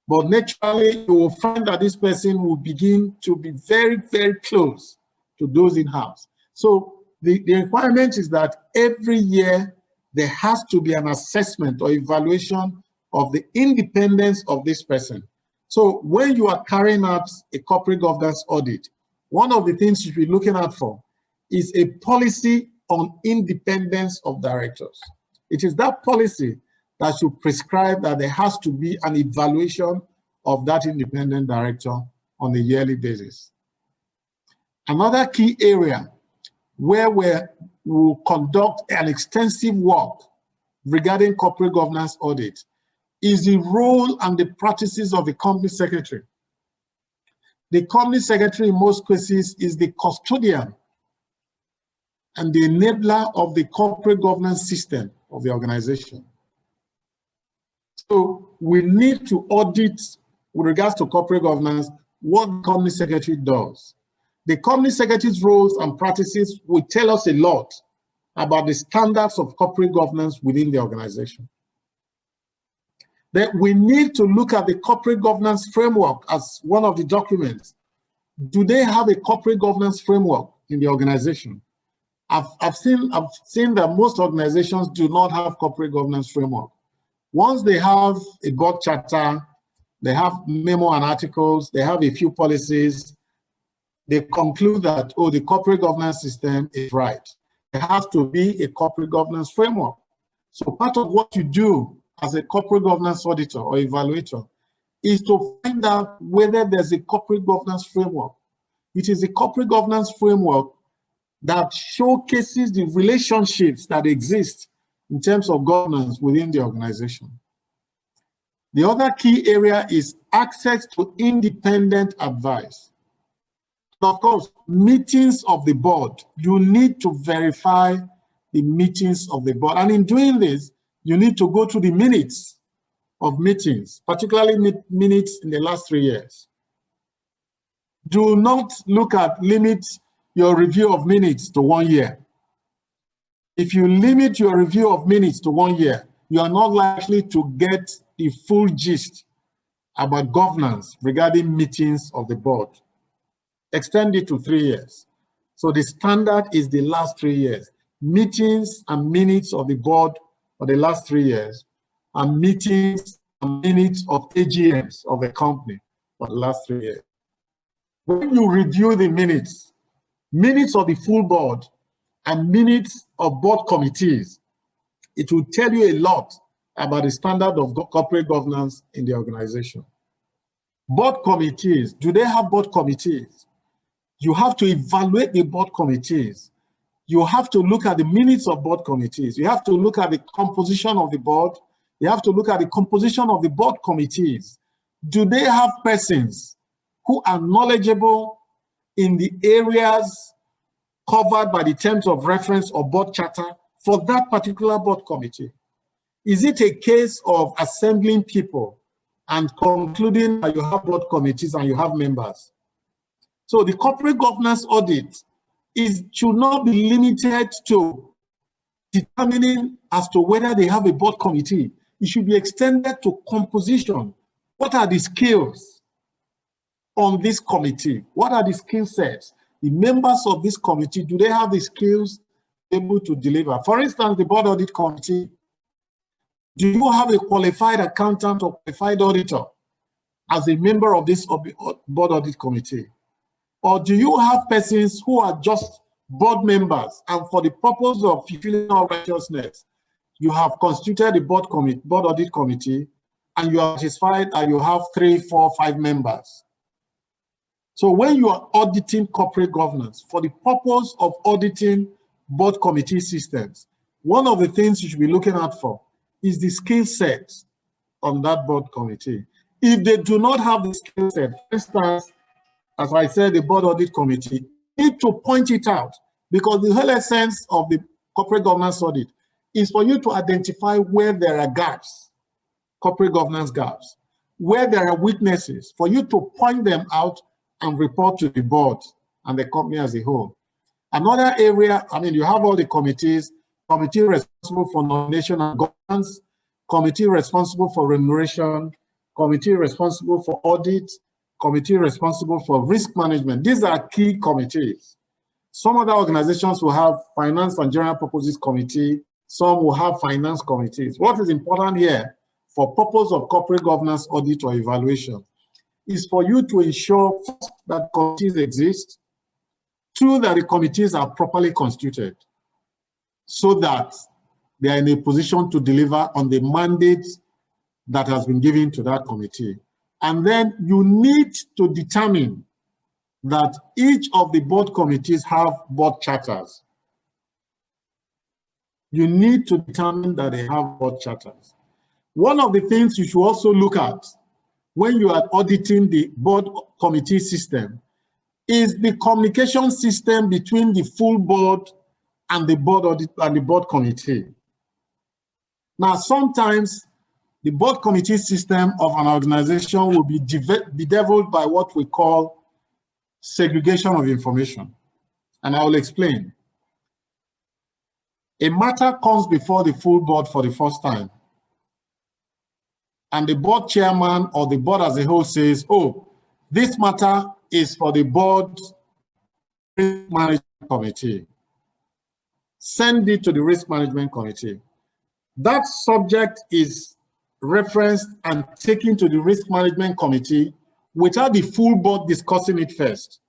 But naturally, you will find that this person will begin to be very, very close to those in-house. So the requirement is that every year there has to be an assessment or evaluation of the independence of this person. So when you are carrying out a corporate governance audit, one of the things you should be looking out for is a policy on independence of directors. It is that policy that should prescribe that there has to be an evaluation of that independent director on a yearly basis. Another key area where we will conduct an extensive work regarding corporate governance audit is the role and the practices of the company secretary. The company secretary in most cases is the custodian and the enabler of the corporate governance system of the organization. So we need to audit with regards to corporate governance what the company secretary does. The company secretary's roles and practices will tell us a lot about the standards of corporate governance within the organization. That we need to look at the corporate governance framework as one of the documents. Do they have a corporate governance framework in the organization? I've seen that most organizations do not have corporate governance framework. Once they have a board charter, they have memo and articles, they have a few policies, they conclude that, oh, the corporate governance system is right. There has to be a corporate governance framework. So part of what you do as a corporate governance auditor or evaluator is to find out whether there's a corporate governance framework. It is a corporate governance framework that showcases the relationships that exist in terms of governance within the organization. The other key area is access to independent advice. Of course, meetings of the board, you need to verify the meetings of the board. And in doing this, you need to go to the minutes of meetings, particularly minutes in the last 3 years. Do not limit your review of minutes to 1 year. If you limit your review of minutes to 1 year, you are not likely to get the full gist about governance regarding meetings of the board. Extend it to 3 years. So the standard is the last 3 years. Meetings and minutes of the board for the last 3 years, and meetings and minutes of AGMs of the company for the last 3 years. When you review the minutes of the full board and minutes of board committees, it will tell you a lot about the standard of corporate governance in the organization. Board committees, do they have board committees? You have to evaluate the board committees. You have to look at the minutes of board committees. You have to look at the composition of the board. You have to look at the composition of the board committees. Do they have persons who are knowledgeable in the areas covered by the terms of reference or board charter for that particular board committee? Is it a case of assembling people and concluding that you have board committees and you have members? So the corporate governance audit should not be limited to determining as to whether they have a board committee. It should be extended to composition. What are the skills on this committee? What are the skill sets? The members of this committee, do they have the skills able to deliver? For instance, the board audit committee, do you have a qualified accountant or qualified auditor as a member of this board audit committee? Or do you have persons who are just board members and for the purpose of fulfilling our righteousness, you have constituted a board audit committee and you are satisfied that you have 3, 4, 5 members? So when you are auditing corporate governance for the purpose of auditing board committee systems, one of the things you should be looking out for is the skill set on that board committee. If they do not have the skill set, for instance, as I said, the board audit committee need to point it out, because the whole essence of the corporate governance audit is for you to identify where there are gaps, corporate governance gaps, where there are weaknesses, for you to point them out and report to the board and the company as a whole. Another area, I mean, you have all the committees, committee responsible for nomination and governance, committee responsible for remuneration, committee responsible for audit, committee responsible for risk management. These are key committees. Some other organizations will have finance and general purposes committee. Some will have finance committees. What is important here for purpose of corporate governance audit or evaluation is for you to ensure that committees exist, 2, that the committees are properly constituted so that they are in a position to deliver on the mandate that has been given to that committee. And then you need to determine that each of the board committees have board charters. You need to determine that they have board charters. One of the things you should also look at when you are auditing the board committee system is the communication system between the full board and the board audit and the board committee. Now, sometimes the board committee system of an organization will be bedeviled by what we call segregation of information. And I will explain. A matter comes before the full board for the first time, and the board chairman or the board as a whole says, oh, this matter is for the board risk management committee. Send it to the risk management committee. That subject is referenced and taken to the risk management committee without the full board discussing it first.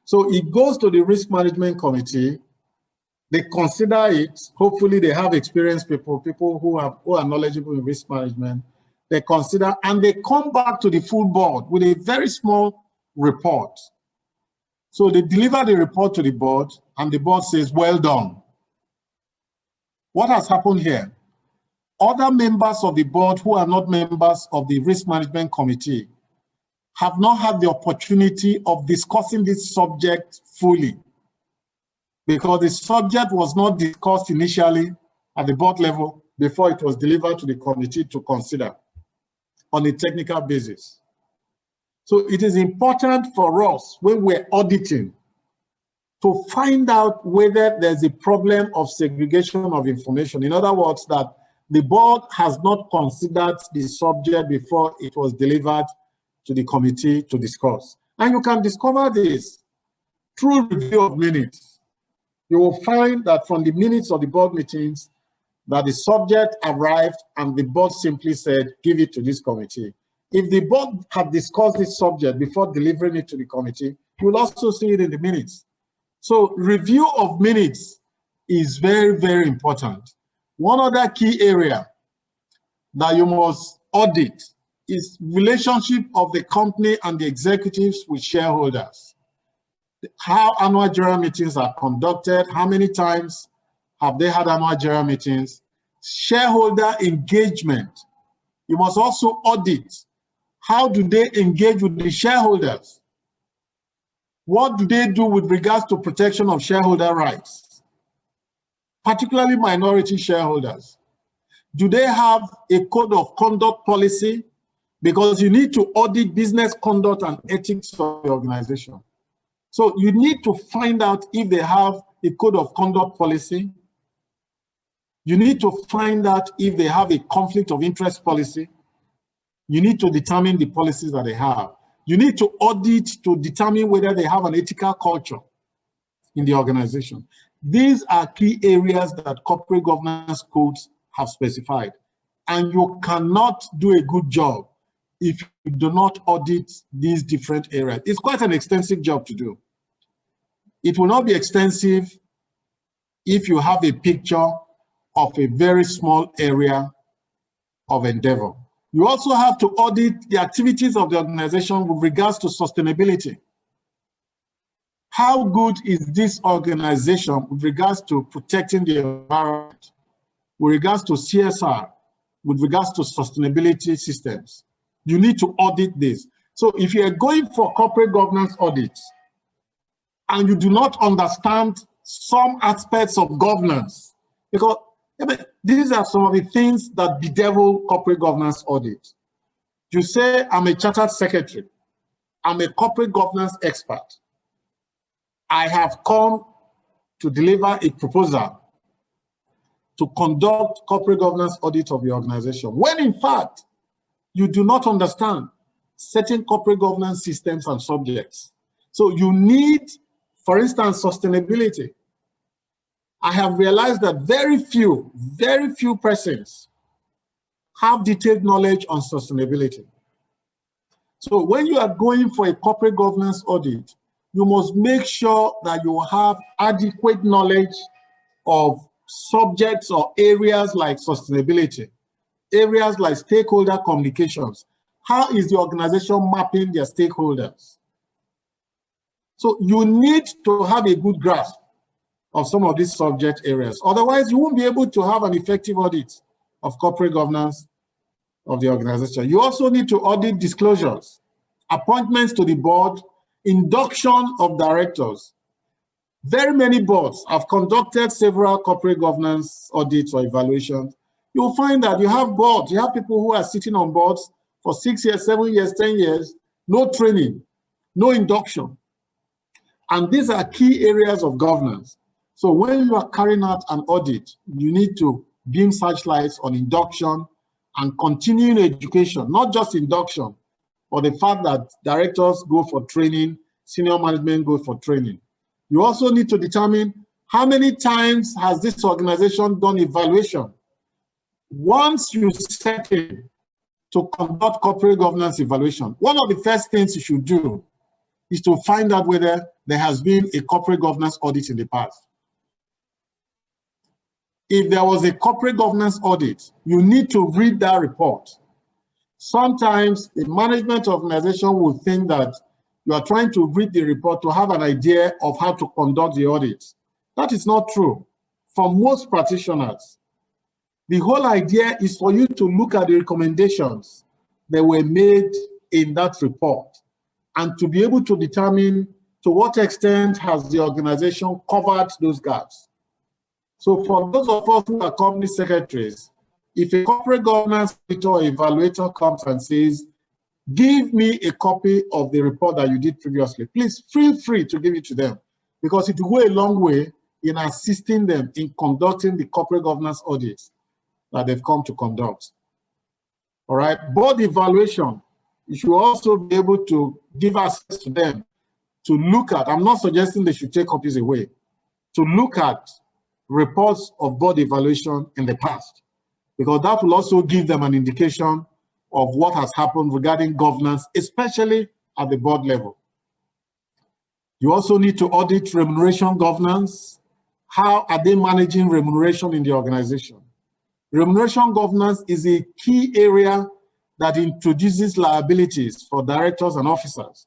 So it goes to the risk management committee. They consider it. Hopefully they have experienced people who are knowledgeable in risk management. They consider and they come back to the full board with a very small report. So they deliver the report to the board and the board says, well done. What has happened here? Other members of the board who are not members of the risk management committee have not had the opportunity of discussing this subject fully, because the subject was not discussed initially at the board level before it was delivered to the committee to consider on a technical basis. So it is important for us when we're auditing to find out whether there's a problem of segregation of information. In other words, that the board has not considered the subject before it was delivered to the committee to discuss. And you can discover this through review of minutes. You will find that from the minutes of the board meetings, that the subject arrived and the board simply said, give it to this committee. If the board had discussed this subject before delivering it to the committee, you will also see it in the minutes. So review of minutes is very, very important. One other key area that you must audit is relationship of the company and the executives with shareholders. How annual general meetings are conducted, how many times have they had annual general meetings? Shareholder engagement. You must also audit. How do they engage with the shareholders? What do they do with regards to protection of shareholder rights, particularly minority shareholders? Do they have a code of conduct policy? Because you need to audit business conduct and ethics of the organization. So you need to find out if they have a code of conduct policy. You need to find out if they have a conflict of interest policy. You need to determine the policies that they have. You need to audit to determine whether they have an ethical culture in the organization. These are key areas that corporate governance codes have specified. And you cannot do a good job if you do not audit these different areas. It's quite an extensive job to do. It will not be extensive if you have a picture of a very small area of endeavor. You also have to audit the activities of the organization with regards to sustainability. How good is this organization with regards to protecting the environment, with regards to CSR, with regards to sustainability systems? You need to audit this. So if you are going for corporate governance audits and you do not understand some aspects of governance, because these are some of the things that bedevil corporate governance audit. You say, I'm a chartered secretary. I'm a corporate governance expert. I have come to deliver a proposal to conduct corporate governance audit of the organization, when in fact, you do not understand certain corporate governance systems and subjects. So you need, for instance, sustainability. I have realized that very few persons have detailed knowledge on sustainability. So when you are going for a corporate governance audit, you must make sure that you have adequate knowledge of subjects or areas like sustainability, areas like stakeholder communications. How is the organization mapping their stakeholders? So you need to have a good grasp of some of these subject areas. Otherwise, you won't be able to have an effective audit of corporate governance of the organization. You also need to audit disclosures, appointments to the board, induction of directors. Very many boards have conducted several corporate governance audits or evaluations. You'll find that you have boards, you have people who are sitting on boards for 6 years, 7 years, 10 years, no training, no induction. And these are key areas of governance. So when you are carrying out an audit, you need to beam searchlights on induction and continuing education, not just induction, but the fact that directors go for training, senior management go for training. You also need to determine how many times has this organization done evaluation. Once you set in to conduct corporate governance evaluation, one of the first things you should do is to find out whether there has been a corporate governance audit in the past. If there was a corporate governance audit, you need to read that report. Sometimes the management organization will think that you are trying to read the report to have an idea of how to conduct the audit. That is not true. For most practitioners, the whole idea is for you to look at the recommendations that were made in that report and to be able to determine to what extent has the organization covered those gaps. So for those of us who are company secretaries, if a corporate governance auditor or evaluator comes and says, give me a copy of the report that you did previously, please feel free to give it to them, because it will go a long way in assisting them in conducting the corporate governance audits that they've come to conduct. All right, board evaluation, you should also be able to give access to them to look at. I'm not suggesting they should take copies away, to look at reports of board evaluation in the past, because that will also give them an indication of what has happened regarding governance, especially at the board level. You also need to audit remuneration governance. How are they managing remuneration in the organization? Remuneration governance is a key area that introduces liabilities for directors and officers.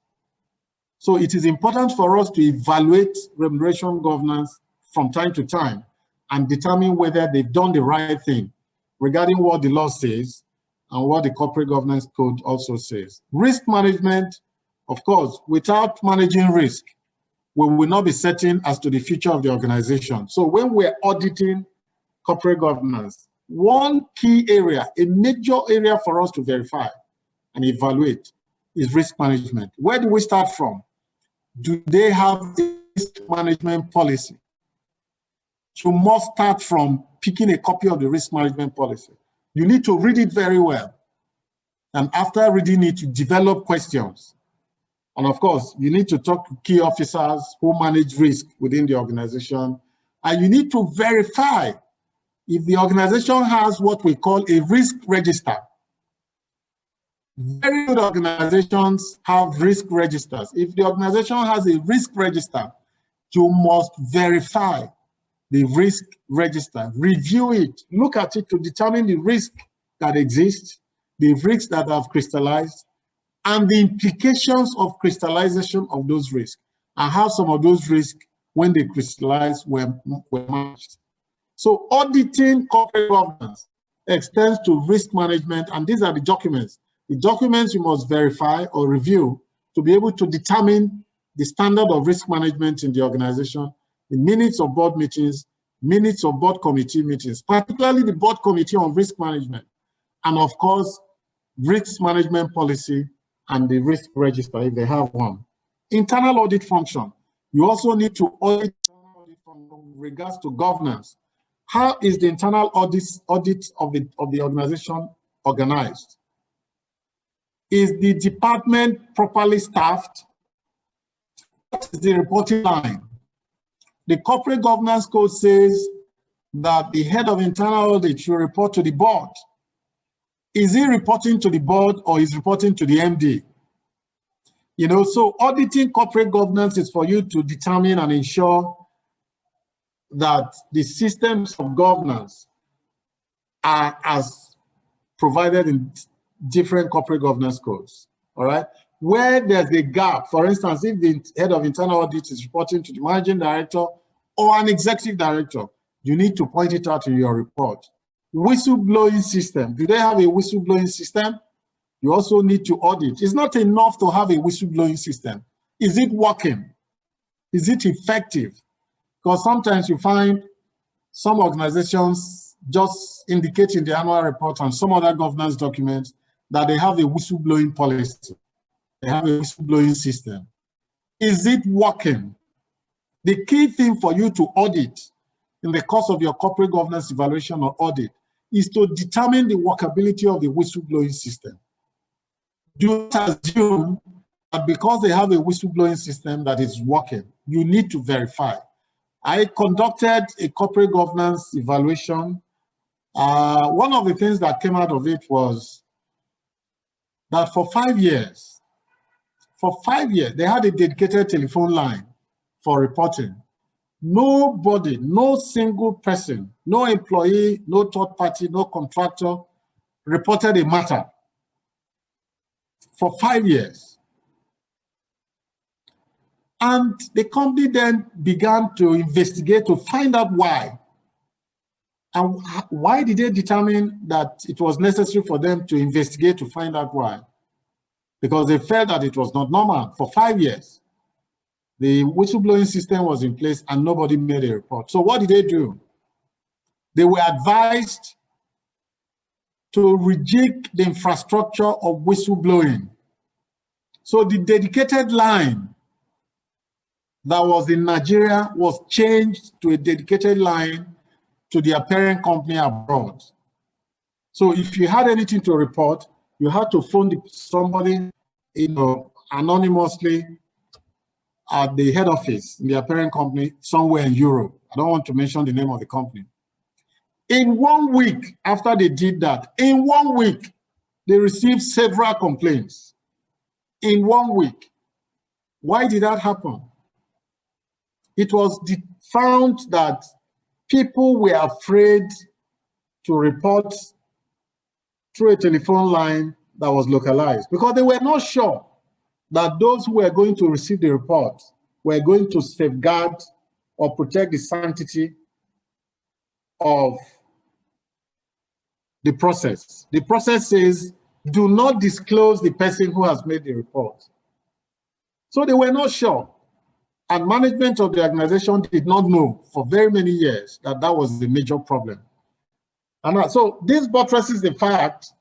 So it is important for us to evaluate remuneration governance from time to time and determine whether they've done the right thing regarding what the law says and what the corporate governance code also says. Risk management, of course, without managing risk, we will not be certain as to the future of the organization. So when we're auditing corporate governance, one key area, a major area for us to verify and evaluate is risk management. Where do we start from? Do they have a risk management policy? You must start from picking a copy of the risk management policy. You need to read it very well. And after reading it, you develop questions. And of course, you need to talk to key officers who manage risk within the organization. And you need to verify if the organization has what we call a risk register. Very good organizations have risk registers. If the organization has a risk register, you must verify the risk register, review it, look at it to determine the risk that exists, the risks that have crystallized, and the implications of crystallization of those risks, and how some of those risks, when they crystallize, were managed. So auditing corporate governance extends to risk management, and these are the documents. The documents you must verify or review to be able to determine the standard of risk management in the organization, the minutes of board meetings, minutes of board committee meetings, particularly the board committee on risk management, and of course, risk management policy and the risk register if they have one. Internal audit function. You also need to audit with regards to governance. How is the internal audit of the organization organized? Is the department properly staffed? What is the reporting line? The corporate governance code says that the head of internal audit should report to the board. Is he reporting to the board or is reporting to the MD? You know, so auditing corporate governance is for you to determine and ensure that the systems of governance are as provided in different corporate governance codes, all right? Where there's a gap, for instance, if the head of internal audit is reporting to the managing director or an executive director, you need to point it out in your report. Whistleblowing system, do they have a whistleblowing system? You also need to audit. It's not enough to have a whistleblowing system. Is it working? Is it effective? Because sometimes you find some organizations just indicate in the annual report and some other governance documents that they have a whistleblowing policy. They have a whistleblowing system. Is it working? The key thing for you to audit in the course of your corporate governance evaluation or audit is to determine the workability of the whistleblowing system. Do not assume that because they have a whistleblowing system that is working, you need to verify. I conducted a corporate governance evaluation. One of the things that came out of it was that for 5 years, they had a dedicated telephone line for reporting. Nobody, no single person, no employee, no third party, no contractor reported a matter for 5 years. And the company then began to investigate to find out why. And why did they determine that it was necessary for them to investigate to find out why? Because they felt that it was not normal. For 5 years, the whistleblowing system was in place and nobody made a report. So what did they do? They were advised to rejig the infrastructure of whistleblowing. So the dedicated line that was in Nigeria was changed to a dedicated line to their parent company abroad. So if you had anything to report, you had to phone somebody, anonymously at the head office in their parent company somewhere in Europe. I don't want to mention the name of the company. In 1 week after they did that, in 1 week, they received several complaints. In 1 week. Why did that happen? It was found that people were afraid to report through a telephone line that was localized because they were not sure that those who were going to receive the report were going to safeguard or protect the sanctity of the process. The process says, do not disclose the person who has made the report. So they were not sure. And management of the organization did not know for very many years that that was the major problem. And so this buttresses the fact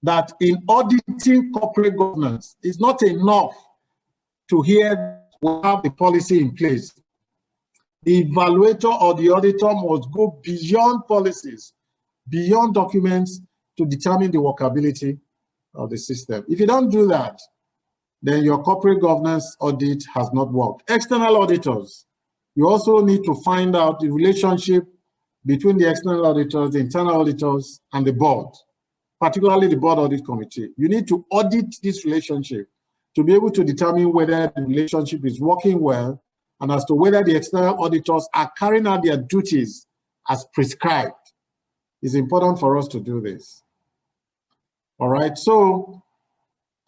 that in auditing corporate governance, it's not enough to hear we have the policy in place. The evaluator or the auditor must go beyond policies, beyond documents to determine the workability of the system. If you don't do that, then your corporate governance audit has not worked. External auditors, you also need to find out the relationship between the external auditors, the internal auditors, and the board, particularly the board audit committee. You need to audit this relationship to be able to determine whether the relationship is working well and as to whether the external auditors are carrying out their duties as prescribed. It's important for us to do this. All right, so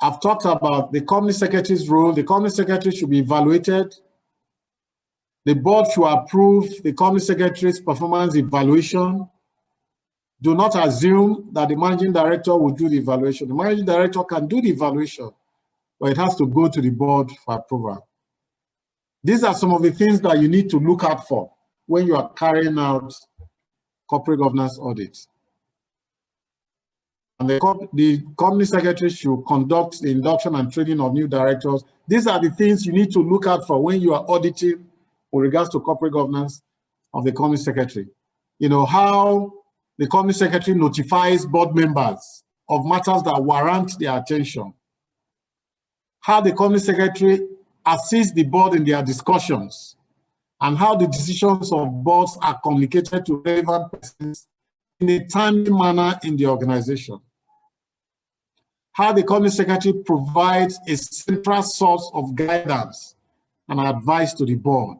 I've talked about the company secretary's role. The company secretary should be evaluated. The board should approve the company secretary's performance evaluation. Do not assume that the managing director will do the evaluation. The managing director can do the evaluation, but it has to go to the board for approval. These are some of the things that you need to look out for when you are carrying out corporate governance audits. And the company secretary should conduct the induction and training of new directors. These are the things you need to look out for when you are auditing with regards to corporate governance of the company secretary. You know, how the company secretary notifies board members of matters that warrant their attention. How the company secretary assists the board in their discussions, and how the decisions of boards are communicated to relevant persons in a timely manner in the organization. How the company secretary provides a central source of guidance and advice to the board.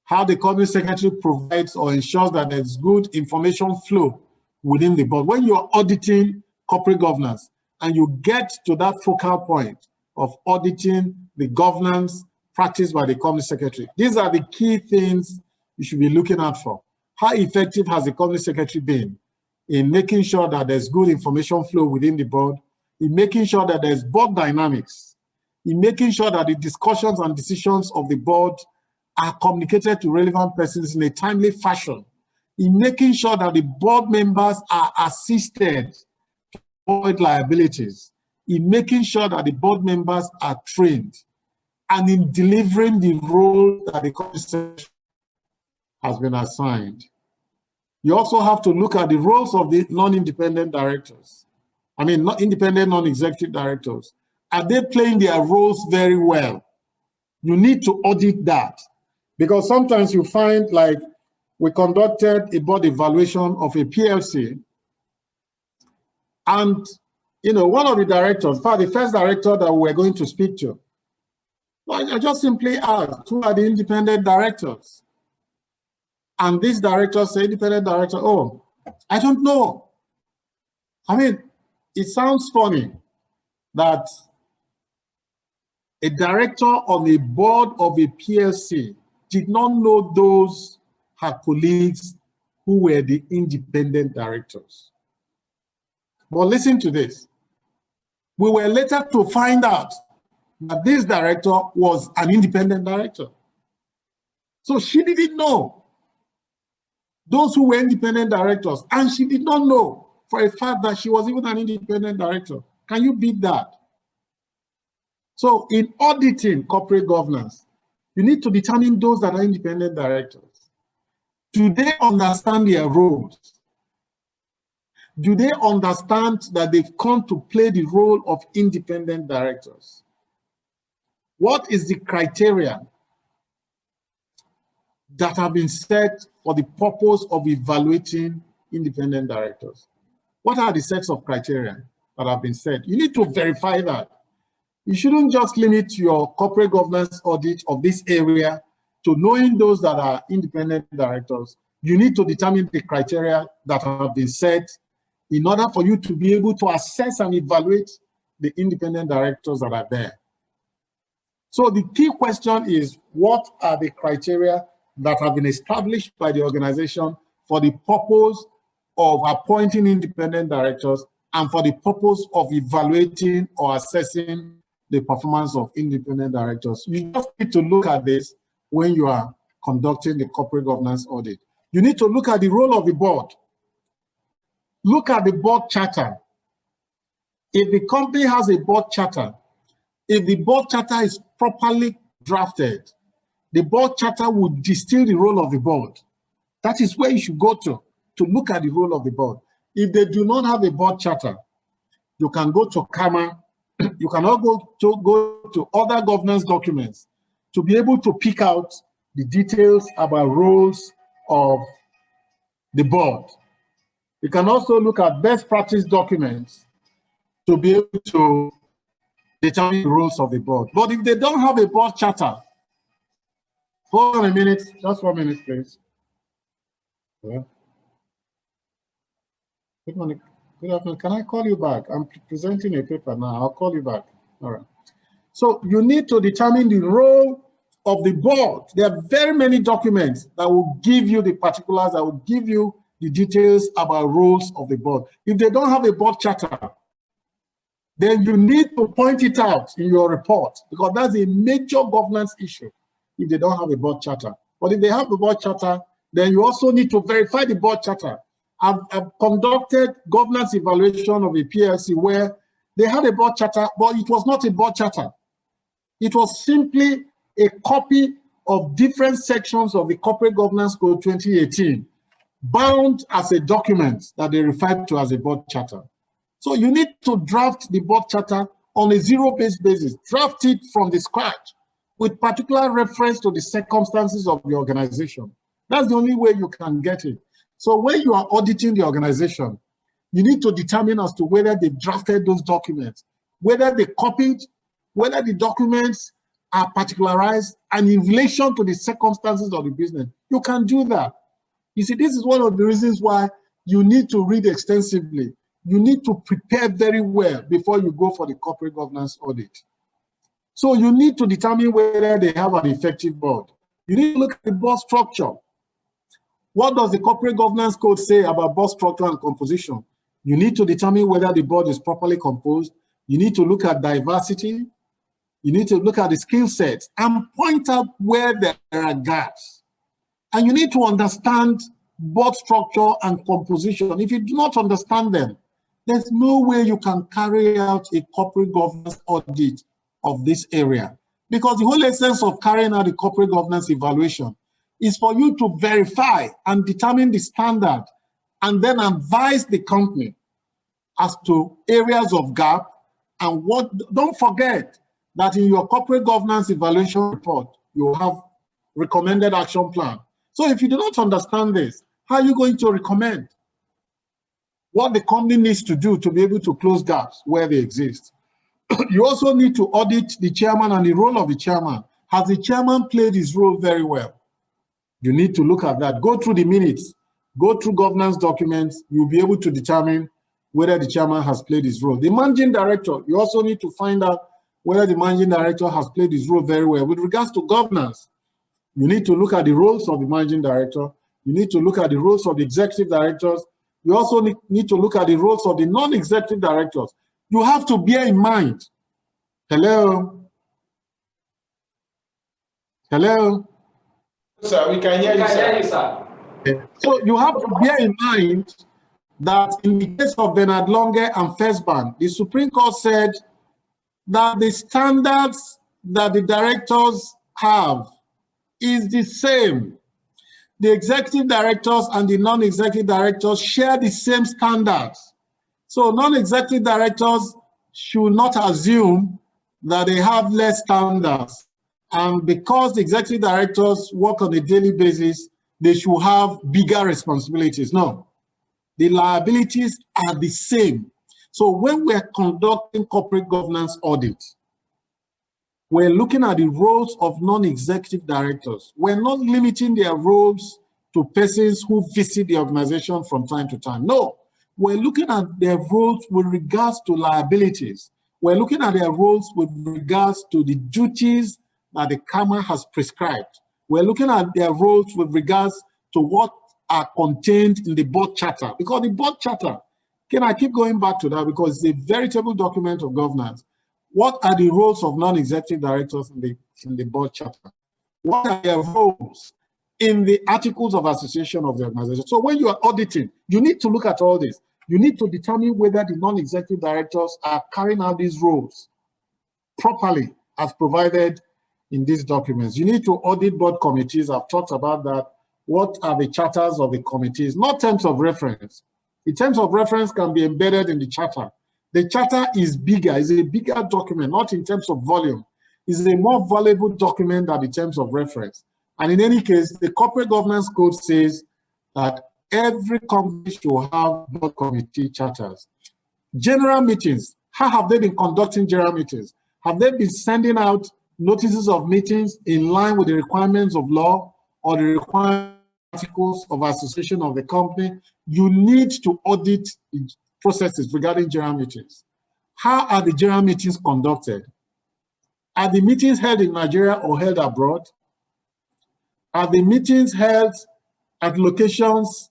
How the company secretary provides or ensures that there's good information flow within the board. When you're auditing corporate governance and you get to that focal point of auditing the governance practiced by the company secretary, these are the key things you should be looking out for. How effective has the company secretary been in making sure that there's good information flow within the board, in making sure that there's board dynamics, in making sure that the discussions and decisions of the board are communicated to relevant persons in a timely fashion, in making sure that the board members are assisted to avoid liabilities, in making sure that the board members are trained, and in delivering the role that the company secretary has been assigned. You also have to look at the roles of the non-independent directors. I mean, not independent, non-executive directors. Are they playing their roles very well? You need to audit that. Because sometimes you find, like, we conducted a board evaluation of a PLC, and, you know, one of the directors, in fact, the first director that we were going to speak to, I just simply asked, who are the independent directors? And this director said, independent director, oh, I don't know. I mean, it sounds funny that a director on a board of a PLC did not know those her colleagues who were the independent directors. But listen to this. We were later to find out that this director was an independent director. So she didn't know those who were independent directors, and she did not know for a fact that she was even an independent director. Can you beat that? So in auditing corporate governance, you need to determine those that are independent directors. Do they understand their roles? Do they understand that they've come to play the role of independent directors? What is the criteria that have been set for the purpose of evaluating independent directors? What are the sets of criteria that have been set? You need to verify that. You shouldn't just limit your corporate governance audit of this area to knowing those that are independent directors. You need to determine the criteria that have been set in order for you to be able to assess and evaluate the independent directors that are there. So the key question is, what are the criteria that have been established by the organization for the purpose of appointing independent directors and for the purpose of evaluating or assessing the performance of independent directors? You just need to look at this when you are conducting the corporate governance audit. You need to look at the role of the board. Look at the board charter. If the company has a board charter, if the board charter is properly drafted, the board charter would distill the role of the board. That is where you should go to look at the role of the board. If they do not have a board charter, you can go to CAMA, you cannot go to other governance documents to be able to pick out the details about roles of the board. You can also look at best practice documents to be able to determine the roles of the board. But if they don't have a board charter, hold on a minute, just 1 minute, please. Yeah. Good morning. Good afternoon. Can I call you back? I'm presenting a paper now. I'll call you back. All right. So you need to determine the role of the board. There are very many documents that will give you the particulars, that will give you the details about roles of the board. If they don't have a board charter, then you need to point it out in your report, because that's a major governance issue if they don't have a board charter. But if they have the board charter, then you also need to verify the board charter. I've conducted governance evaluation of a PLC where they had a board charter, but it was not a board charter. It was simply a copy of different sections of the Corporate Governance Code 2018, bound as a document that they referred to as a board charter. So you need to draft the board charter on a zero-based basis. Draft it from the scratch with particular reference to the circumstances of the organization. That's the only way you can get it. So when you are auditing the organization, you need to determine as to whether they drafted those documents, whether they copied, whether the documents are particularized and in relation to the circumstances of the business. You can do that. You see, this is one of the reasons why you need to read extensively. You need to prepare very well before you go for the corporate governance audit. So you need to determine whether they have an effective board. You need to look at the board structure. What does the Corporate Governance Code say about board structure and composition? You need to determine whether the board is properly composed. You need to look at diversity. You need to look at the skill sets and point out where there are gaps. And you need to understand board structure and composition. If you do not understand them, there's no way you can carry out a corporate governance audit of this area. Because the whole essence of carrying out the corporate governance evaluation is for you to verify and determine the standard and then advise the company as to areas of gap and what. Don't forget that in your corporate governance evaluation report, you have recommended action plan. So if you do not understand this, how are you going to recommend what the company needs to do to be able to close gaps where they exist? You also need to audit the chairman and the role of the chairman. Has the chairman played his role very well? You need to look at that. Go through the minutes, go through governance documents. You'll be able to determine whether the chairman has played his role. The managing director, you also need to find out whether the managing director has played his role very well. With regards to governance, you need to look at the roles of the managing director. You need to look at the roles of the executive directors. You also need to look at the roles of the non-executive directors. You have to bear in mind. Hello? Hello? Sir, we can hear you, sir. Okay. So you have to bear in mind that in the case of Bernard Longe and First Bank, the Supreme Court said that the standards that the directors have is the same. The executive directors and the non-executive directors share the same standards. So non-executive directors should not assume that they have less standards and because the executive directors work on a daily basis, they should have bigger responsibilities. No, the liabilities are the same. So when we're conducting corporate governance audits, we're looking at the roles of non-executive directors. We're not limiting their roles to persons who visit the organization from time to time. No, we're looking at their roles with regards to liabilities. We're looking at their roles with regards to the duties that the CAMA has prescribed. We're looking at their roles with regards to what are contained in the board charter. Because the board charter, can I keep going back to that? Because it's a veritable document of governance. What are the roles of non-executive directors in the board charter? What are their roles in the articles of association of the organization? So when you are auditing, you need to look at all this. You need to determine whether the non-executive directors are carrying out these roles properly as provided in these documents. You need to audit board committees. I've talked about that. What are the charters of the committees? Not terms of reference. The terms of reference can be embedded in the charter. The charter is bigger, it's a bigger document, not in terms of volume. It's a more valuable document than the terms of reference. And in any case, the corporate governance code says that every company should have board committee charters. General meetings, how have they been conducting general meetings? Have they been sending out notices of meetings in line with the requirements of law or the requirements articles of association of the company? You need to audit processes regarding general meetings. How are the general meetings conducted? Are the meetings held in Nigeria or held abroad? Are the meetings held at locations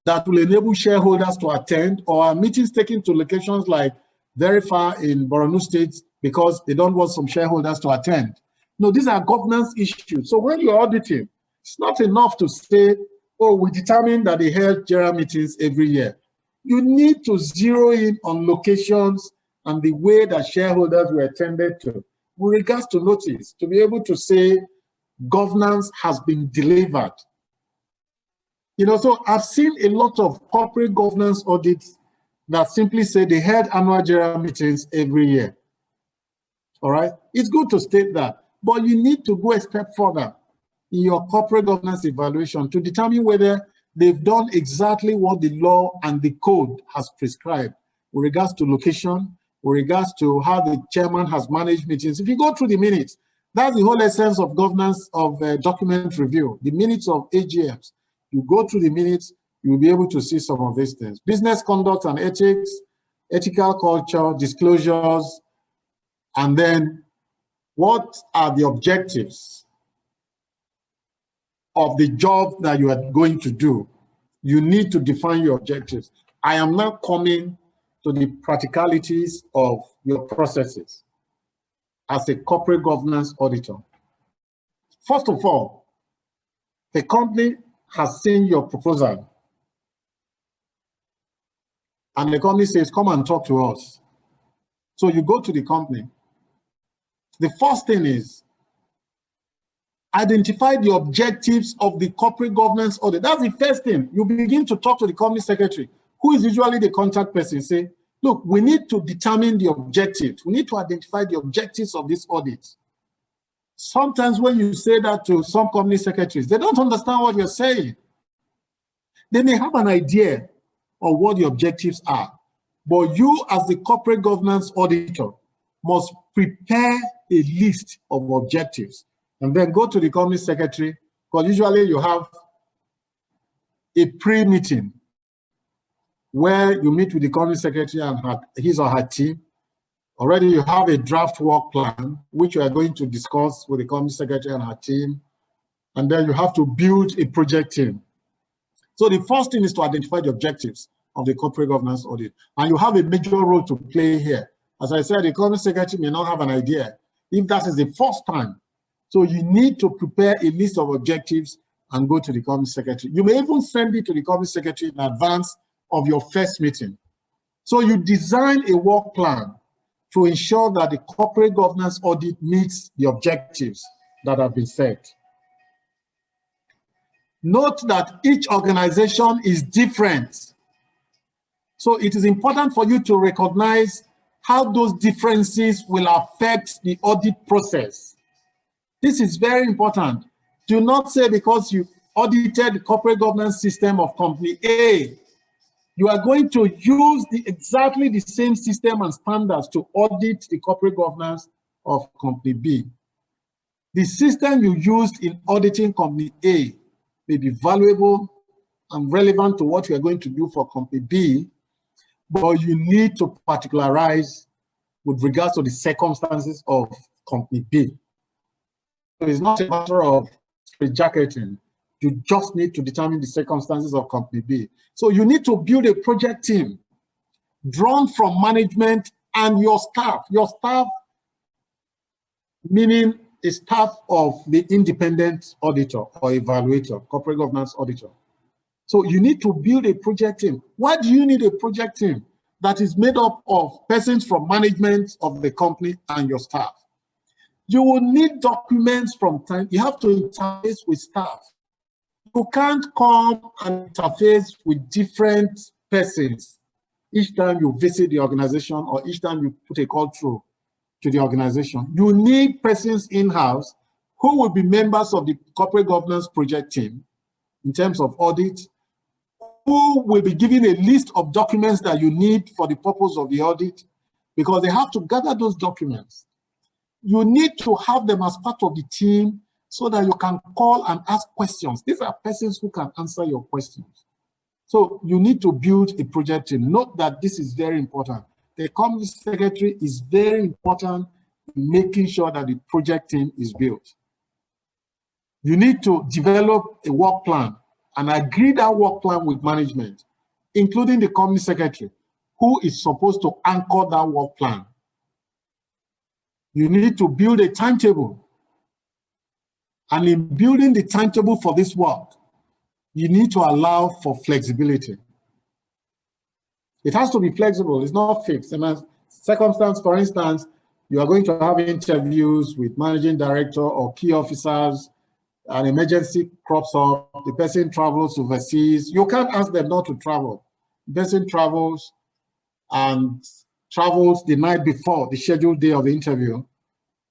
that will enable shareholders to attend, or are meetings taken to locations like very far in Borno State because they don't want some shareholders to attend? No, these are governance issues. So when you're auditing, it's not enough to say, oh, we determined that they held general meetings every year. You need to zero in on locations and the way that shareholders were attended to with regards to notice, to be able to say governance has been delivered. You know, so I've seen a lot of corporate governance audits that simply say they held annual general meetings every year. All right, it's good to state that, but you need to go a step further in your corporate governance evaluation to determine whether they've done exactly what the law and the code has prescribed with regards to location, with regards to how the chairman has managed meetings. If you go through the minutes, that's the whole essence of governance of document review, the minutes of AGMs. You go through the minutes, you'll be able to see some of these things. Business conduct and ethics, ethical culture, disclosures, and then what are the objectives of the job that you are going to do? You need to define your objectives. I am now coming to the practicalities of your processes as a corporate governance auditor. First of all, the company has seen your proposal and the company says, come and talk to us. So you go to the company. The first thing is identify the objectives of the corporate governance audit. That's the first thing. You begin to talk to the company secretary, who is usually the contact person. Say, look, we need to determine the objectives. We need to identify the objectives of this audit. Sometimes when you say that to some company secretaries, they don't understand what you're saying. They may have an idea of what the objectives are, but you as the corporate governance auditor must prepare a list of objectives and then go to the company secretary, because usually you have a pre-meeting where you meet with the company secretary and his or her team. Already you have a draft work plan, which you are going to discuss with the company secretary and her team. And then you have to build a project team. So the first thing is to identify the objectives of the corporate governance audit. And you have a major role to play here. As I said, the company secretary may not have an idea if that is the first time. So you need to prepare a list of objectives and go to the company secretary. You may even send it to the company secretary in advance of your first meeting. So you design a work plan to ensure that the corporate governance audit meets the objectives that have been set. Note that each organization is different. So it is important for you to recognize how those differences will affect the audit process. This is very important. Do not say because you audited the corporate governance system of company A, you are going to use exactly the same system and standards to audit the corporate governance of company B. The system you used in auditing company A may be valuable and relevant to what you are going to do for company B, but you need to particularize with regards to the circumstances of company B. So it's not a matter of straitjacketing. You just need to determine the circumstances of company B. So you need to build a project team drawn from management and your staff. Your staff, meaning a staff of the independent auditor or evaluator, corporate governance auditor. So you need to build a project team. Why do you need a project team that is made up of persons from management of the company and your staff? You will need documents from time. You have to interface with staff. You can't come and interface with different persons each time you visit the organization or each time you put a call through to the organization. You need persons in-house who will be members of the corporate governance project team in terms of audit, who will be given a list of documents that you need for the purpose of the audit, because they have to gather those documents. You need to have them as part of the team so that you can call and ask questions. These are persons who can answer your questions. So you need to build a project team. Note that this is very important. The company secretary is very important in making sure that the project team is built. You need to develop a work plan and agree that work plan with management, including the company secretary, who is supposed to anchor that work plan. You need to build a timetable. And in building the timetable for this work, you need to allow for flexibility. It has to be flexible, it's not fixed. In a circumstance, for instance, you are going to have interviews with managing director or key officers, an emergency crops up, the person travels overseas. You can't ask them not to travel. The person travels and travels the night before the scheduled day of the interview.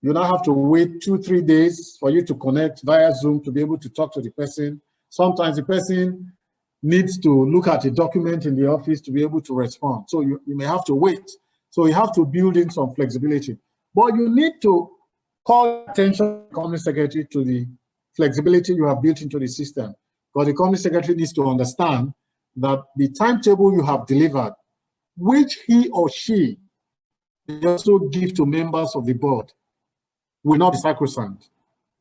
You now have to wait 2-3 days for you to connect via Zoom to be able to talk to the person. Sometimes the person needs to look at a document in the office to be able to respond. So you may have to wait. So you have to build in some flexibility. But you need to call attention to the company secretary to the flexibility you have built into the system. Because the company secretary needs to understand that the timetable you have delivered, which he or she will also give to members of the board, will not be sacrosanct.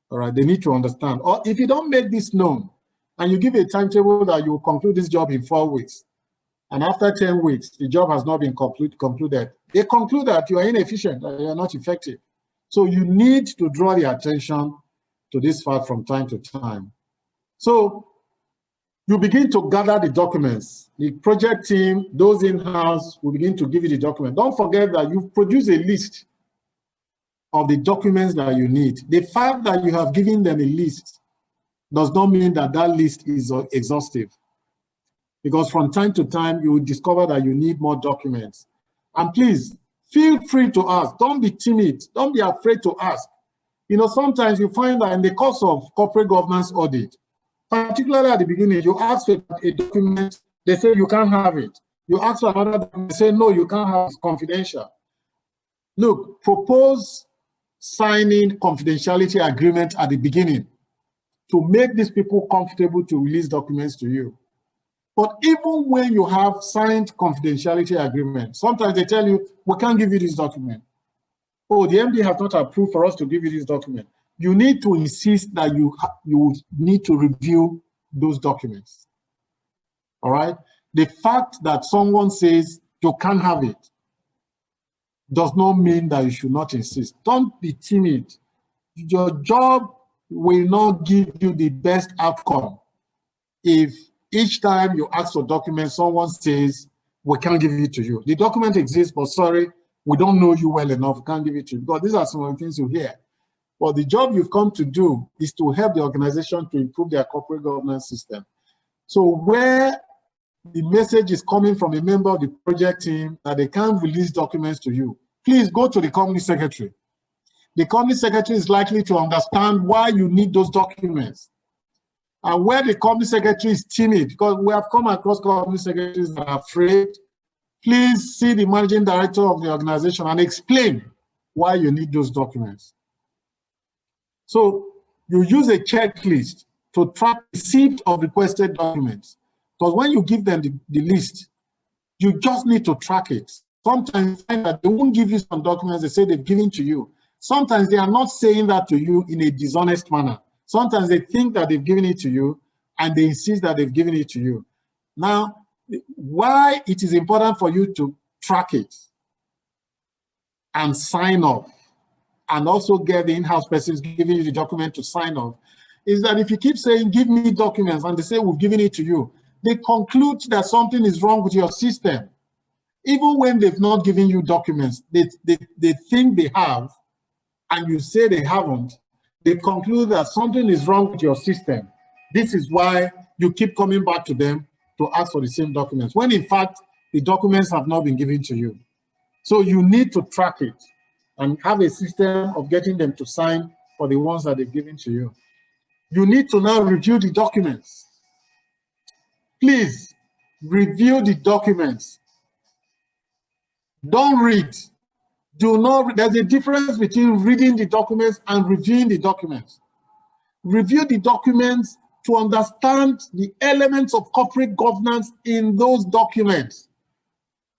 All right, they need to understand. Or if you don't make this known and you give a timetable that you will conclude this job in 4 weeks, and after 10 weeks, the job has not been concluded, they conclude that you are inefficient, that you are not effective. So you need to draw the attention to this fact from time to time. So you begin to gather the documents. The project team, those in-house, will begin to give you the document. Don't forget that you've produced a list of the documents that you need. The fact that you have given them a list does not mean that that list is exhaustive. Because from time to time, you will discover that you need more documents. And please, feel free to ask. Don't be timid. Don't be afraid to ask. You know, sometimes you find that in the course of corporate governance audit, particularly at the beginning, you ask for a document, they say you can't have it. You ask for another document, they say, no, you can't have it, it's confidential. Look, propose signing confidentiality agreement at the beginning to make these people comfortable to release documents to you. But even when you have signed confidentiality agreement, sometimes they tell you, we can't give you this document. Oh, the MD has not approved for us to give you this document. You need to insist that you need to review those documents. All right? The fact that someone says you can't have it does not mean that you should not insist. Don't be timid. Your job will not give you the best outcome if each time you ask for documents, someone says, we can't give it to you. The document exists, but sorry, we don't know you well enough, we can't give it to you. Because these are some of the things you hear. But the job you've come to do is to help the organization to improve their corporate governance system. So where the message is coming from a member of the project team that they can't release documents to you, please go to the company secretary the company secretary is likely to understand why you need those documents. And where the company secretary is timid, because we have come across company secretaries that are afraid, please see the managing director of the organization and explain why you need those documents. So you use a checklist to track receipt of requested documents. Because when you give them the list, you just need to track it. Sometimes you find that they won't give you some documents they say they've given to you. Sometimes they are not saying that to you in a dishonest manner. Sometimes they think that they've given it to you and they insist that they've given it to you. Now, why it is important for you to track it and sign off, and also get the in-house persons giving you the document to sign off, is that if you keep saying, give me documents, and they say, we've given it to you, they conclude that something is wrong with your system. Even when they've not given you documents, they think they have, and you say they haven't, they conclude that something is wrong with your system. This is why you keep coming back to them to ask for the same documents, when in fact, the documents have not been given to you. So you need to track it and have a system of getting them to sign for the ones that they've given to you. You need to now review the documents. Please review the documents. Don't read. Do not. There's a difference between reading the documents and reviewing the documents. Review the documents to understand the elements of corporate governance in those documents.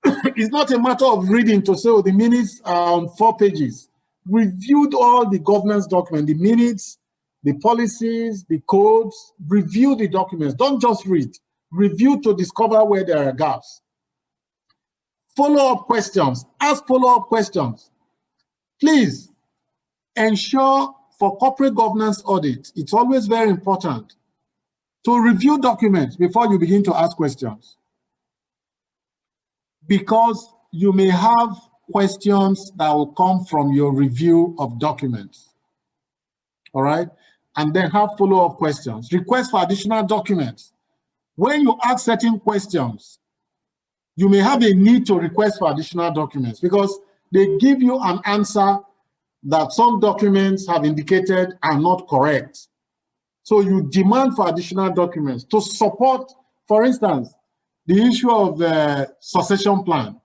It's not a matter of reading to say, oh, the minutes are on 4 pages. Reviewed all the governance documents, the minutes, the policies, the codes. Review the documents. Don't just read. Review to discover where there are gaps. Follow-up questions. Ask follow-up questions. Please ensure for corporate governance audit, it's always very important to review documents before you begin to ask questions, because you may have questions that will come from your review of documents. All right? And then have follow-up questions. Request for additional documents. When you ask certain questions, you may have a need to request for additional documents because they give you an answer that some documents have indicated are not correct. So you demand for additional documents to support, for instance, the issue of the succession plan.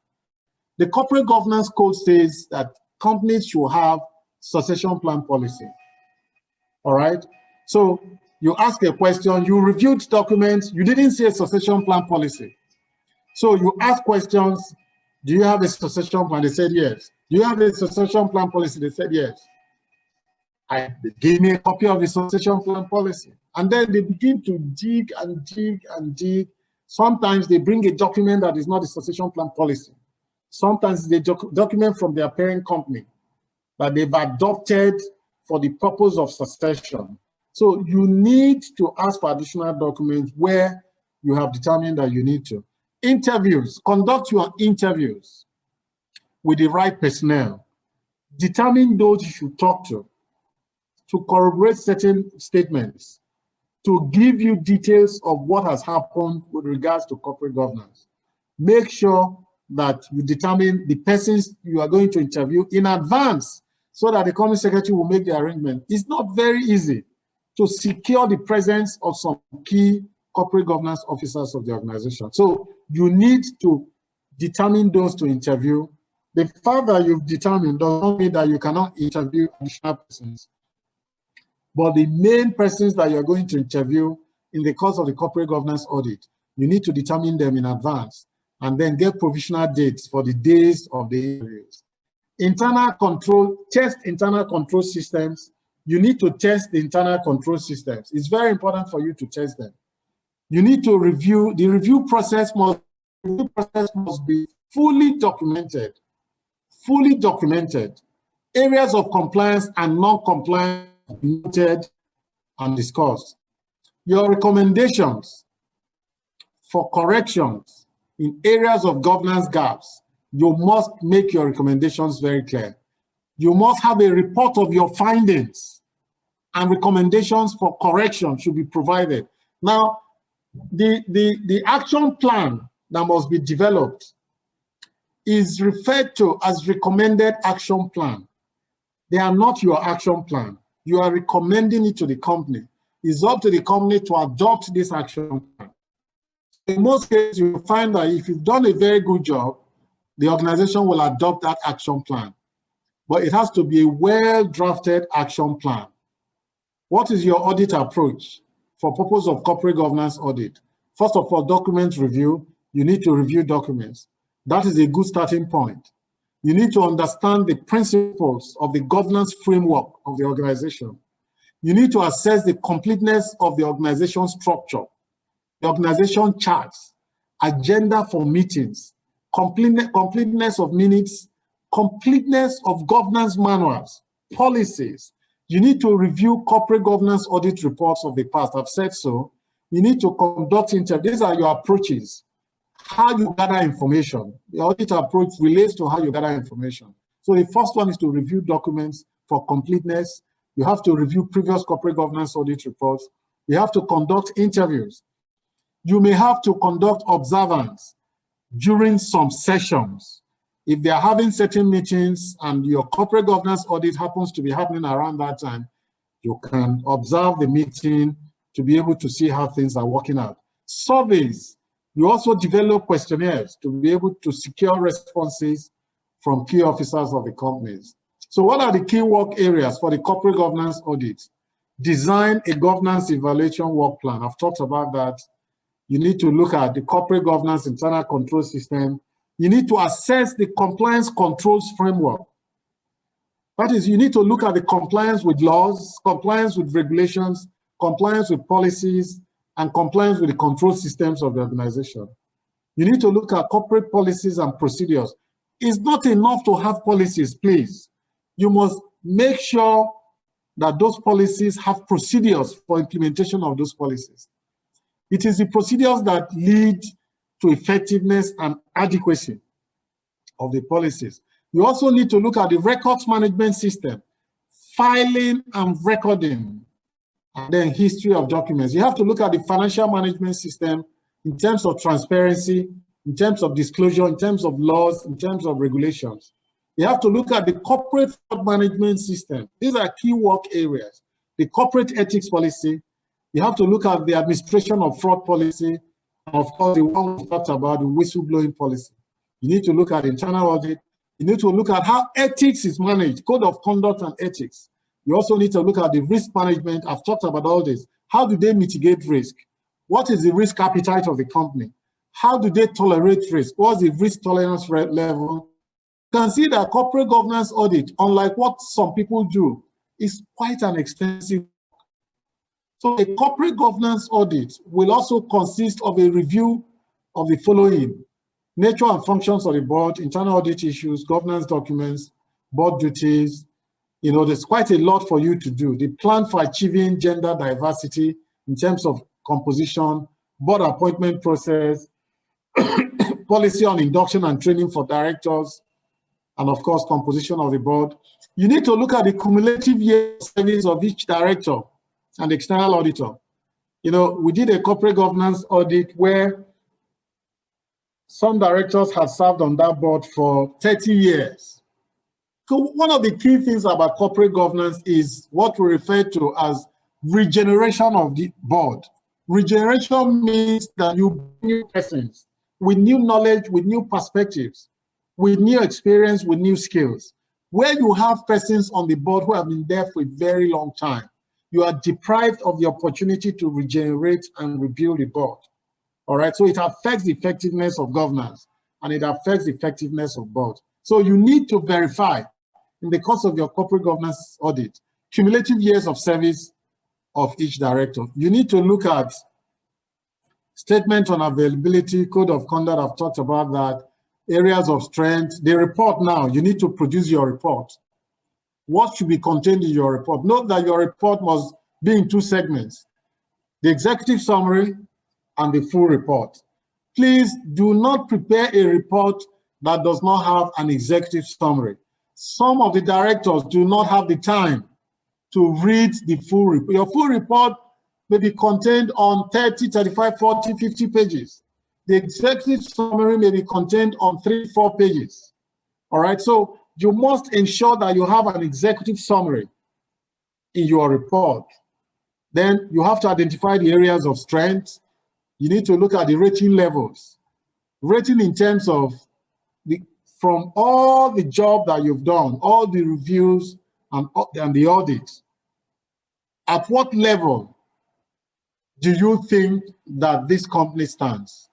The corporate governance code says that companies should have succession plan policy. All right? So you ask a question, you reviewed documents, you didn't see a succession plan policy. So you ask questions, do you have a succession plan? They said yes. Do you have a succession plan policy? They said yes. They gave me a copy of the succession plan policy. And then they begin to dig and dig and dig. Sometimes they bring a document that is not a succession plan policy. Sometimes they document from their parent company that they've adopted for the purpose of succession. So you need to ask for additional documents where you have determined that you need to. Interviews, conduct your interviews with the right personnel. Determine those you should talk to corroborate certain statements, to give you details of what has happened with regards to corporate governance. Make sure that you determine the persons you are going to interview in advance so that the company secretary will make the arrangement. It's not very easy to secure the presence of some key corporate governance officers of the organization. So you need to determine those to interview. The fact that you've determined does not mean that you cannot interview additional persons. But the main persons that you're going to interview in the course of the corporate governance audit, you need to determine them in advance and then get provisional dates for the days of the interviews. Internal control, test internal control systems. You need to test the internal control systems. It's very important for you to test them. You need to review, the review process must be fully documented. Fully documented. Areas of compliance and non-compliance noted and discussed. Your recommendations for corrections in areas of governance gaps, you must make your recommendations very clear. You must have a report of your findings, and recommendations for correction should be provided. Now, the action plan that must be developed is referred to as recommended action plan. They are not your action plan. You are recommending it to the company. It's up to the company to adopt this action plan. In most cases, you will find that if you've done a very good job, the organization will adopt that action plan. But it has to be a well-drafted action plan. What is your audit approach for purpose of corporate governance audit? First of all, document review. You need to review documents. That is a good starting point. You need to understand the principles of the governance framework of the organization. You need to assess the completeness of the organization structure, the organization charts, agenda for meetings, completeness of minutes, completeness of governance manuals, policies. You need to review corporate governance audit reports of the past. I've said so. You need to conduct interviews. These are your approaches. How you gather information. The audit approach relates to how you gather information. So the first one is to review documents for completeness. You have to review previous corporate governance audit reports. You have to conduct interviews. You may have to conduct observance during some sessions. If they are having certain meetings and your corporate governance audit happens to be happening around that time, you can observe the meeting to be able to see how things are working out. Surveys. You also develop questionnaires to be able to secure responses from key officers of the companies. So what are the key work areas for the corporate governance audit? Design a governance evaluation work plan. I've talked about that. You need to look at the corporate governance internal control system. You need to assess the compliance controls framework. That is, you need to look at the compliance with laws, compliance with regulations, compliance with policies, and compliance with the control systems of the organization. You need to look at corporate policies and procedures. It's not enough to have policies, please. You must make sure that those policies have procedures for implementation of those policies. It is the procedures that lead to effectiveness and adequacy of the policies. You also need to look at the records management system, filing and recording, and then history of documents. You have to look at the financial management system in terms of transparency, in terms of disclosure, in terms of laws, in terms of regulations. You have to look at the corporate fraud management system. These are key work areas. The corporate ethics policy. You have to look at the administration of fraud policy, and of course, the one we talked about, the whistleblowing policy. You need to look at internal audit. You need to look at how ethics is managed, code of conduct and ethics. You also need to look at the risk management. I've talked about all this. How do they mitigate risk? What is the risk appetite of the company? How do they tolerate risk? What's the risk tolerance level? You can see that corporate governance audit, unlike what some people do, is quite an extensive. So a corporate governance audit will also consist of a review of the following: nature and functions of the board, internal audit issues, governance documents, board duties. You know, there's quite a lot for you to do. The plan for achieving gender diversity in terms of composition, board appointment process, policy on induction and training for directors, and of course, composition of the board. You need to look at the cumulative year service of each director and external auditor. You know, we did a corporate governance audit where some directors had served on that board for 30 years. So one of the key things about corporate governance is what we refer to as regeneration of the board. Regeneration means that you bring new persons with new knowledge, with new perspectives, with new experience, with new skills. Where you have persons on the board who have been there for a very long time, you are deprived of the opportunity to regenerate and rebuild the board. All right, so it affects the effectiveness of governance and it affects the effectiveness of board. So you need to verify in the course of your corporate governance audit, cumulative years of service of each director. You need to look at statement on availability, code of conduct, I've talked about that, areas of strength. The report now, you need to produce your report. What should be contained in your report? Note that your report must be in two segments, the executive summary and the full report. Please do not prepare a report that does not have an executive summary. Some of the directors do not have the time to read the full report. Your full report may be contained on 30, 35, 40, 50 pages. The executive summary may be contained on 3, 4 pages. All right, so you must ensure that you have an executive summary in your report. Then you have to identify the areas of strength. You need to look at the rating levels. Rating in terms of from all the job that you've done, all the reviews and the audits, at what level do you think that this company stands?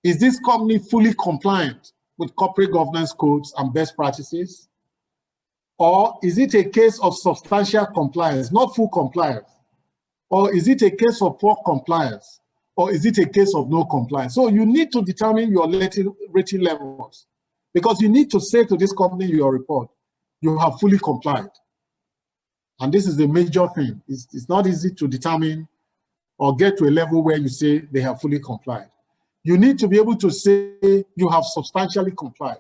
Is this company fully compliant with corporate governance codes and best practices? Or is it a case of substantial compliance, not full compliance? Or is it a case of poor compliance? Or is it a case of no compliance? So you need to determine your rating levels, because you need to say to this company in your report, you have fully complied. And this is the major thing. It's not easy to determine or get to a level where you say they have fully complied. You need to be able to say you have substantially complied.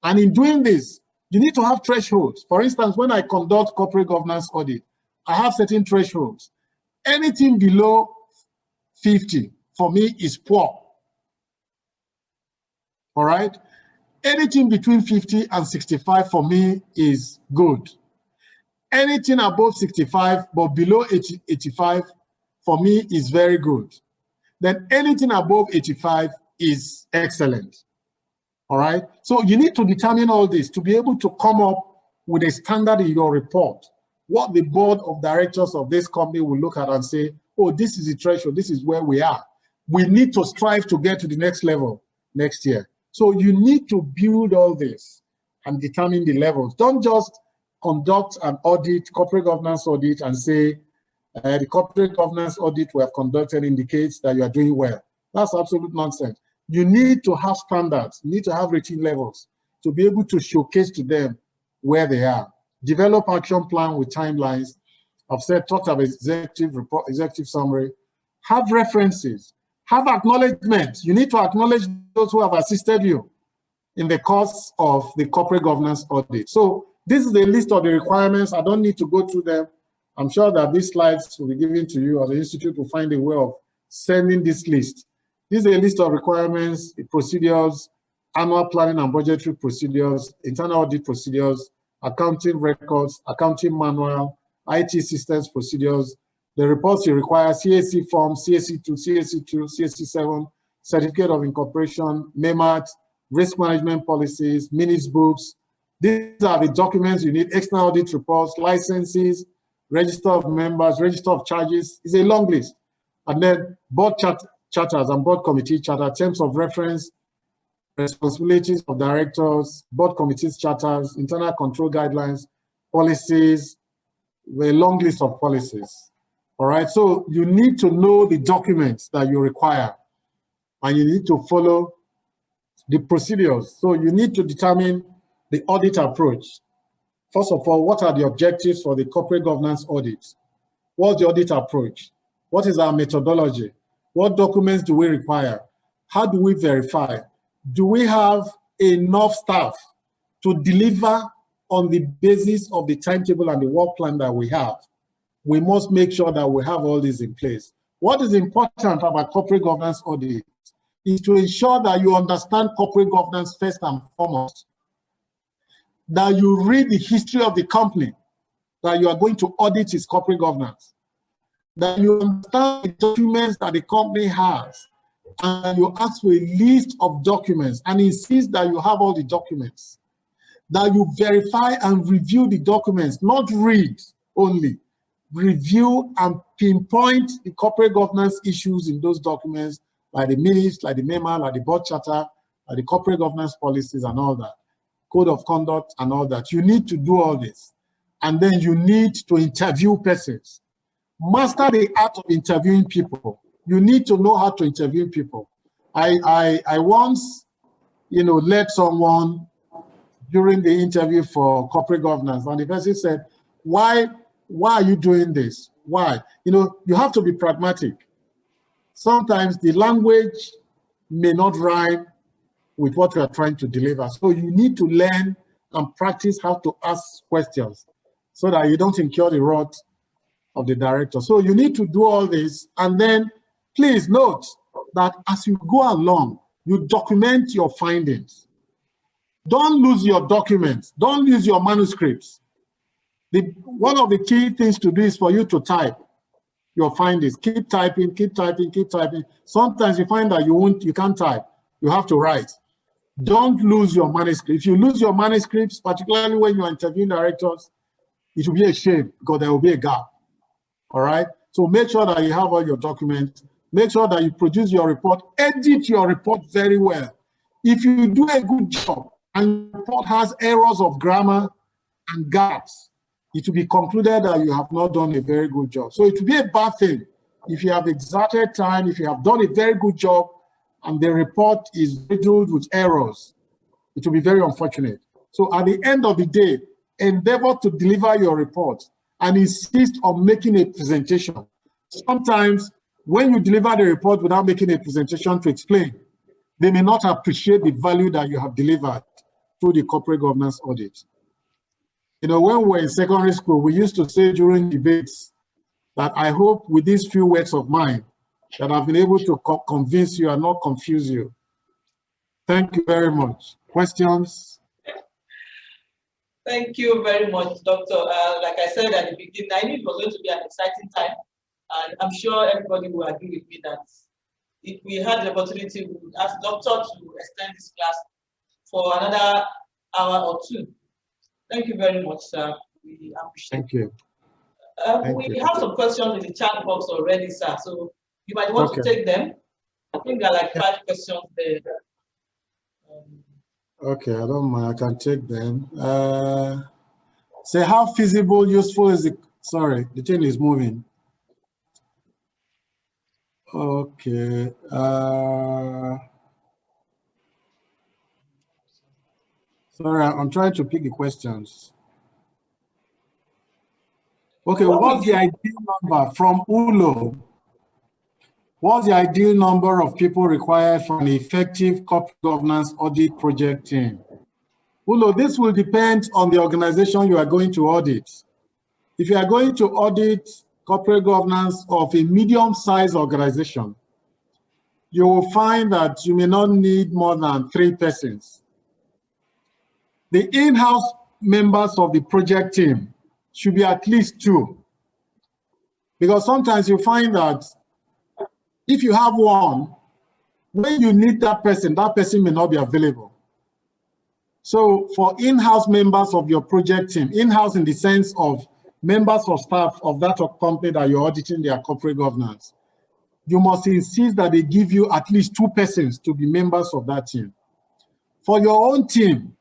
And in doing this, you need to have thresholds. For instance, when I conduct corporate governance audit, I have certain thresholds. Anything below 50 for me is poor. All right? Anything between 50 and 65 for me is good. Anything above 65 but below 85 for me is very good. Then anything above 85 is excellent. All right? So you need to determine all this to be able to come up with a standard in your report, what the board of directors of this company will look at and say, oh, this is the threshold, this is where we are. We need to strive to get to the next level next year. So you need to build all this and determine the levels. Don't just conduct an audit, corporate governance audit, and say, the corporate governance audit we have conducted indicates that you are doing well. That's absolute nonsense. You need to have standards, you need to have rating levels to be able to showcase to them where they are. Develop action plan with timelines. I've said, talked about executive report, executive summary. Have references, have acknowledgement. You need to acknowledge those who have assisted you in the course of the corporate governance audit. So this is the list of the requirements. I don't need to go through them. I'm sure that these slides will be given to you, or the Institute will find a way of sending this list. This is a list of requirements, procedures, annual planning and budgetary procedures, internal audit procedures, accounting records, accounting manual, IT systems procedures, the reports you require, CAC form, CAC2, CAC2, CAC7, certificate of incorporation, MEMAT, risk management policies, minutes books. These are the documents you need, external audit reports, licenses, register of members, register of charges. It's a long list. And then board charters and board committee charter, terms of reference, responsibilities of directors, board committees charters, internal control guidelines, policies, a long list of policies. All right, so you need to know the documents that you require, and you need to follow the procedures. So you need to determine the audit approach. First of all, what are the objectives for the corporate governance audit? What's the audit approach? What is our methodology? What documents do we require? How do we verify? Do we have enough staff to deliver on the basis of the timetable and the work plan that we have? We must make sure that we have all this in place. What is important about corporate governance audit is to ensure that you understand corporate governance first and foremost, that you read the history of the company that you are going to audit its corporate governance, that you understand the documents that the company has, and you ask for a list of documents and insist that you have all the documents, that you verify and review the documents, not read only, review and pinpoint the corporate governance issues in those documents, like the minutes, like the memo, like the board charter, like the corporate governance policies and all that, code of conduct and all that. You need to do all this. And then you need to interview persons. Master the art of interviewing people. You need to know how to interview people. I once, led someone during the interview for corporate governance, and the person said, why are you doing this? Why? You have to be pragmatic. Sometimes the language may not rhyme with what you are trying to deliver. So you need to learn and practice how to ask questions so that you don't incur the wrath of the director. So you need to do all this, and then please note that as you go along, you document your findings. Don't lose your documents. Don't lose your manuscripts. One of the key things to do is for you to type your findings. Keep typing, keep typing, keep typing. Sometimes you find that you can't type. You have to write. Don't lose your manuscript. If you lose your manuscripts, particularly when you're interviewing directors, it will be a shame because there will be a gap. All right? So make sure that you have all your documents. Make sure that you produce your report. Edit your report very well. If you do a good job and the report has errors of grammar and gaps, it will be concluded that you have not done a very good job. So it will be a bad thing if you have exerted time, if you have done a very good job, and the report is riddled with errors. It will be very unfortunate. So at the end of the day, endeavor to deliver your report and insist on making a presentation. Sometimes when you deliver the report without making a presentation to explain, they may not appreciate the value that you have delivered through the corporate governance audit. You know, when we were in secondary school, we used to say during debates that I hope with these few words of mine that I've been able to convince you and not confuse you. Thank you very much. Questions? Thank you very much, Doctor. Like I said at the beginning, I knew it was going to be an exciting time, and I'm sure everybody will agree with me that if we had the opportunity, we would ask Doctor to extend this class for another hour or two. Thank you very much, sir. We appreciate it. Thank you. We have some questions in the chat box already, sir, so you might want to take them. I think there are like 5 questions there. Okay, I don't mind. I can take them. Say how feasible, useful is it? Sorry, the thing is moving. Okay. Sorry, I'm trying to pick the questions. Okay, what's the ideal number from ULO? What's the ideal number of people required for an effective corporate governance audit project team? ULO, this will depend on the organization you are going to audit. If you are going to audit corporate governance of a medium-sized organization, you will find that you may not need more than 3 persons. The in-house members of the project team should be at least 2. Because sometimes you find that if you have one, when you need that person may not be available. So for in-house members of your project team, in-house in the sense of members of staff of that company that you're auditing their corporate governance, you must insist that they give you at least 2 persons to be members of that team. For your own team,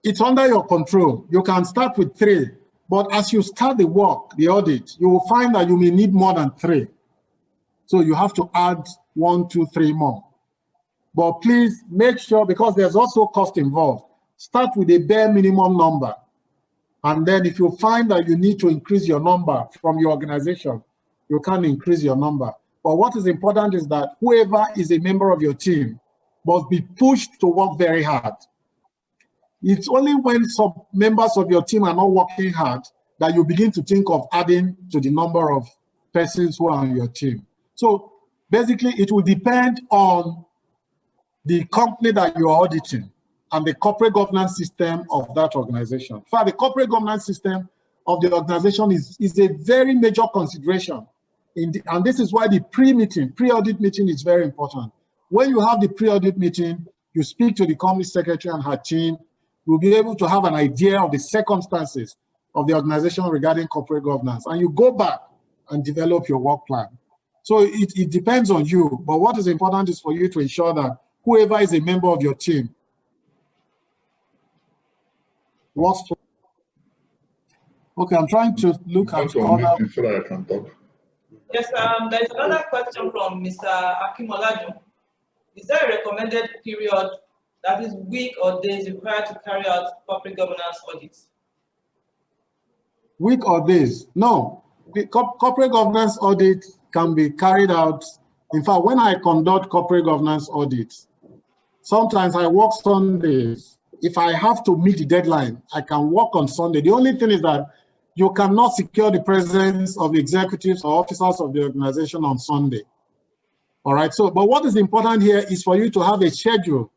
it's under your control. You can start with 3, but as you start the work, the audit, you will find that you may need more than 3. So you have to add 1, 2, 3 more. But please make sure, because there's also cost involved, start with a bare minimum number. And then if you find that you need to increase your number from your organization, you can increase your number. But what is important is that whoever is a member of your team must be pushed to work very hard. It's only when some members of your team are not working hard that you begin to think of adding to the number of persons who are on your team. So basically, it will depend on the company that you're auditing and the corporate governance system of that organization. In fact, the corporate governance system of the organization is a very major consideration. And this is why the pre-audit meeting is very important. When you have the pre-audit meeting, you speak to the company secretary and her team, you'll be able to have an idea of the circumstances of the organization regarding corporate governance. And you go back and develop your work plan. So it depends on you, but what is important is for you to ensure that whoever is a member of your team works for. Okay, I'm trying to look at so that I can talk. Yes, there's another question from Mr. Akimolaju. Is there a recommended period, that is week or days, required to carry out corporate governance audits? Week or days? No. The corporate governance audit can be carried out. In fact, when I conduct corporate governance audits, sometimes I work Sundays. If I have to meet the deadline, I can work on Sunday. The only thing is that you cannot secure the presence of executives or officers of the organization on Sunday. All right. So, but what is important here is for you to have a schedule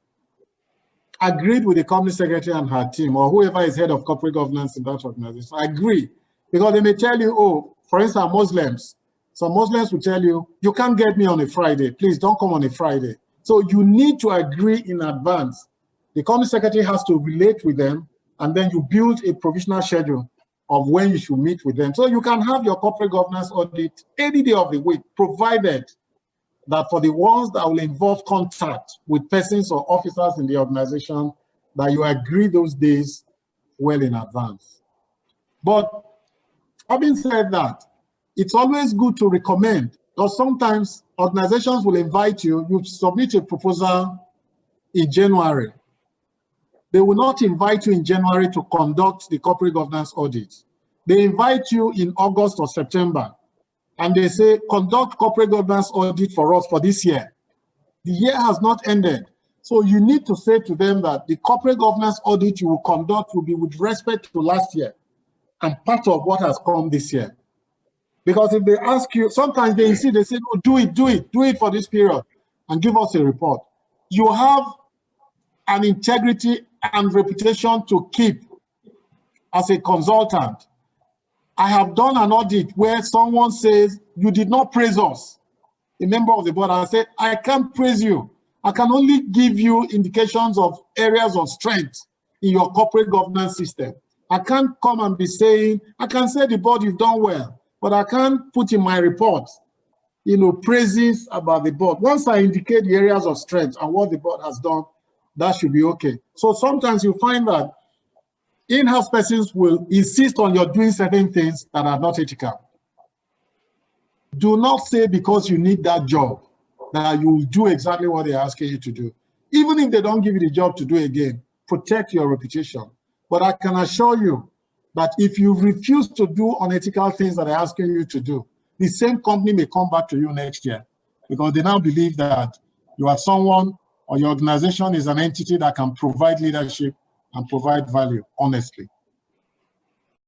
agreed with the company secretary and her team, or whoever is head of corporate governance in that organization. I agree, because they may tell you, oh, for instance, Muslims. Some Muslims will tell you, you can't get me on a Friday. Please don't come on a Friday. So you need to agree in advance. The company secretary has to relate with them, and then you build a provisional schedule of when you should meet with them. So you can have your corporate governance audit any day of the week, provided that for the ones that will involve contact with persons or officers in the organization, that you agree those days well in advance. But having said that, it's always good to recommend, because sometimes organizations will invite you, you submit a proposal in January. They will not invite you in January to conduct the corporate governance audit. They invite you in August or September, and they say, conduct corporate governance audit for us for this year. The year has not ended. So you need to say to them that the corporate governance audit you will conduct will be with respect to last year and part of what has come this year. Because if they ask you, sometimes they insist, they say, no, do it for this period and give us a report. You have an integrity and reputation to keep as a consultant. I have done an audit where someone says, you did not praise us. A member of the board, I said, I can't praise you. I can only give you indications of areas of strength in your corporate governance system. I can't come and be saying, I can say the board, you've done well, but I can't put in my report, praises about the board. Once I indicate the areas of strength and what the board has done, that should be okay. So sometimes you find that in-house persons will insist on your doing certain things that are not ethical. Do not say because you need that job that you will do exactly what they're asking you to do. Even if they don't give you the job to do again, protect your reputation. But I can assure you that if you refuse to do unethical things that they're asking you to do, the same company may come back to you next year, because they now believe that you are someone, or your organization is an entity that can provide leadership and provide value, honestly.